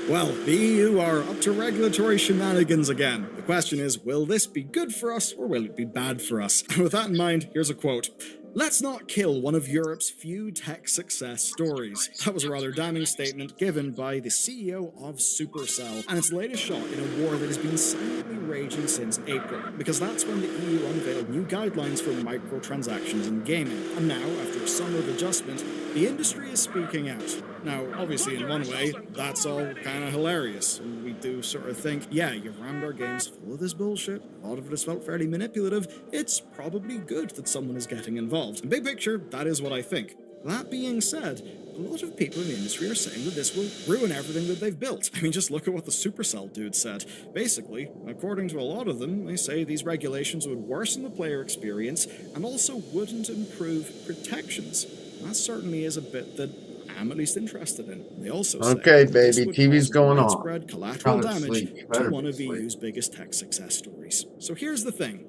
Well, the EU are up to regulatory shenanigans again. The question is, will this be good for us or will it be bad for us? And with that in mind, here's a quote. Let's not kill one of Europe's few tech success stories. That was a rather damning statement given by the CEO of Supercell, and its latest shot in a war that has been silently raging since April, because that's when the EU unveiled new guidelines for microtransactions in gaming. And now, after a summer of adjustment, the industry is speaking out. Now, obviously, in one way, that's all kind of hilarious, and we do sort of think, yeah, you've rammed our games full of this bullshit, a lot of it has felt fairly manipulative, it's probably good that someone is getting involved. In big picture, that is what I think. That being said, a lot of people in the industry are saying that this will ruin everything that they've built. I mean, just look at what the Supercell dude said. Basically, according to a lot of them, they say these regulations would worsen the player experience and also wouldn't improve protections. That certainly is a bit that I'm at least interested in. They also say that this would cause widespread collateral damage to one of EU's biggest tech success stories. So here's the thing.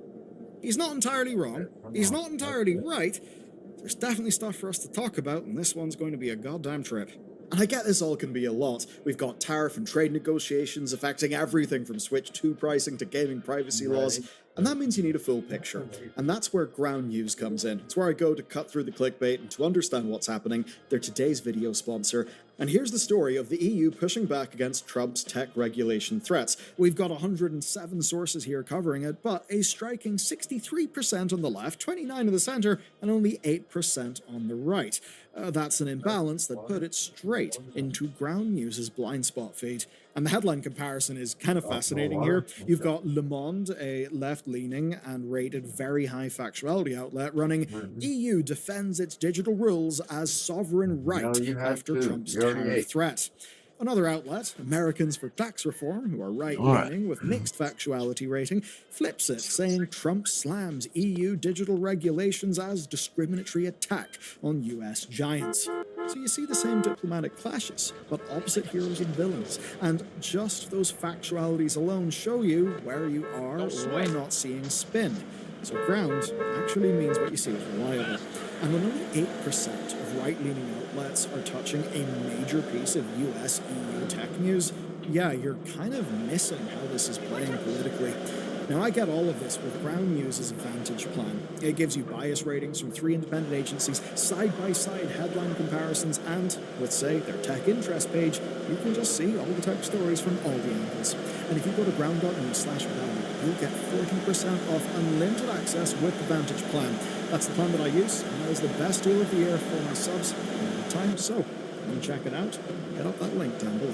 He's not entirely wrong. He's not entirely right. There's definitely stuff for us to talk about, and this one's going to be a goddamn trip. And I get this all can be a lot. We've got tariff and trade negotiations affecting everything from Switch 2 pricing to gaming privacy laws, and that means you need a full picture. And that's where Ground News comes in. It's where I go to cut through the clickbait and to understand what's happening. They're today's video sponsor. And here's the story of the EU pushing back against Trump's tech regulation threats. We've got 107 sources here covering it, but a striking 63% on the left, 29% in the center, and only 8% on the right. That's an imbalance that put it straight into Ground News' blind spot feed. And the headline comparison is kind of fascinating here. You've got Le Monde, a left-leaning and rated very high factuality outlet, running EU defends its digital rules as sovereign right after Trump's tariff threat. Another outlet, Americans for Tax Reform, who are right-leaning with mixed factuality rating, flips it, saying Trump slams EU digital regulations as discriminatory attack on US giants. So you see the same diplomatic clashes, but opposite heroes and villains. And just those factualities alone show you where you are or not seeing spin. So ground actually means what you see is reliable. And when only 8% of right-leaning outlets are touching a major piece of US-EU tech news, yeah, you're kind of missing how this is playing politically. Now, I get all of this with Ground News' Vantage plan. It gives you bias ratings from 3 independent agencies, side-by-side headline comparisons, and with, say, their tech interest page, you can just see all the tech stories from all the angles. And if you go to ground.news/value, you'll get 40% off unlimited access with the Vantage plan. That's the plan that I use, and that is the best deal of the year for my subs all the time. So, when you check it out, hit up that link down below.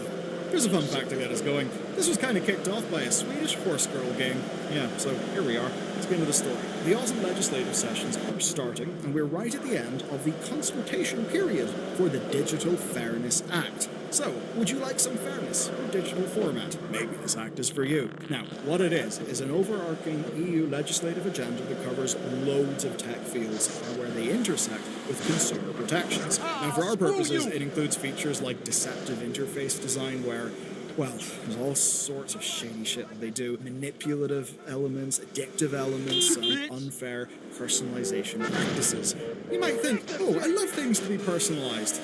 Here's a fun fact to get us going. This was kind of kicked off by a Swedish horse girl game. Yeah, so here we are. Let's get into the story. The autumn legislative sessions are starting, and we're right at the end of the consultation period for the Digital Fairness Act. So, would you like some fairness in digital format? Maybe this act is for you. Now, what it is an overarching EU legislative agenda that covers loads of tech fields where they intersect with consumer protections. Now, for our purposes, it includes features like deceptive interface design where, well, there's all sorts of shady shit that they do. Manipulative elements, addictive elements, and unfair personalization practices. You might think, oh, I love things to be personalized.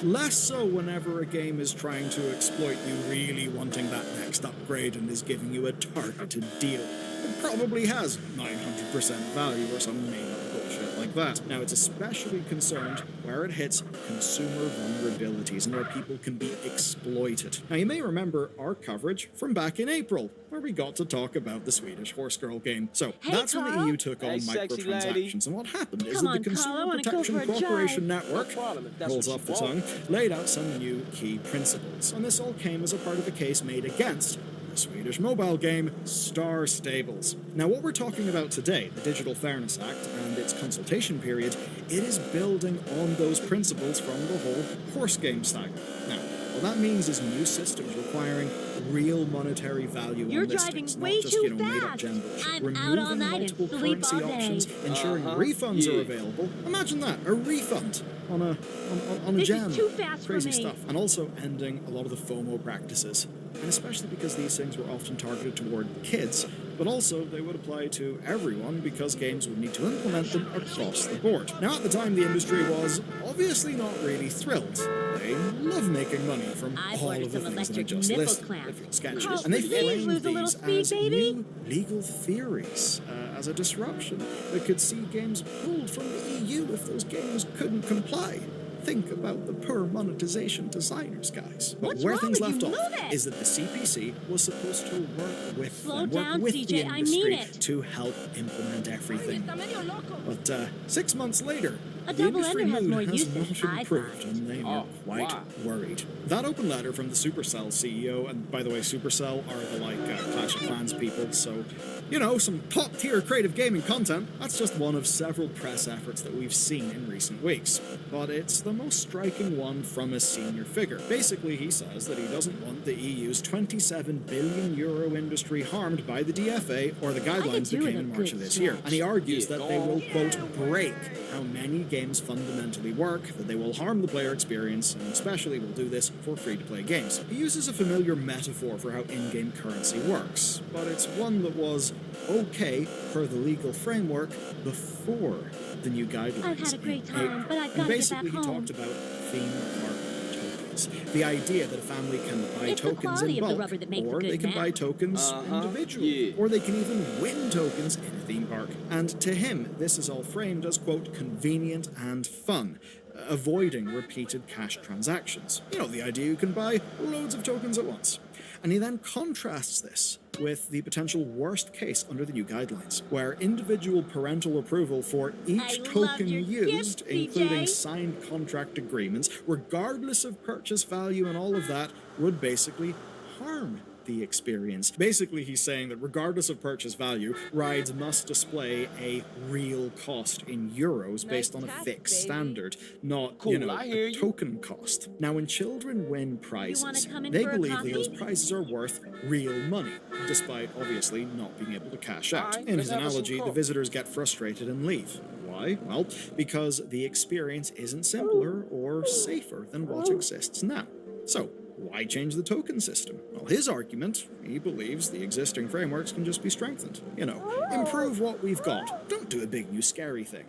Less so whenever a game is trying to exploit you really wanting that next upgrade and is giving you a targeted deal. It probably has 900% value or some made-up bullshit like that. Now, it's especially concerned where it hits consumer vulnerabilities and where people can be exploited. Now, you may remember our coverage from back in April, where we got to talk about the Swedish horse girl game. So, that's when the EU took on microtransactions, and what happened is that the Consumer Protection Cooperation Network, rolls off the tongue, laid out some new key principles. And this all came as a part of a case made against the Swedish mobile game Star Stables. Now, what we're talking about today, the Digital Fairness Act and its consultation period, it is building on those principles from the whole horse game stack. Now, what that means is new systems requiring real monetary value on listings, not just, made-up gem bullshit. Removing multiple currency options, ensuring refunds are available. Imagine that, a refund on a gem. Crazy stuff. And also ending a lot of the FOMO practices. And especially because these things were often targeted toward kids, but also they would apply to everyone because games would need to implement them across the board. Now, at the time, the industry was obviously not really thrilled. They love making money from all of the things that I just listed. It feels sketchy. And they framed these as new legal theories, as a disruption that could see games pulled from the EU if those games couldn't comply. Think about the poor monetization designers, guys. But where things left off is that the CPC was supposed to work with the industry to help implement everything. But 6 months later, the industry mood has not improved, and they are quite worried. That open letter from the Supercell CEO, and by the way, Supercell are the Clash of Clans people, so, you know, some top-tier creative gaming content. That's just one of several press efforts that we've seen in recent weeks. But it's the most striking one from a senior figure. Basically, he says that he doesn't want the EU's €27 billion industry harmed by the DFA or the guidelines that came in March of this year. And he argues that they will, quote, break how many games fundamentally work, that they will harm the player experience, and especially will do this for free-to-play games. He uses a familiar metaphor for how in-game currency works, but it's one that was okay per the legal framework before the new guidelines. I've had a great time, but I've got to get back home. Basically, he talked about theme park tokens. The idea that a family can buy tokens in bulk, or they can buy tokens individually, or they can even win tokens in a theme park. And to him, this is all framed as, quote, convenient and fun, avoiding repeated cash transactions. You know, the idea you can buy loads of tokens at once. And he then contrasts this with the potential worst case under the new guidelines, where individual parental approval for each token used, including signed contract agreements, regardless of purchase value and all of that, would basically harm the experience. Basically, he's saying that regardless of purchase value, rides must display a real cost in euros based on a fixed standard, not, a token cost. Now, when children win prizes, they believe that those prizes are worth real money, despite obviously not being able to cash out. In his analogy, the visitors get frustrated and leave. Why? Well, because the experience isn't simpler or safer than what exists now. So, why change the token system? Well, his argument, he believes the existing frameworks can just be strengthened. Improve what we've got. Don't do a big new scary thing.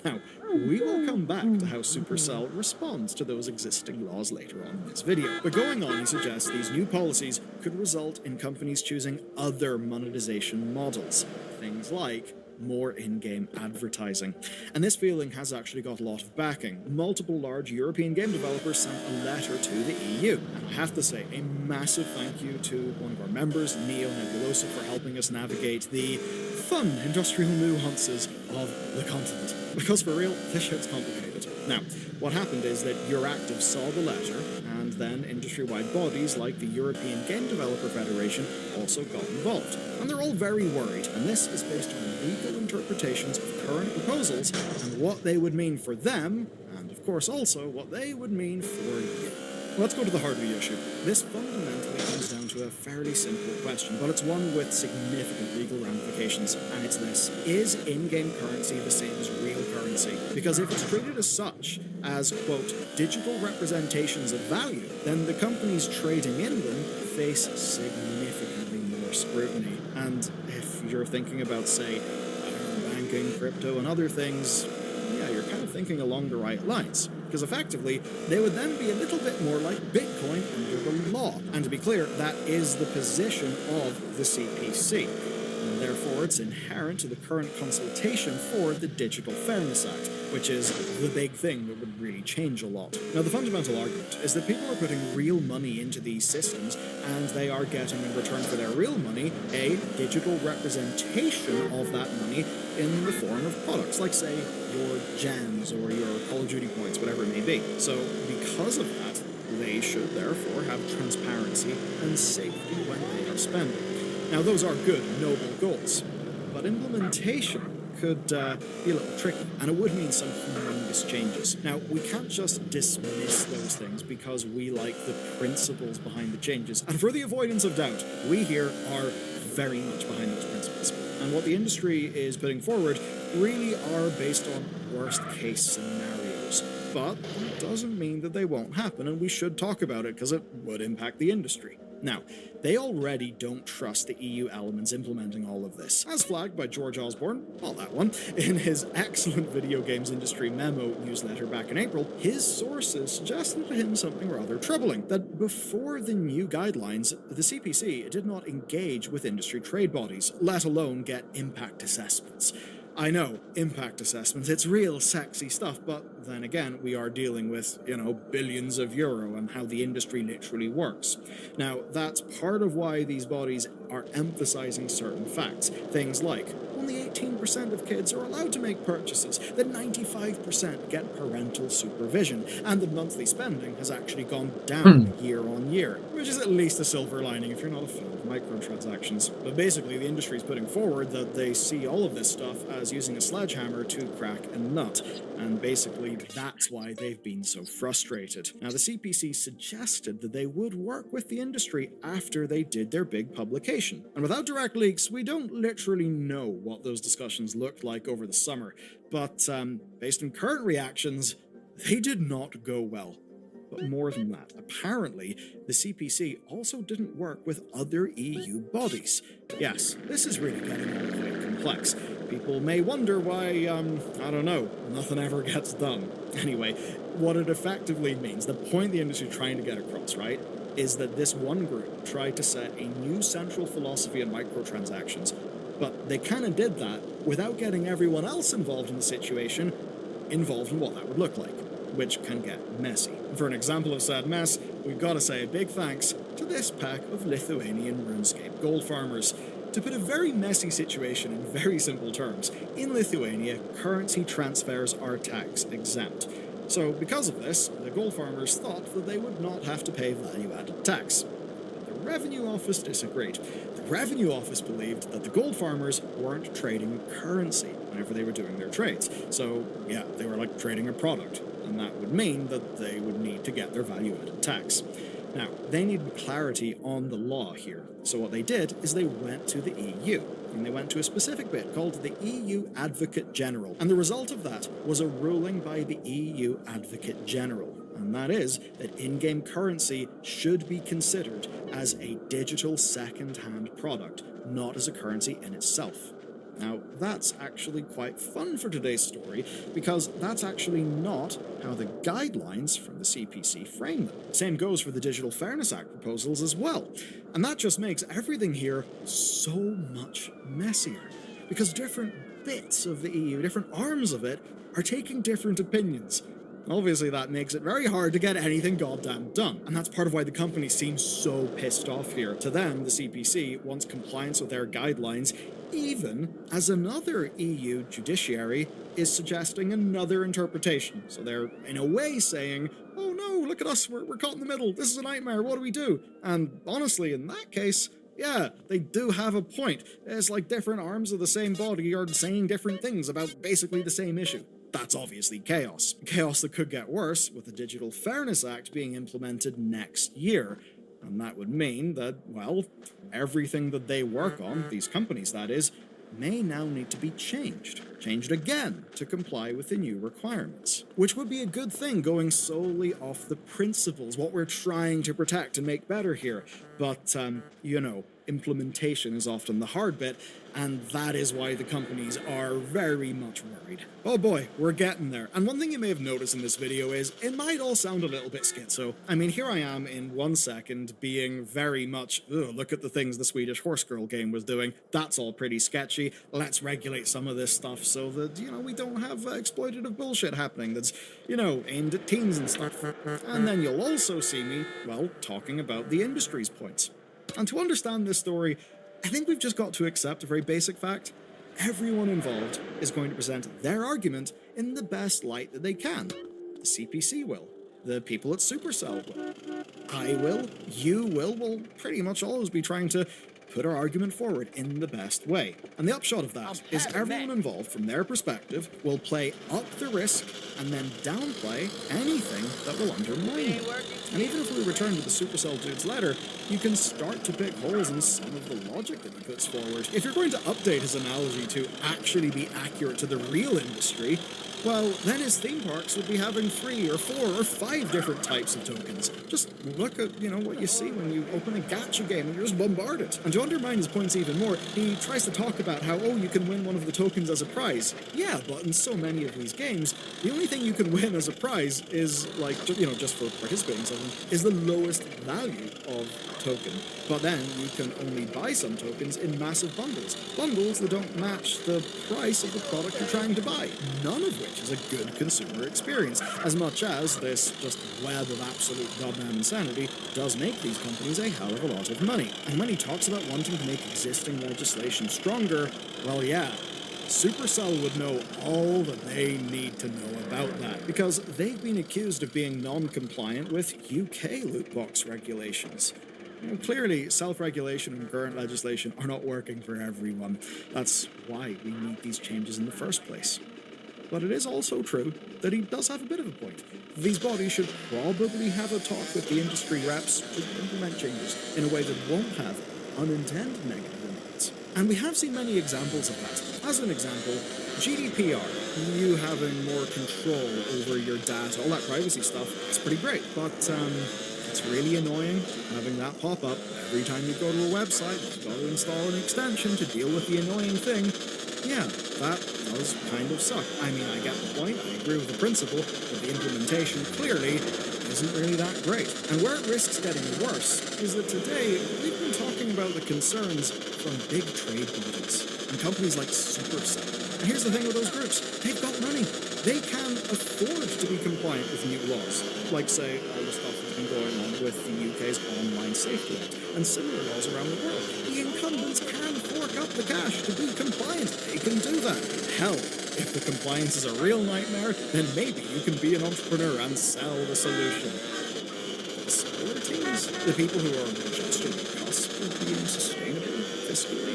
Now, we will come back to how Supercell responds to those existing laws later on in this video. But going on, he suggests these new policies could result in companies choosing other monetization models. Things like more in-game advertising. And this feeling has actually got a lot of backing. Multiple large European game developers sent a letter to the EU. And I have to say, a massive thank you to one of our members, Neo Nebulosa, for helping us navigate the fun industrial nuances of the continent. Because for real, this shit's complicated. Now, what happened is that Euractiv saw the letter, and then industry-wide bodies like the European Game Developer Federation also got involved. And they're all very worried, and this is based on legal interpretations of current proposals and what they would mean for them, and of course also what they would mean for you. Let's go to the heart of the issue. This fundamentally comes down to a fairly simple question, but it's one with significant legal ramifications, and it's this. Is in-game currency the same as real currency? Because if it's treated as such, as, quote, digital representations of value, then the companies trading in them face significantly more scrutiny. And if you're thinking about, say, banking, crypto, and other things, yeah, you're kind of thinking along the right lines. Because effectively, they would then be a little bit more like Bitcoin under the law. And to be clear, that is the position of the CPC. And therefore, it's inherent to the current consultation for the Digital Fairness Act, which is the big thing that would really change a lot. Now, the fundamental argument is that people are putting real money into these systems, and they are getting in return for their real money a digital representation of that money in the form of products, like, say, your gems or your Call of Duty points, whatever it may be. So, because of that, they should therefore have transparency and safety when they are spending. Now, those are good, noble goals, but implementation could be a little tricky, and it would mean some humongous changes. Now, we can't just dismiss those things because we like the principles behind the changes, and for the avoidance of doubt, we here are very much behind those principles. And what the industry is putting forward really are based on worst-case scenarios. But it doesn't mean that they won't happen, and we should talk about it because it would impact the industry. Now, they already don't trust the EU elements implementing all of this, as flagged by George Osborne, not that one, in his excellent video games industry memo newsletter back in April. His sources suggested to him something rather troubling, that before the new guidelines, the CPC did not engage with industry trade bodies, let alone get impact assessments. I know, impact assessments, it's real sexy stuff, but then again, we are dealing with, billions of euro and how the industry literally works. Now, that's part of why these bodies are emphasizing certain facts. Things like, only 18% of kids are allowed to make purchases, that 95% get parental supervision, and the monthly spending has actually gone down year on year, which is at least a silver lining if you're not a fan of microtransactions. But basically, the industry is putting forward that they see all of this stuff as using a sledgehammer to crack a nut, and basically that's why they've been so frustrated. Now, the CPC suggested that they would work with the industry after they did their big publication, and without direct leaks, we don't literally know what those discussions looked like over the summer, but based on current reactions, they did not go well. But more than that, apparently, the CPC also didn't work with other EU bodies. Yes, this is really getting all quite complex. People may wonder why, I don't know, nothing ever gets done. Anyway, what it effectively means, the point the industry is trying to get across, right, is that this one group tried to set a new central philosophy on microtransactions, but they kind of did that without getting everyone else involved in the situation involved in what that would look like, which can get messy. For an example of said mess, we've got to say a big thanks to this pack of Lithuanian RuneScape gold farmers. To put a very messy situation in very simple terms, in Lithuania, currency transfers are tax exempt. So because of this, the gold farmers thought that they would not have to pay value-added tax. The Revenue Office disagreed. The Revenue Office believed that the gold farmers weren't trading a currency whenever they were doing their trades. So, yeah, they were like trading a product, and that would mean that they would need to get their value-added tax. Now, they needed clarity on the law here, so what they did is they went to the EU, and they went to a specific bit called the EU Advocate General, and the result of that was a ruling by the EU Advocate General, and that is that in-game currency should be considered as a digital second-hand product, not as a currency in itself. Now, that's actually quite fun for today's story, because that's actually not how the guidelines from the CPC frame them. Same goes for the Digital Fairness Act proposals as well. And that just makes everything here so much messier, because different bits of the EU, different arms of it, are taking different opinions. Obviously, that makes it very hard to get anything goddamn done, and that's part of why the company seems so pissed off here. To them, the CPC wants compliance with their guidelines, even as another EU judiciary is suggesting another interpretation. So they're, in a way, saying, oh no, look at us, we're caught in the middle, this is a nightmare, what do we do? And honestly, in that case, yeah, they do have a point. It's like different arms of the same body are saying different things about basically the same issue. That's obviously chaos. Chaos that could get worse with the Digital Fairness Act being implemented next year. And that would mean that, well, everything that they work on, these companies that is, may now need to be changed again to comply with the new requirements. Which would be a good thing going solely off the principles, what we're trying to protect and make better here. But, implementation is often the hard bit, and that is why the companies are very much worried. Oh boy, we're getting there. And one thing you may have noticed in this video is, it might all sound a little bit schizo. I mean, here I am in 1 second being very much, look at the things the Swedish Horse Girl game was doing. That's all pretty sketchy. Let's regulate some of this stuff so that, we don't have exploitative bullshit happening that's, aimed at teens and stuff. And then you'll also see me, well, talking about the industry's points. And to understand this story, I think we've just got to accept a very basic fact. Everyone involved is going to present their argument in the best light that they can. The CPC will. The people at Supercell will. I will. You will. We'll pretty much always be trying to put our argument forward in the best way. And the upshot of that is everyone involved, from their perspective, will play up the risk and then downplay anything that will undermine it. And even if we return to the Supercell dude's letter, you can start to pick holes in some of the logic that he puts forward. If you're going to update his analogy to actually be accurate to the real industry, well, then his theme parks would be having 3 or 4 or 5 different types of tokens. Just look at, what you see when you open a gacha game and you're just bombarded. And to undermine his points even more, he tries to talk about how, you can win one of the tokens as a prize. Yeah, but in so many of these games, the only thing you can win as a prize is, just for participating in something, is the lowest value of token. But then you can only buy some tokens in massive bundles. Bundles that don't match the price of the product you're trying to buy. None of which is a good consumer experience, as much as this just web of absolute goddamn insanity does make these companies a hell of a lot of money. And when he talks about wanting to make existing legislation stronger, well, yeah, Supercell would know all that they need to know about that, because they've been accused of being non-compliant with UK loot box regulations. Clearly, self-regulation and current legislation are not working for everyone. That's why we need these changes in the first place. But it is also true that he does have a bit of a point. These bodies should probably have a talk with the industry reps to implement changes in a way that won't have unintended negative impacts. And we have seen many examples of that. As an example, GDPR, you having more control over your data, all that privacy stuff, it's pretty great. But, it's really annoying having that pop up every time you go to a website. You've got to install an extension to deal with the annoying thing. Yeah, that does kind of suck. I mean, I get the point, I agree with the principle, but the implementation clearly isn't really that great. And where it risks getting worse is that today we've been talking about the concerns from big trade bodies and companies like Supercell. And here's the thing with those groups, they've got money. They can afford to be compliant with new laws, like, say, all the stuff that's been going on with the UK's Online Safety Act and similar laws around the world. The incumbents can fork up the cash to be compliant. They can do that. Hell, if the compliance is a real nightmare, then maybe you can be an entrepreneur and sell the solution. The smaller teams, the people who are just on the cusp of being sustainable fiscally,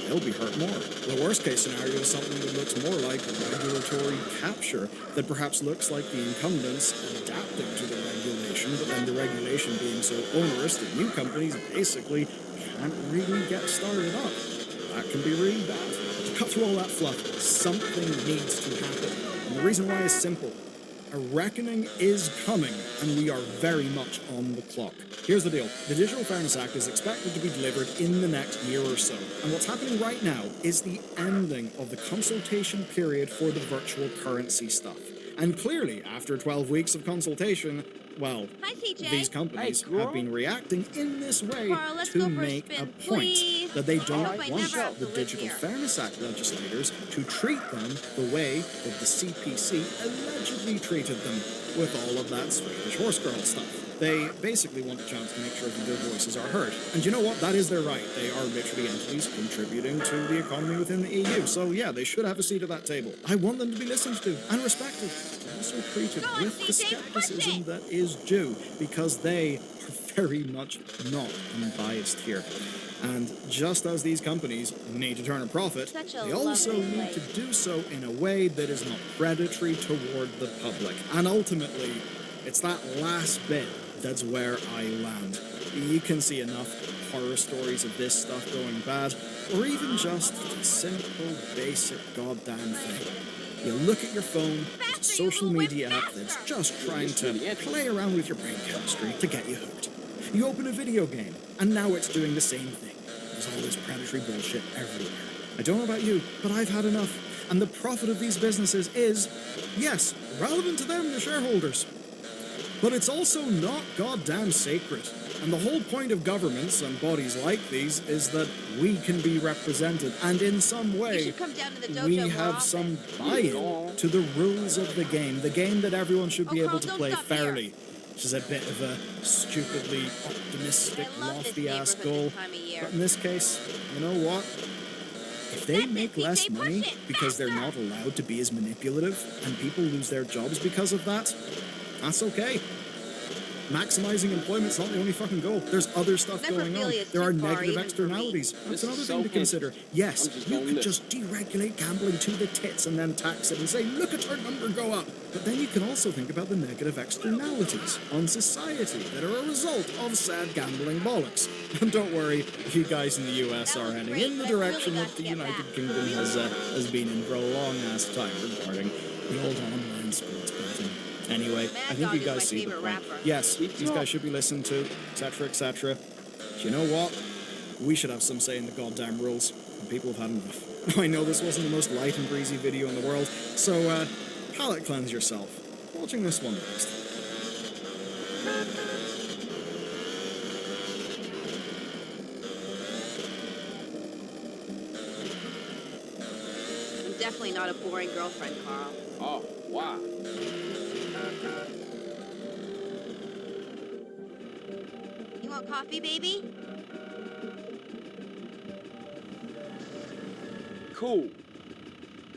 they'll be hurt more. The worst case scenario is something that looks more like regulatory capture, that perhaps looks like the incumbents adapting to the regulation, but then the regulation being so onerous that new companies basically can't really get started up. That can be really bad. To cut through all that fluff, something needs to happen. And the reason why is simple. A reckoning is coming, and we are very much on the clock. Here's the deal. The Digital Fairness Act is expected to be delivered in the next year or so. And what's happening right now is the ending of the consultation period for the virtual currency stuff. And clearly, after 12 weeks of consultation, well, these companies have been reacting in this way to make a point that they don't want the Digital Fairness Act legislators to treat them the way that the CPC allegedly treated them with all of that Swedish horse girl stuff. They basically want a chance to make sure that their voices are heard. And you know what? That is their right. They are literally entities contributing to the economy within the EU. So yeah, they should have a seat at that table. I want them to be listened to and respected. Also treated with the skepticism that is due, because they are very much not unbiased here. And just as these companies need to turn a profit, they also need to do so in a way that is not predatory toward the public. And ultimately, it's that last bit that's where I land. You can see enough horror stories of this stuff going bad, or even just the simple, basic goddamn thing. You look at your phone, it's a social media app that's just trying to play around with your brain chemistry to get you hooked. You open a video game, and now it's doing the same thing. There's all this predatory bullshit everywhere. I don't know about you, but I've had enough. And the profit of these businesses is, yes, relevant to them, the shareholders. But it's also not goddamn sacred. And the whole point of governments and bodies like these is that we can be represented, and in some way, we have some buy-in to the rules of the game that everyone should be able to play fairly, which is a bit of a stupidly optimistic, lofty-ass goal. But in this case, you know what? If they make less money because they're not allowed to be as manipulative, and people lose their jobs because of that, that's okay. Maximizing employment's not the only fucking goal. There's other stuff going on. There are negative externalities. That's another thing to consider. Yes, you could just deregulate gambling to the tits and then tax it and say, look at our number go up. But then you can also think about the negative externalities on society that are a result of sad gambling bollocks. And don't worry, you guys in the US are heading in the direction that the United Kingdom has been in for a long ass time regarding The old online sports betting. Anyway, I think you guys see the point. Yes, these guys should be listened to, etc., etc. But you know what? We should have some say in the goddamn rules, and people have had enough. I know this wasn't the most light and breezy video in the world, so palate cleanse yourself. Watching this one next. I'm definitely not a boring girlfriend, Carl. Oh, wow. You want coffee, baby? Cool.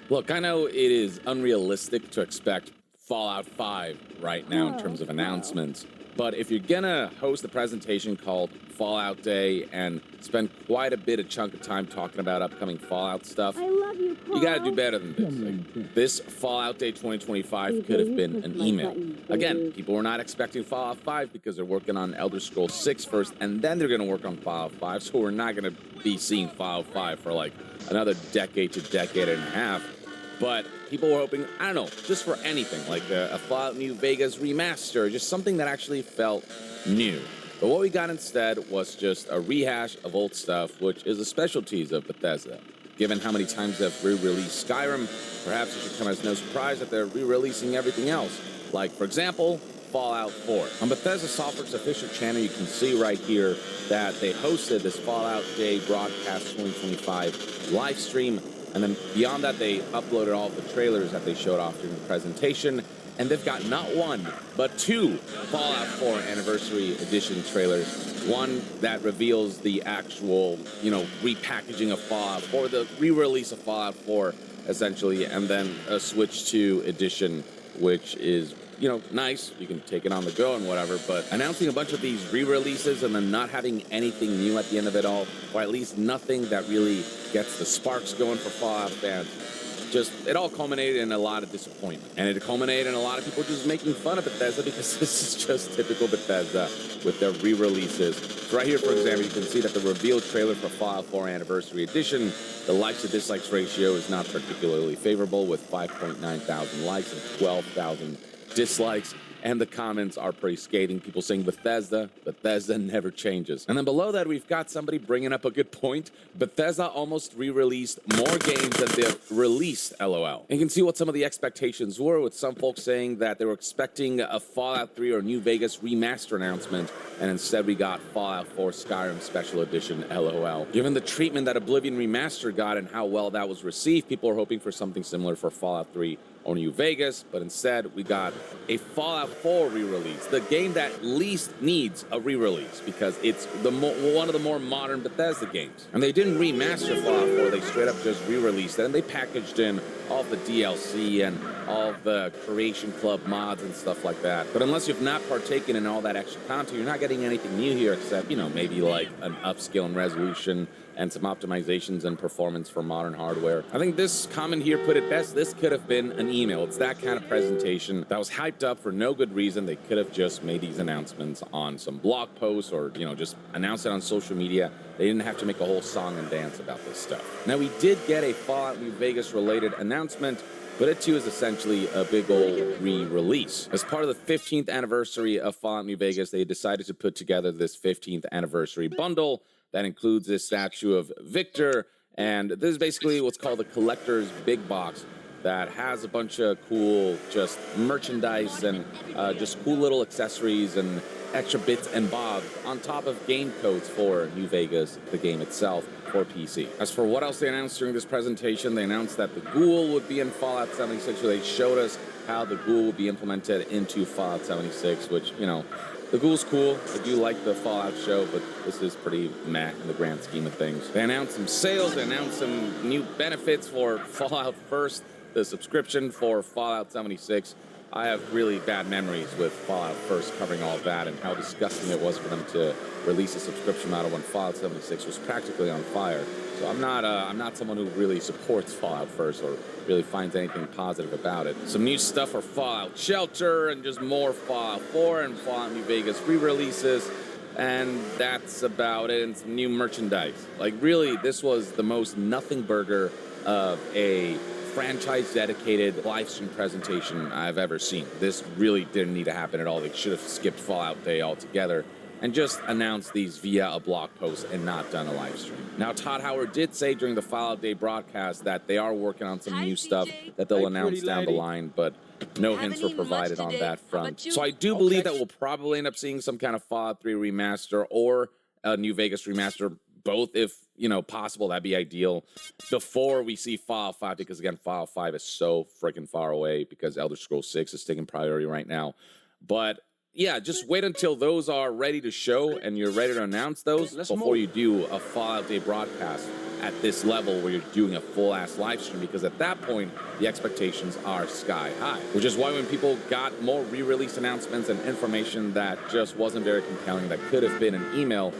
Look, I know it is unrealistic to expect Fallout 5 right now in terms of announcements, but if you're gonna host a presentation called Fallout Day and spend quite a bit of chunk of time talking about upcoming Fallout stuff, you gotta do better than this. Like, this Fallout Day 2025 could have been an email. Again, people were not expecting Fallout 5 because they're working on Elder Scrolls 6 first, and then they're gonna work on Fallout 5, so we're not gonna be seeing Fallout 5 for like another decade to decade and a half. But people were hoping, I don't know, just for anything, like a Fallout New Vegas remaster, just something that actually felt new. But what we got instead was just a rehash of old stuff, which is a specialties of Bethesda. Given how many times they've re-released Skyrim, perhaps it should come as no surprise that they're re-releasing everything else. Like, for example, Fallout 4. On Bethesda Software's official channel, you can see right here that they hosted this Fallout Day Broadcast 2025 live stream. And then beyond that, they uploaded all of the trailers that they showed off during the presentation. And they've got not one, but two Fallout 4 Anniversary Edition trailers. One that reveals the actual, repackaging of Fallout 4, the re-release of Fallout 4, essentially, and then a Switch 2 edition, which is, nice. You can take it on the go and whatever, but announcing a bunch of these re-releases and then not having anything new at the end of it all, or at least nothing that really gets the sparks going for Fallout fans, it all culminated in a lot of disappointment. And it culminated in a lot of people just making fun of Bethesda because this is just typical Bethesda with their re-releases. So right here, for example, you can see that the revealed trailer for Fallout 4 Anniversary Edition, the likes to dislikes ratio is not particularly favorable with 5.9 thousand likes and 12,000 dislikes, and the comments are pretty scathing. People saying Bethesda never changes. And then below that, we've got somebody bringing up a good point. Bethesda almost re-released more games than they've released, LOL. And you can see what some of the expectations were, with some folks saying that they were expecting a Fallout 3 or New Vegas remaster announcement, and instead we got Fallout 4 Skyrim Special Edition, LOL. Given the treatment that Oblivion Remaster got and how well that was received, people are hoping for something similar for Fallout 3 or New Vegas, but instead we got a Fallout 4 re-release, the game that least needs a re-release because it's one of the more modern Bethesda games. And they didn't remaster Fallout 4, they straight up just re-released it, and they packaged in all the DLC and all the Creation Club mods and stuff like that. But unless you've not partaken in all that extra content, you're not getting anything new here except, maybe like an upscale in resolution and some optimizations and performance for modern hardware. I think this comment here put it best. This could have been an email. It's that kind of presentation that was hyped up for no good reason. They could have just made these announcements on some blog posts or, just announced it on social media. They didn't have to make a whole song and dance about this stuff. Now, we did get a Fallout New Vegas related announcement, but it too is essentially a big old re-release. As part of the 15th anniversary of Fallout New Vegas, they decided to put together this 15th anniversary bundle that includes this statue of Victor, and this is basically what's called a collector's big box that has a bunch of cool just merchandise and just cool little accessories and extra bits and bobs on top of game codes for New Vegas, the game itself, for PC. As for what else they announced during this presentation, they announced that the Ghoul would be in Fallout 76, so they showed us how the Ghoul would be implemented into Fallout 76, which, the Ghoul's cool. I do like the Fallout show, but this is pretty meh in the grand scheme of things. They announced some sales, they announced some new benefits for Fallout First, the subscription for Fallout 76. I have really bad memories with Fallout First covering all of that and how disgusting it was for them to release a subscription model when Fallout 76 was practically on fire. So I'm not someone who really supports Fallout First or really finds anything positive about it. Some new stuff for Fallout Shelter and just more Fallout 4 and Fallout New Vegas re-releases. And that's about it, and some new merchandise. Like, really, this was the most nothing burger of a franchise-dedicated live stream presentation I've ever seen. This really didn't need to happen at all. They should have skipped Fallout Day altogether and just announced these via a blog post and not done a live stream. Now, Todd Howard did say during the Fallout Day broadcast that they are working on some new stuff that they'll announce down the line, but no hints were provided on that front. So I do believe that we'll probably end up seeing some kind of Fallout 3 remaster or a New Vegas remaster, both if, you know, possible. That'd be ideal before we see Fallout 5, because again, Fallout 5 is so freaking far away because Elder Scrolls 6 is taking priority right now. But yeah, just wait until those are ready to show and you're ready to announce those before you do a Fallout Day broadcast at this level where you're doing a full-ass live stream, because at that point, the expectations are sky high. Which is why when people got more re-release announcements and information that just wasn't very compelling, that could have been an email,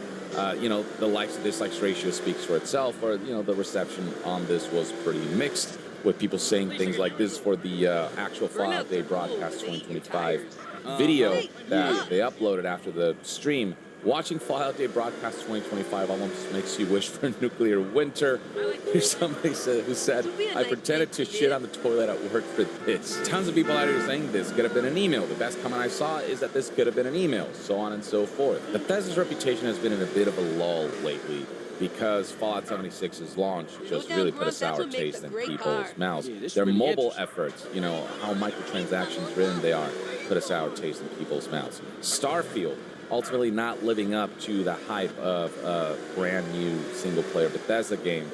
you know, the likes to dislikes ratio speaks for itself, or, you know, the reception on this was pretty mixed, with people saying things like this for the actual Fallout Day broadcast 2025 video that they uploaded after the stream. Watching Fallout Day broadcast 2025 almost makes you wish for a nuclear winter. Here's somebody who said, I pretended to shit on the toilet at work for this. Tons of people out here saying this could have been an email. The best comment I saw is that this could have been an email, so on and so forth. Bethesda's reputation has been in a bit of a lull lately, because Fallout 76's launch just really put a sour taste in people's mouths. Their mobile efforts, you know, how microtransactions driven they are, put a sour taste in people's mouths. Starfield, ultimately not living up to the hype of a brand new single-player Bethesda game.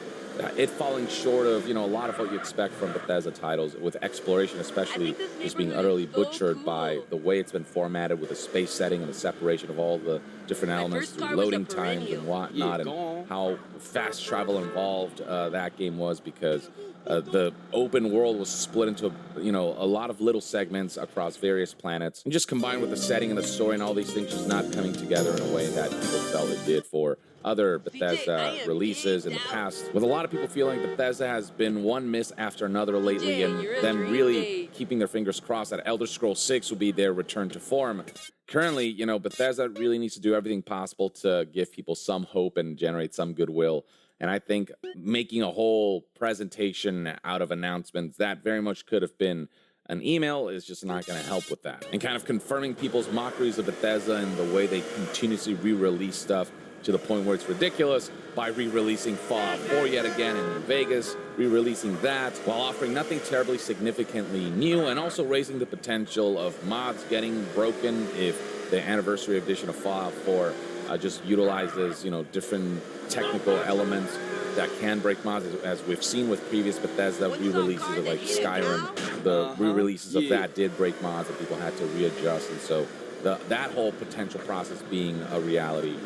It falling short of, you know, a lot of what you expect from Bethesda titles, with exploration especially just being utterly butchered by the way it's been formatted, with the space setting and the separation of all the different elements through loading times and whatnot, and how fast travel involved that game was, because the open world was split into, you know, a lot of little segments across various planets, and just combined with the setting and the story and all these things just not coming together in a way that people felt it did for other Bethesda releases in the past, with a lot of people feeling Bethesda has been one miss after another lately, and them really keeping their fingers crossed that Elder Scrolls 6 will be their return to form. Currently, you know, Bethesda really needs to do everything possible to give people some hope and generate some goodwill. And I think making a whole presentation out of announcements that very much could have been an email is just not going to help with that. And kind of confirming people's mockeries of Bethesda and the way they continuously re-release stuff to the point where it's ridiculous, by re-releasing Fallout 4 yet again in New Vegas, re-releasing that while offering nothing terribly significantly new, and also raising the potential of mods getting broken if the anniversary edition of Fallout 4 just utilizes, you know, different technical elements that can break mods, as we've seen with previous Bethesda re-releases of like Skyrim. The re-releases of that did break mods and people had to readjust, and so that whole potential process being a reality,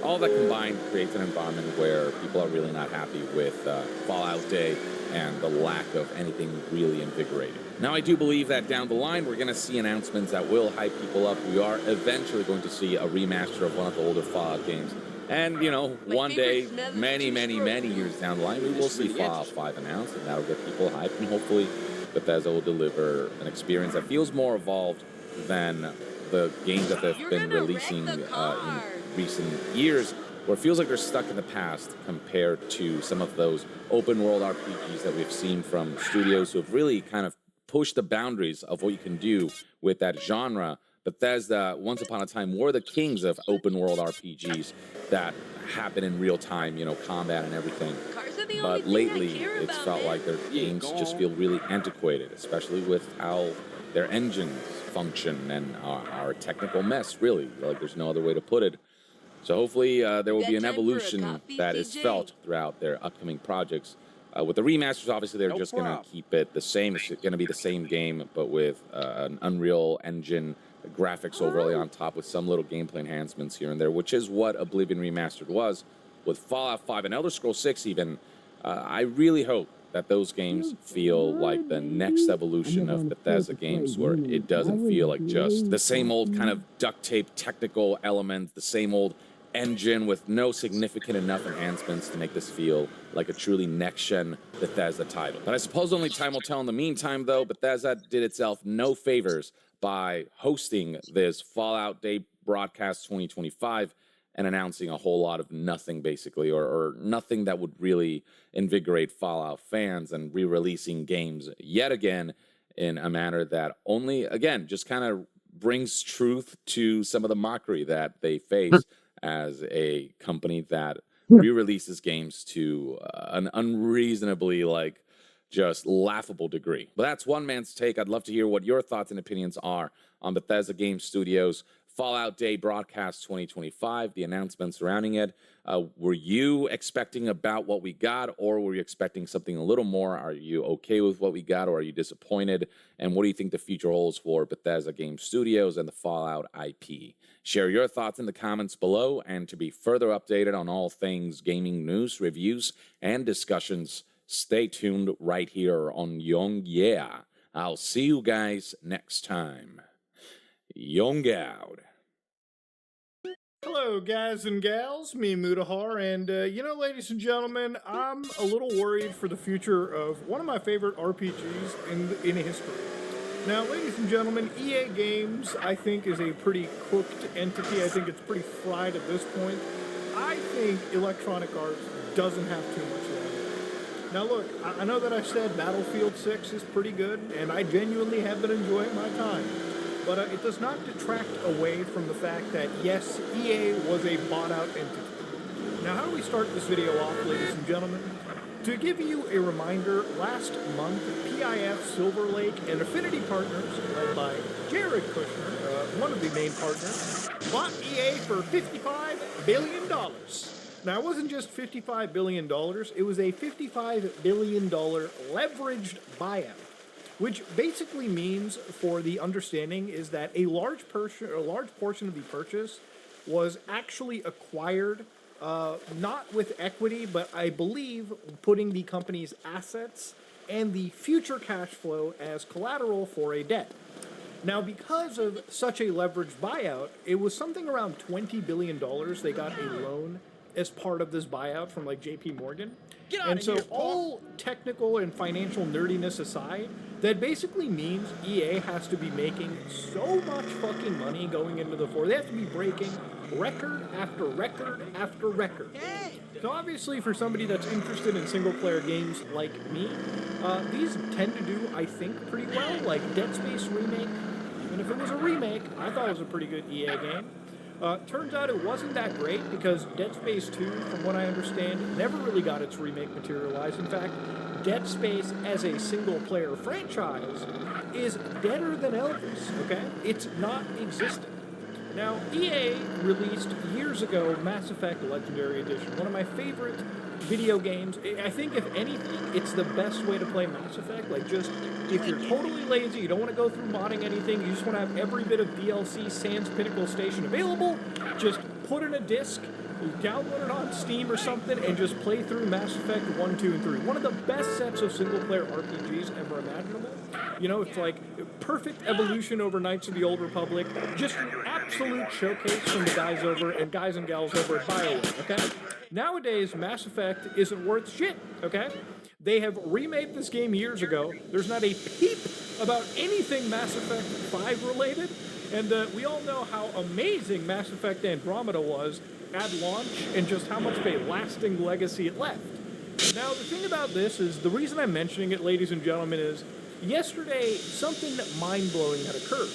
all that combined creates an environment where people are really not happy with Fallout Day and the lack of anything really invigorating. Now, I do believe that down the line, we're going to see announcements that will hype people up. We are eventually going to see a remaster of one of the older Fallout games. And, you know, one day, many, many, many years down the line, we will see Fallout 5 announced, and that'll get people hyped, and hopefully Bethesda will deliver an experience that feels more evolved than the games that they've been releasing in recent years, where it feels like they're stuck in the past compared to some of those open world RPGs that we've seen from studios who have really kind of pushed the boundaries of what you can do with that genre. Bethesda, once upon a time, were the kings of open world RPGs that happen in real time, you know, combat and everything. But lately, it's felt like their games just feel really antiquated, especially with how their engines function and our technical mess, really. Like, there's no other way to put it. So hopefully there will be an evolution that is felt throughout their upcoming projects. With the remasters, obviously, they're just going to keep it the same. It's going to be the same game, but with an Unreal Engine graphics overlay on top, with some little gameplay enhancements here and there, which is what Oblivion Remastered was. With Fallout 5 and Elder Scrolls 6 even, I really hope that those games feel like the next evolution of Bethesda games, where it doesn't feel like just the same old kind of duct tape technical elements, the same old engine with no significant enough enhancements to make this feel like a truly next-gen Bethesda title. But I suppose only time will tell. In the meantime, though, Bethesda did itself no favors by hosting this Fallout Day broadcast 2025 and announcing a whole lot of nothing, basically, or nothing that would really invigorate Fallout fans, and re-releasing games yet again in a manner that only, again, just kind of brings truth to some of the mockery that they face as a company that re-releases games to an unreasonably, like, just laughable degree. But that's one man's take. I'd love to hear what your thoughts and opinions are on Bethesda Game Studios' Fallout Day broadcast 2025, the announcements surrounding it. Were you expecting about what we got, or were you expecting something a little more? Are you okay with what we got, or are you disappointed? And what do you think the future holds for Bethesda Game Studios and the Fallout IP? Share your thoughts in the comments below, and to be further updated on all things gaming news, reviews, and discussions, stay tuned right here on Young Yeah. I'll see you guys next time. Young out. Hello, guys and gals, me Mutahar, and ladies and gentlemen, I'm a little worried for the future of one of my favorite RPGs in history. Now, ladies and gentlemen, EA Games, I think, is a pretty cooked entity. I think it's pretty fried at this point. I think Electronic Arts doesn't have too much left. Now, look, I know that I said Battlefield 6 is pretty good, and I genuinely have been enjoying my time. But it does not detract away from the fact that, yes, EA was a bought-out entity. Now, how do we start this video off, ladies and gentlemen? To give you a reminder, last month, PIF, Silver Lake, and Affinity Partners, led by Jared Kushner, one of the main partners, bought EA for $55 billion. Now, it wasn't just $55 billion, it was a $55 billion leveraged buyout. Which basically means, for the understanding, is that a large portion of the purchase was actually acquired, not with equity, but I believe putting the company's assets and the future cash flow as collateral for a debt. Now, because of such a leveraged buyout, it was something around $20 billion they got a loan as part of this buyout from, like, JP Morgan. And so all technical and financial nerdiness aside, that basically means EA has to be making so much fucking money going into the floor. They have to be breaking record after record after record. So obviously for somebody that's interested in single-player games like me, these tend to do, I think, pretty well. Like Dead Space Remake, and if it was a remake, I thought it was a pretty good EA game. Turns out it wasn't that great because Dead Space 2, from what I understand, never really got its remake materialized. In fact, Dead Space as a single-player franchise is deader than Elvis, okay? It's not existent. Now, EA released years ago Mass Effect Legendary Edition, one of my favorite video games. I think, if anything, it's the best way to play Mass Effect. Like, just, if you're totally lazy, you don't want to go through modding anything, you just want to have every bit of DLC Sans Pinnacle Station available, just put in a disc, download it on Steam or something, and just play through Mass Effect 1, 2, and 3. One of the best sets of single-player RPGs ever imaginable. You know, it's like perfect evolution over Knights of the Old Republic, just an absolute showcase from the guys and gals over at BioWare, okay? Nowadays, Mass Effect isn't worth shit, okay? They have remade this game years ago. There's not a peep about anything Mass Effect 5 related, and we all know how amazing Mass Effect Andromeda was at launch and just how much of a lasting legacy it left. Now, the thing about this is, the reason I'm mentioning it, ladies and gentlemen, is yesterday, something mind-blowing had occurred.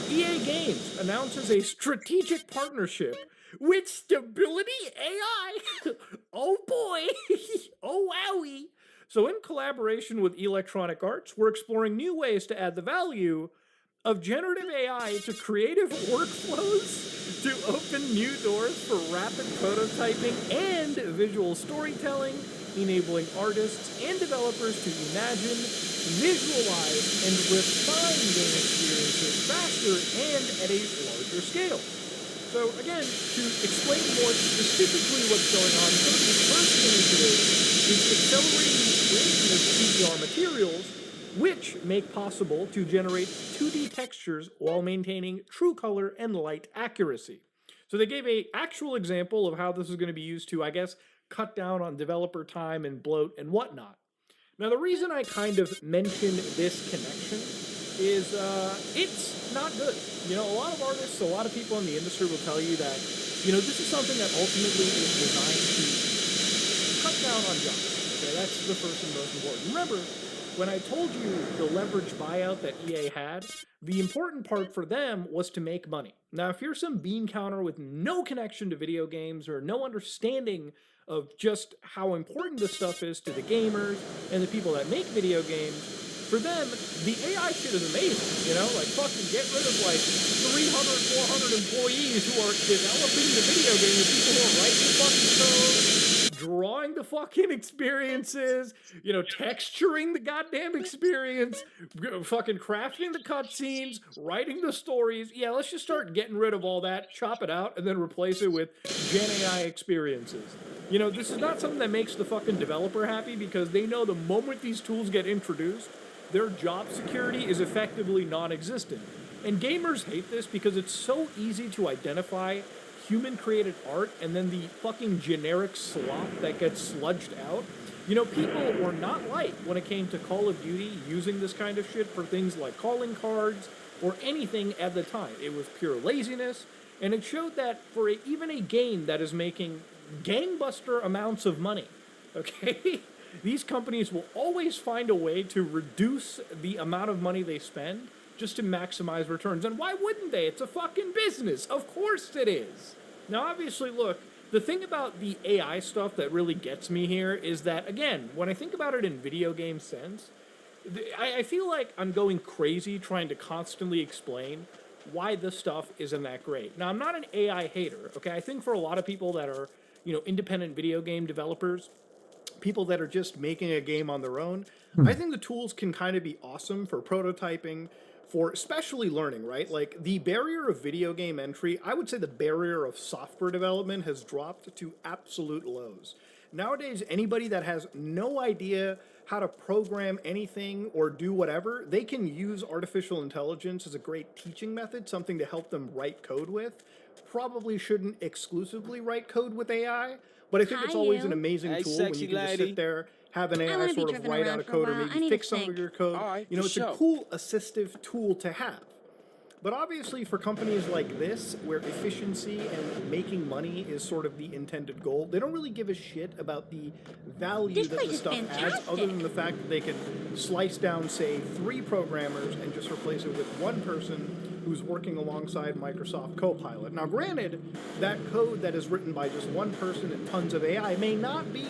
EA Games announces a strategic partnership with Stability AI. Oh boy. Oh wowie. So in collaboration with Electronic Arts, we're exploring new ways to add the value of generative AI to creative workflows to open new doors for rapid prototyping and visual storytelling, enabling artists and developers to imagine, visualize, and refine game experiences faster and at a larger scale. So again, to explain more specifically what's going on, some of the first initiatives is accelerating the creation of CDR materials, which make possible to generate 2D textures while maintaining true color and light accuracy. So they gave an actual example of how this is going to be used to, I guess, cut down on developer time and bloat and whatnot. Now, the reason I kind of mention this connection is it's not good. You know, a lot of artists, a lot of people in the industry will tell you that You know, this is something that ultimately is designed to cut down on jobs. Okay, that's the first and most important. Remember, when I told you the leverage buyout that EA had, the important part for them was to make money. Now, if you're some bean counter with no connection to video games or no understanding of just how important this stuff is to the gamers and the people that make video games, for them, the AI shit is amazing, you know? Like, fucking get rid of, like, 300, 400 employees who are developing the video game, the people who are writing the fucking code, drawing the fucking experiences, you know, texturing the goddamn experience, fucking crafting the cutscenes, writing the stories. Yeah, let's just start getting rid of all that, chop it out, and then replace it with Gen AI experiences. You know, this is not something that makes the fucking developer happy because they know the moment these tools get introduced, their job security is effectively non-existent. And gamers hate this because it's so easy to identify human-created art and then the fucking generic slop that gets sludged out. You know, people were not light when it came to Call of Duty using this kind of shit for things like calling cards or anything at the time. It was pure laziness, and it showed that for even a game that is making gangbuster amounts of money, okay? These companies will always find a way to reduce the amount of money they spend just to maximize returns. And why wouldn't they? It's a fucking business. Of course it is. Now, obviously, look, the thing about the AI stuff that really gets me here is that, again, when I think about it in video game sense, I feel like I'm going crazy trying to constantly explain why this stuff isn't that great. Now, I'm not an AI hater, okay? I think for a lot of people that are, you know, independent video game developers, people that are just making a game on their own, I think the tools can kind of be awesome for prototyping, for especially learning, right? Like, the barrier of video game entry, I would say the barrier of software development has dropped to absolute lows. Nowadays, anybody that has no idea how to program anything or do whatever, they can use artificial intelligence as a great teaching method, something to help them write code with. Probably shouldn't exclusively write code with AI, but I think it's always an amazing tool when you can just sit there, have an AI sort of write out a code or maybe fix some of your code. You know, it's a cool assistive tool to have. But obviously for companies like this, where efficiency and making money is sort of the intended goal, they don't really give a shit about the value that the stuff adds, other than the fact that they can slice down, say, 3 programmers and just replace it with one person who's working alongside Microsoft Copilot. Now, granted, that code that is written by just one person and tons of AI may not be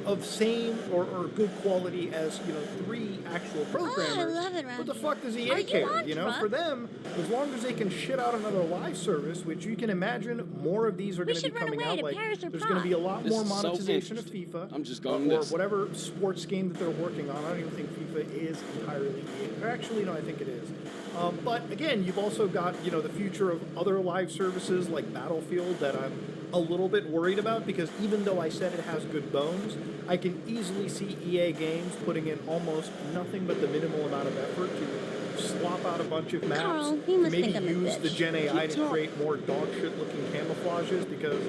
of same or good quality as, you know, 3 actual programmers. What the fuck does EA care? You know, for them, as long as they can shit out another live service, which you can imagine more of these are going to be coming out. Like, there's going to be a lot more monetization of FIFA. I'm just going or whatever sports game that they're working on. I don't even think FIFA is entirely EA. Or actually, no, I think it is. But again, you've also got, you know, the future of other live services like Battlefield that I'm a little bit worried about, because even though I said it has good bones, I can easily see EA Games putting in almost nothing but the minimal amount of effort to swap out a bunch of maps, Carl, to maybe use the Gen AI to create more dog shit looking camouflages, because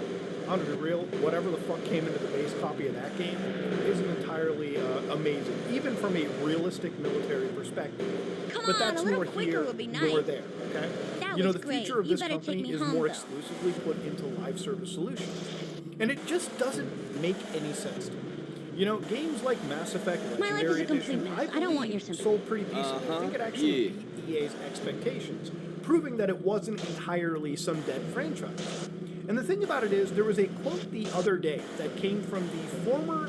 I'm gonna be real, whatever the fuck came into the base copy of that game isn't entirely amazing, even from a realistic military perspective. But that's more here, nor there, okay? You know, the future of this company is more exclusively put into live service solutions. And it just doesn't make any sense to me. You know, games like Mass Effect Legendary Edition, I believe, sold pretty decently. I think it actually beat EA's expectations, proving that it wasn't entirely some dead franchise. And the thing about it is, there was a quote the other day that came from the former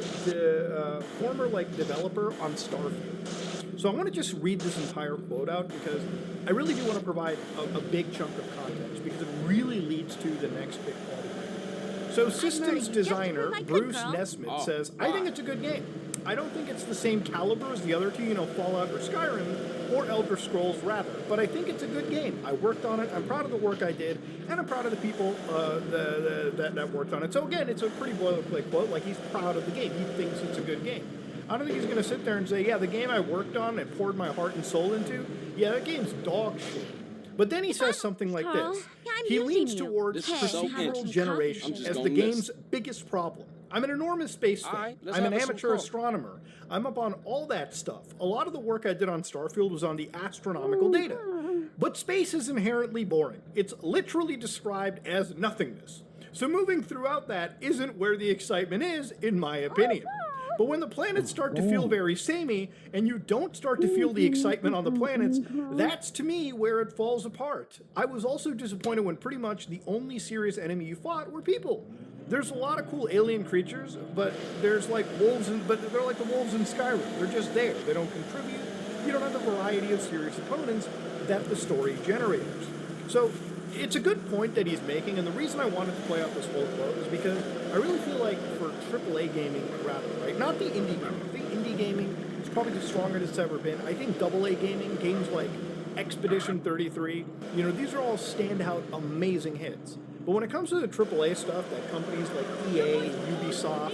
developer on Starfield. So I want to just read this entire quote out, because I really do want to provide a big chunk of context, because it really leads to the next big point. So systems designer Bruce Nesmith says, I think it's a good game. I don't think it's the same caliber as the other 2, you know, Fallout or Skyrim, or Elder Scrolls rather, but I think it's a good game. I worked on it, I'm proud of the work I did, and I'm proud of the people that worked on it. So again, it's a pretty boilerplate quote, like he's proud of the game, he thinks it's a good game. I don't think he's going to sit there and say, yeah, the game I worked on and poured my heart and soul into, yeah, that game's dog shit. But then he says something like this. He leans towards procedural generation as the game's biggest problem. I'm an enormous space fan. I'm an amateur astronomer. I'm up on all that stuff. A lot of the work I did on Starfield was on the astronomical data. But space is inherently boring. It's literally described as nothingness. So moving throughout that isn't where the excitement is, in my opinion. But when the planets start to feel very samey, and you don't start to feel the excitement on the planets, that's to me where it falls apart. I was also disappointed when pretty much the only serious enemy you fought were people. There's a lot of cool alien creatures, but there's like wolves, but they're like the wolves in Skyrim. They're just there. They don't contribute. You don't have the variety of serious opponents that the story generators. So it's a good point that he's making, and the reason I wanted to play out this whole quote is because I really feel like for AAA gaming, rather, right? Not the indie gaming. I think indie gaming is probably the strongest it's ever been. I think AA gaming, games like Expedition 33, you know, these are all standout, amazing hits. But when it comes to the AAA stuff that companies like EA, Ubisoft,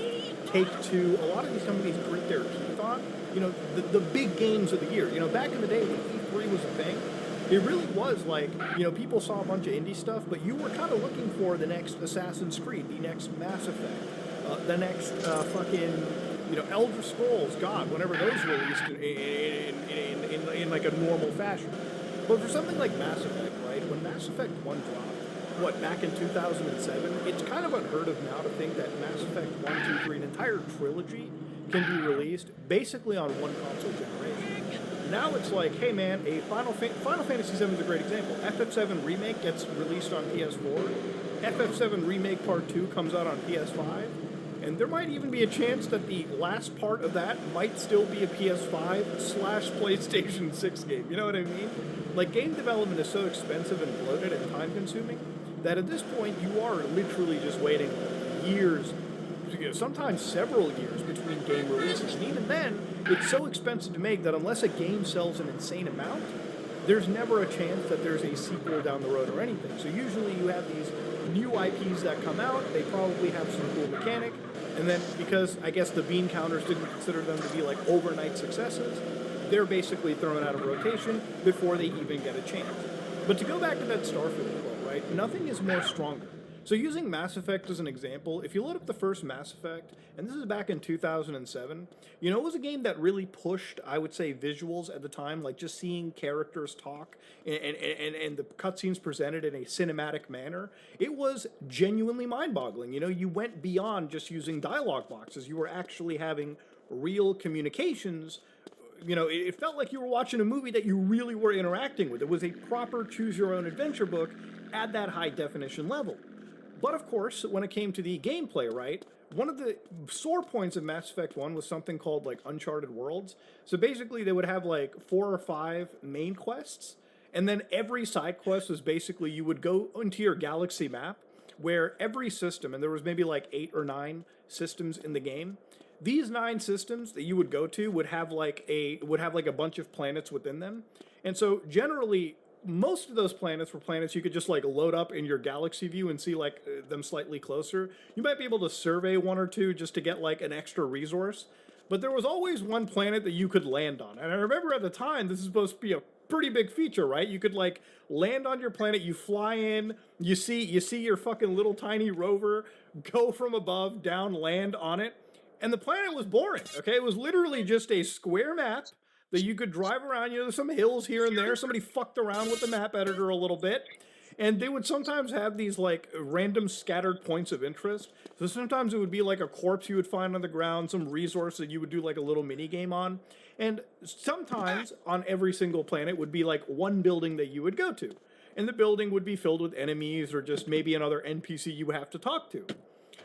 Take-Two, a lot of these companies grit their teeth on, you know, the big games of the year. You know, back in the day when E3 was a thing, it really was like, you know, people saw a bunch of indie stuff, but you were kind of looking for the next Assassin's Creed, the next Mass Effect, the next fucking, you know, Elder Scrolls, God, whenever those released in like a normal fashion. But for something like Mass Effect, right, when Mass Effect 1 dropped, what, back in 2007, it's kind of unheard of now to think that Mass Effect 1, 2, 3, an entire trilogy can be released basically on one console generation. Now it's like, hey man, Final Fantasy VII is a great example. FF7 Remake gets released on PS4. FF7 Remake Part 2 comes out on PS5. And there might even be a chance that the last part of that might still be a PS5/PlayStation 6 game. You know what I mean? Like, game development is so expensive and bloated and time-consuming that at this point you are literally just waiting years, sometimes several years between game releases. And even then, it's so expensive to make that unless a game sells an insane amount, there's never a chance that there's a sequel down the road or anything. So usually you have these new IPs that come out, they probably have some cool mechanic, and then because I guess the bean counters didn't consider them to be like overnight successes, they're basically thrown out of rotation before they even get a chance. But to go back to that Starfield quote, right, nothing is more stronger. So using Mass Effect as an example, if you load up the first Mass Effect, and this is back in 2007, you know, it was a game that really pushed, I would say, visuals at the time, like just seeing characters talk and the cutscenes presented in a cinematic manner. It was genuinely mind-boggling. You know, you went beyond just using dialogue boxes. You were actually having real communications. You know, it felt like you were watching a movie that you really were interacting with. It was a proper choose-your-own-adventure book at that high-definition level. But of course, when it came to the gameplay, right, one of the sore points of Mass Effect 1 was something called, like, Uncharted Worlds. So basically, they would have, like, 4 or 5 main quests, and then every side quest was basically you would go into your galaxy map, where every system, and there was maybe, like, 8 or 9 systems in the game, these 9 systems that you would go to would have, like, a bunch of planets within them. And so, generally, most of those planets were planets you could just like load up in your galaxy view and see like them slightly closer. You might be able to survey 1 or 2 just to get like an extra resource, but there was always one planet that you could land on. And I remember at the time this is supposed to be a pretty big feature, right? You could like land on your planet, you fly in, you see your fucking little tiny rover go from above down, land on it, and the planet was boring. Okay, it was literally just a square map that you could drive around. You know, there's some hills here and there. Somebody fucked around with the map editor a little bit. And they would sometimes have these, like, random scattered points of interest. So sometimes it would be, like, a corpse you would find on the ground, some resource that you would do, like, a little mini-game on. And sometimes, on every single planet, would be, like, one building that you would go to. And the building would be filled with enemies or just maybe another NPC you would have to talk to.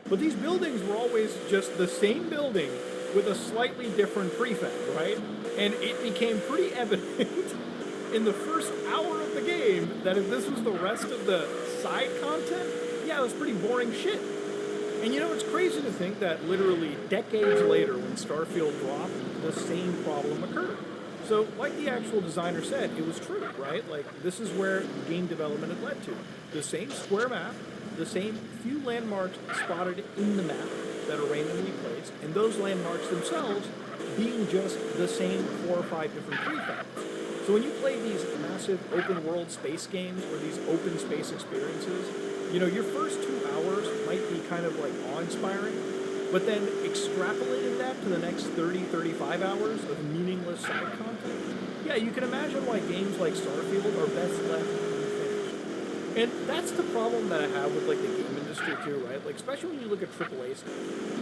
But these buildings were always just the same building with a slightly different prefab, right? And it became pretty evident in the first hour of the game that if this was the rest of the side content, yeah, it was pretty boring shit. And you know, it's crazy to think that literally decades later when Starfield dropped, the same problem occurred. So, like the actual designer said, it was true, right? Like, this is where game development had led to. The same square map, the same few landmarks spotted in the map that are randomly placed, and those landmarks themselves being just the same 4 or 5 different prefabs. So when you play these massive open world space games or these open space experiences, you know, your first 2 hours might be kind of like awe-inspiring, but then extrapolating that to the next 30, 35 hours of meaningless side content, yeah, you can imagine why games like Starfield are best left unfinished. And that's the problem that I have with like the game industry too, right? Like especially when you look at AAA stuff.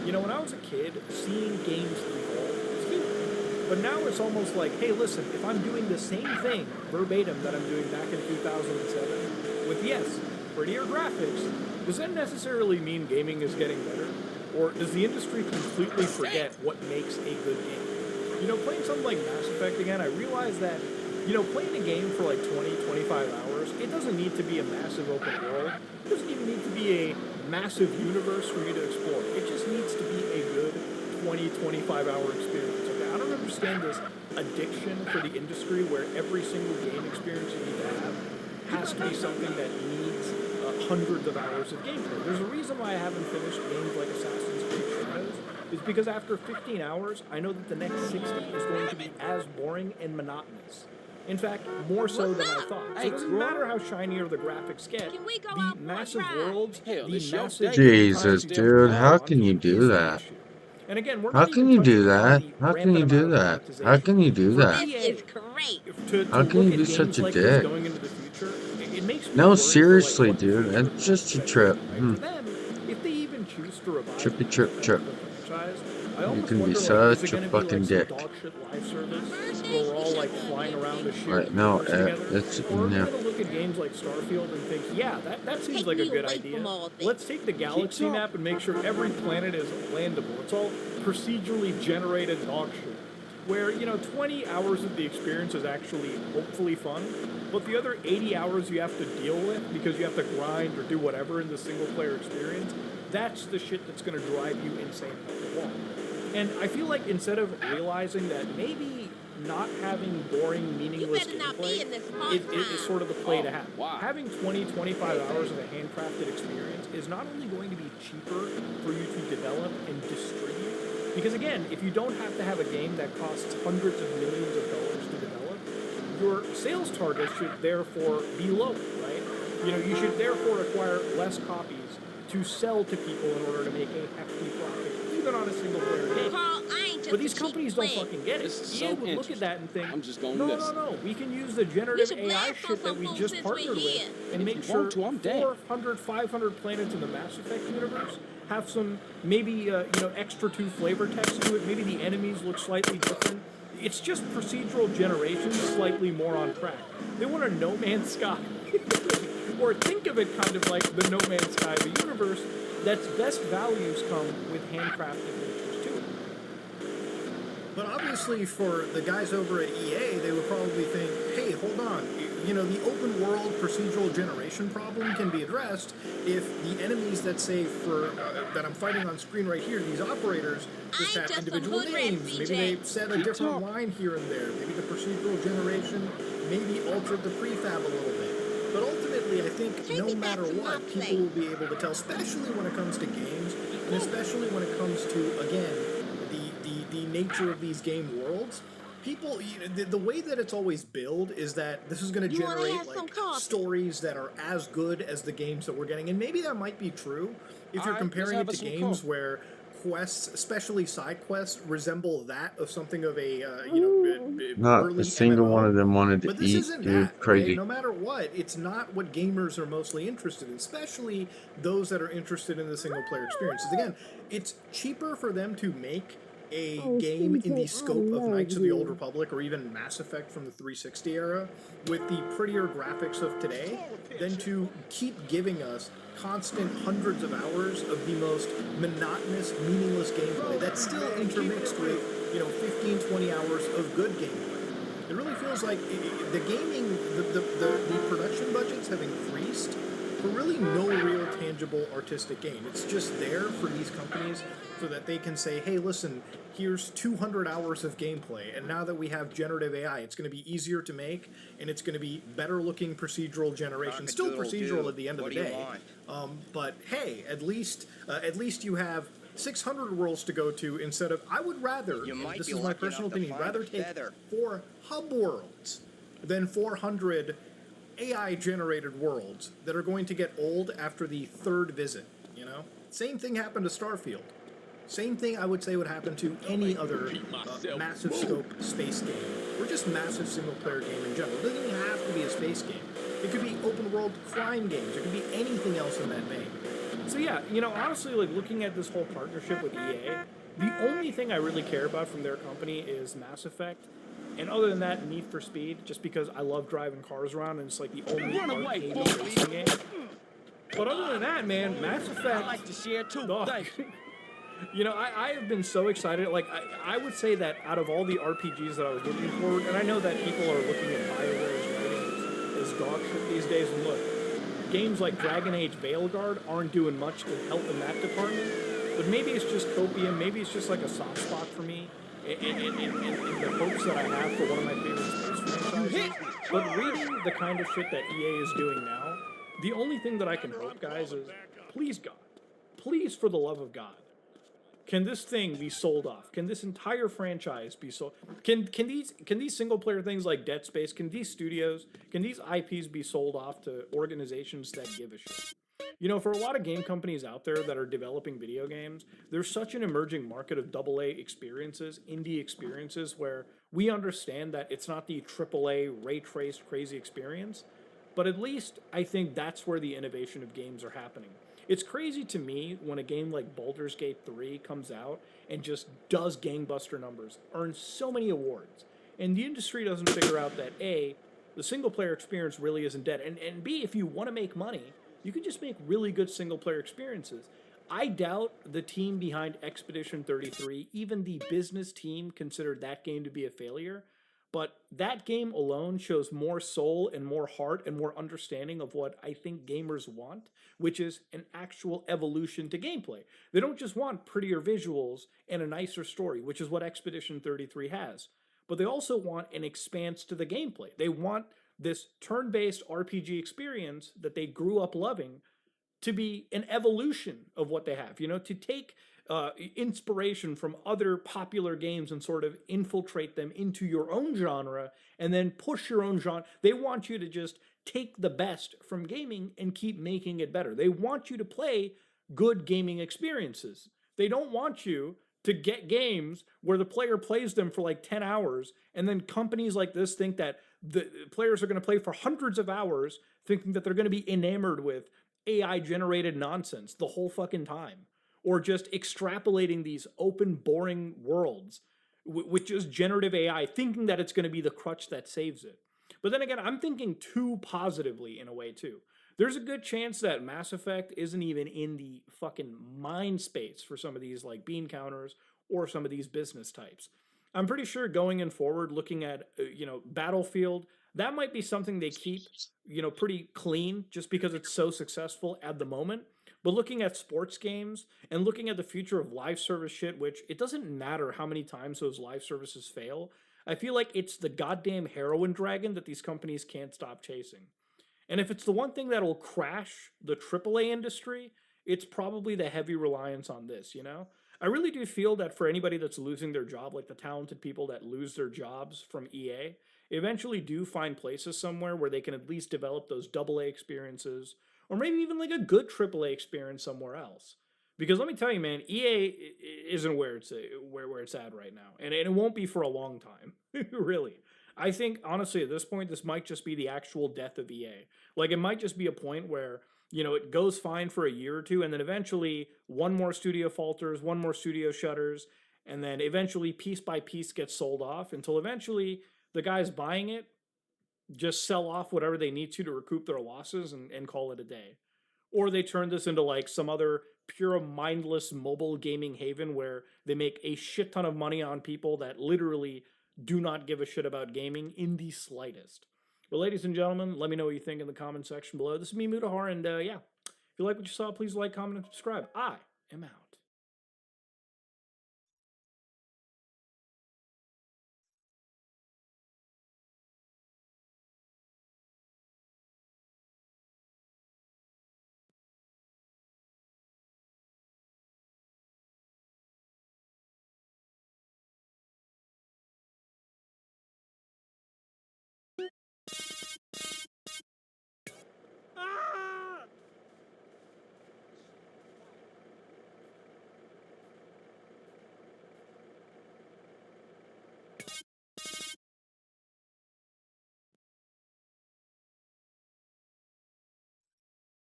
You know, when I was a kid, seeing games evolve was huge. But now it's almost like, hey, listen, if I'm doing the same thing verbatim that I'm doing back in 2007 with, yes, prettier graphics, does that necessarily mean gaming is getting better? Or does the industry completely forget what makes a good game? You know, playing something like Mass Effect again, I realized that, you know, playing a game for like 20, 25 hours, it doesn't need to be a massive open world. It doesn't even need to be a massive universe for you to explore. It just needs to be a good 20, 25-hour experience. Okay? I don't understand this addiction for the industry where every single game experience you need to have has to be something that needs hundreds of hours of gameplay. There's a reason why I haven't finished games like Assassin's Creed Shadows, is because after 15 hours, I know that the next 60 is going to be as boring and monotonous. In fact, more so than I thought. So it doesn't matter how shinier the graphics get, the massive worlds, the massive... Jesus, dude, how can you do that? And again, we're How not can even you do touching that? on the How can you rampant do amount of that? monetization. How can you do For that? EA, This is great. to How can look you at be such games a like this dick? going into the future, it makes me No, worry for, seriously, like, what the dude, future that's just a trip. Hmm. for them, if they even choose to revive Trippy the trip trip. franchise, I You almost can be wonder, like, is such it a going to be fucking like some dick. dog shit live service where we're all like flying around the shared Right, no, universe together? it's, Or are we no. going to look at games like Starfield and think, yeah, that seems Take like a me good away idea. from all this. Let's take the galaxy map and make sure every planet is landable. It's all procedurally generated dog shit. Where, you know, 20 hours of the experience is actually hopefully fun, but the other 80 hours you have to deal with because you have to grind or do whatever in the single player experience, that's the shit that's going to drive you insane off the wall. And I feel like instead of realizing that maybe not having boring, meaningless gameplay is sort of the play to have. Having 20, 25 hours of a handcrafted experience is not only going to be cheaper for you to develop and distribute, because again, if you don't have to have a game that costs hundreds of millions of dollars to develop, your sales target should therefore be lower, right? You know, you should therefore acquire less copies to sell to people in order to make a hefty profit, even on a single player game. Carl, I ain't just But these a cheap companies don't friend. fucking get it. This is EA so would look at that and think, I'm just going no, this. no, we can use the We generative should AI blast on shit that some we fools just since partnered we're with here. and If make you sure want to, I'm dead. 400, 500 planets in the Mass Effect universe have some, maybe, you know, extra 2 flavor text to it. Maybe the enemies look slightly different. It's just procedural generation slightly more on track. They want a No Man's Sky. Or think of it kind of like the No Man's Sky of the universe, that's best values come with handcrafted natures to it. But obviously for the guys over at EA, they would probably think, hey, hold on, you know, the open world procedural generation problem can be addressed if the enemies that say for, that I'm fighting on screen right here, these operators, just have individual names. Maybe they said a different line here and there. Maybe the procedural generation maybe altered the prefab a little bit. But ultimately, I think no matter what, people will be able to tell, especially when it comes to games, and especially when it comes to, again, the nature of these game worlds. People, you know, the way that it's always billed is that this is going to generate like stories that are as good as the games that we're getting, and maybe that might be true if you're comparing it to games where quests, especially side quests, resemble that of something of a Not early a single MMO. one of them wanted to But this eat, isn't dude. that. Okay? Crazy. No matter what, it's not what gamers are mostly interested in, especially those that are interested in the single player experiences. Again, it's cheaper for them to make a game in the scope of Knights of the Old Republic or even Mass Effect from the 360 era with the prettier graphics of today than to keep giving us constant hundreds of hours of the most monotonous, meaningless gameplay that's still intermixed with, you know, 15, 20 hours of good gameplay. It really feels like the gaming, the production budgets have increased for really no real tangible artistic gain. It's just there for these companies so that they can say, hey, listen, here's 200 hours of gameplay, and now that we have generative AI, it's going to be easier to make, and it's going to be better looking procedural generation. Still procedural at the end of the day. But hey, at least you have 600 worlds to go to instead of, I would rather, this is my personal opinion, rather take 4 hub worlds than 400 AI-generated worlds that are going to get old after the 3rd visit, you know? Same thing happened to Starfield. Same thing I would say would happen to any other massive scope space game, or just massive single-player game in general. It doesn't even have to be a space game. It could be open world crime games. It could be anything else in that vein. So yeah, you know, honestly, like looking at this whole partnership with EA, the only thing I really care about from their company is Mass Effect. And other than that, Need for Speed, just because I love driving cars around and it's like the only arcade racing game. But other than that, man, Mass Effect. I like to share too. You know, I have been so excited. Like, I would say that out of all the RPGs that I was looking for, and I know that people are looking at BioWare's writing as dog shit these days, and look, games like Dragon Age Veilguard aren't doing much to help in that department, but maybe it's just copium, maybe it's just like a soft spot for me, in the hopes that I have for one of my favorite space franchises. But reading the kind of shit that EA is doing now, the only thing that I can hope, guys, is please God, please for the love of God, can this thing be sold off? Can this entire franchise be sold? Can these single player things like Dead Space, can these studios, can these IPs be sold off to organizations that give a shit? You know, for a lot of game companies out there that are developing video games, there's such an emerging market of AA experiences, indie experiences, where we understand that it's not the AAA ray-traced crazy experience, but at least I think that's where the innovation of games are happening. It's crazy to me when a game like Baldur's Gate 3 comes out and just does gangbuster numbers, earns so many awards, and the industry doesn't figure out that A, the single player experience really isn't dead, and B, if you want to make money, you can just make really good single player experiences. I doubt the team behind Expedition 33, even the business team, considered that game to be a failure. But that game alone shows more soul and more heart and more understanding of what I think gamers want, which is an actual evolution to gameplay. They don't just want prettier visuals and a nicer story, which is what Expedition 33 has. But they also want an expanse to the gameplay. They want this turn-based RPG experience that they grew up loving to be an evolution of what they have, you know, to take inspiration from other popular games and sort of infiltrate them into your own genre and then push your own genre. They want you to just take the best from gaming and keep making it better. They want you to play good gaming experiences. They don't want you to get games where the player plays them for like 10 hours and then companies like this think that the players are going to play for hundreds of hours thinking that they're going to be enamored with AI generated nonsense the whole fucking time, or just extrapolating these open, boring worlds with just generative AI, thinking that it's going to be the crutch that saves it. But then again, I'm thinking too positively in a way too. There's a good chance that Mass Effect isn't even in the fucking mind space for some of these like bean counters or some of these business types. I'm pretty sure going in forward, looking at, Battlefield, that might be something they keep, pretty clean just because it's so successful at the moment. But looking at sports games and looking at the future of live service shit, which it doesn't matter how many times those live services fail, I feel like it's the goddamn heroin dragon that these companies can't stop chasing. And if it's the one thing that'll crash the AAA industry, it's probably the heavy reliance on this, you know? I really do feel that for anybody that's losing their job, like the talented people that lose their jobs from EA, eventually do find places somewhere where they can at least develop those AA experiences, or maybe even like a good AAA experience somewhere else. Because let me tell you, man, EA isn't where it's at right now, and it won't be for a long time, really. I think honestly at this point, this might just be the actual death of EA. Like it might just be a point where it goes fine for a year or two, and then eventually one more studio falters, one more studio shutters, and then eventually piece by piece gets sold off until eventually the guys buying it just sell off whatever they need to recoup their losses and call it a day. Or they turn this into like some other pure mindless mobile gaming haven where they make a shit ton of money on people that literally do not give a shit about gaming in the slightest. Well, ladies and gentlemen, let me know what you think in the comment section below. This is me, Mutahar, and if you like what you saw, please like, comment, and subscribe. I am out.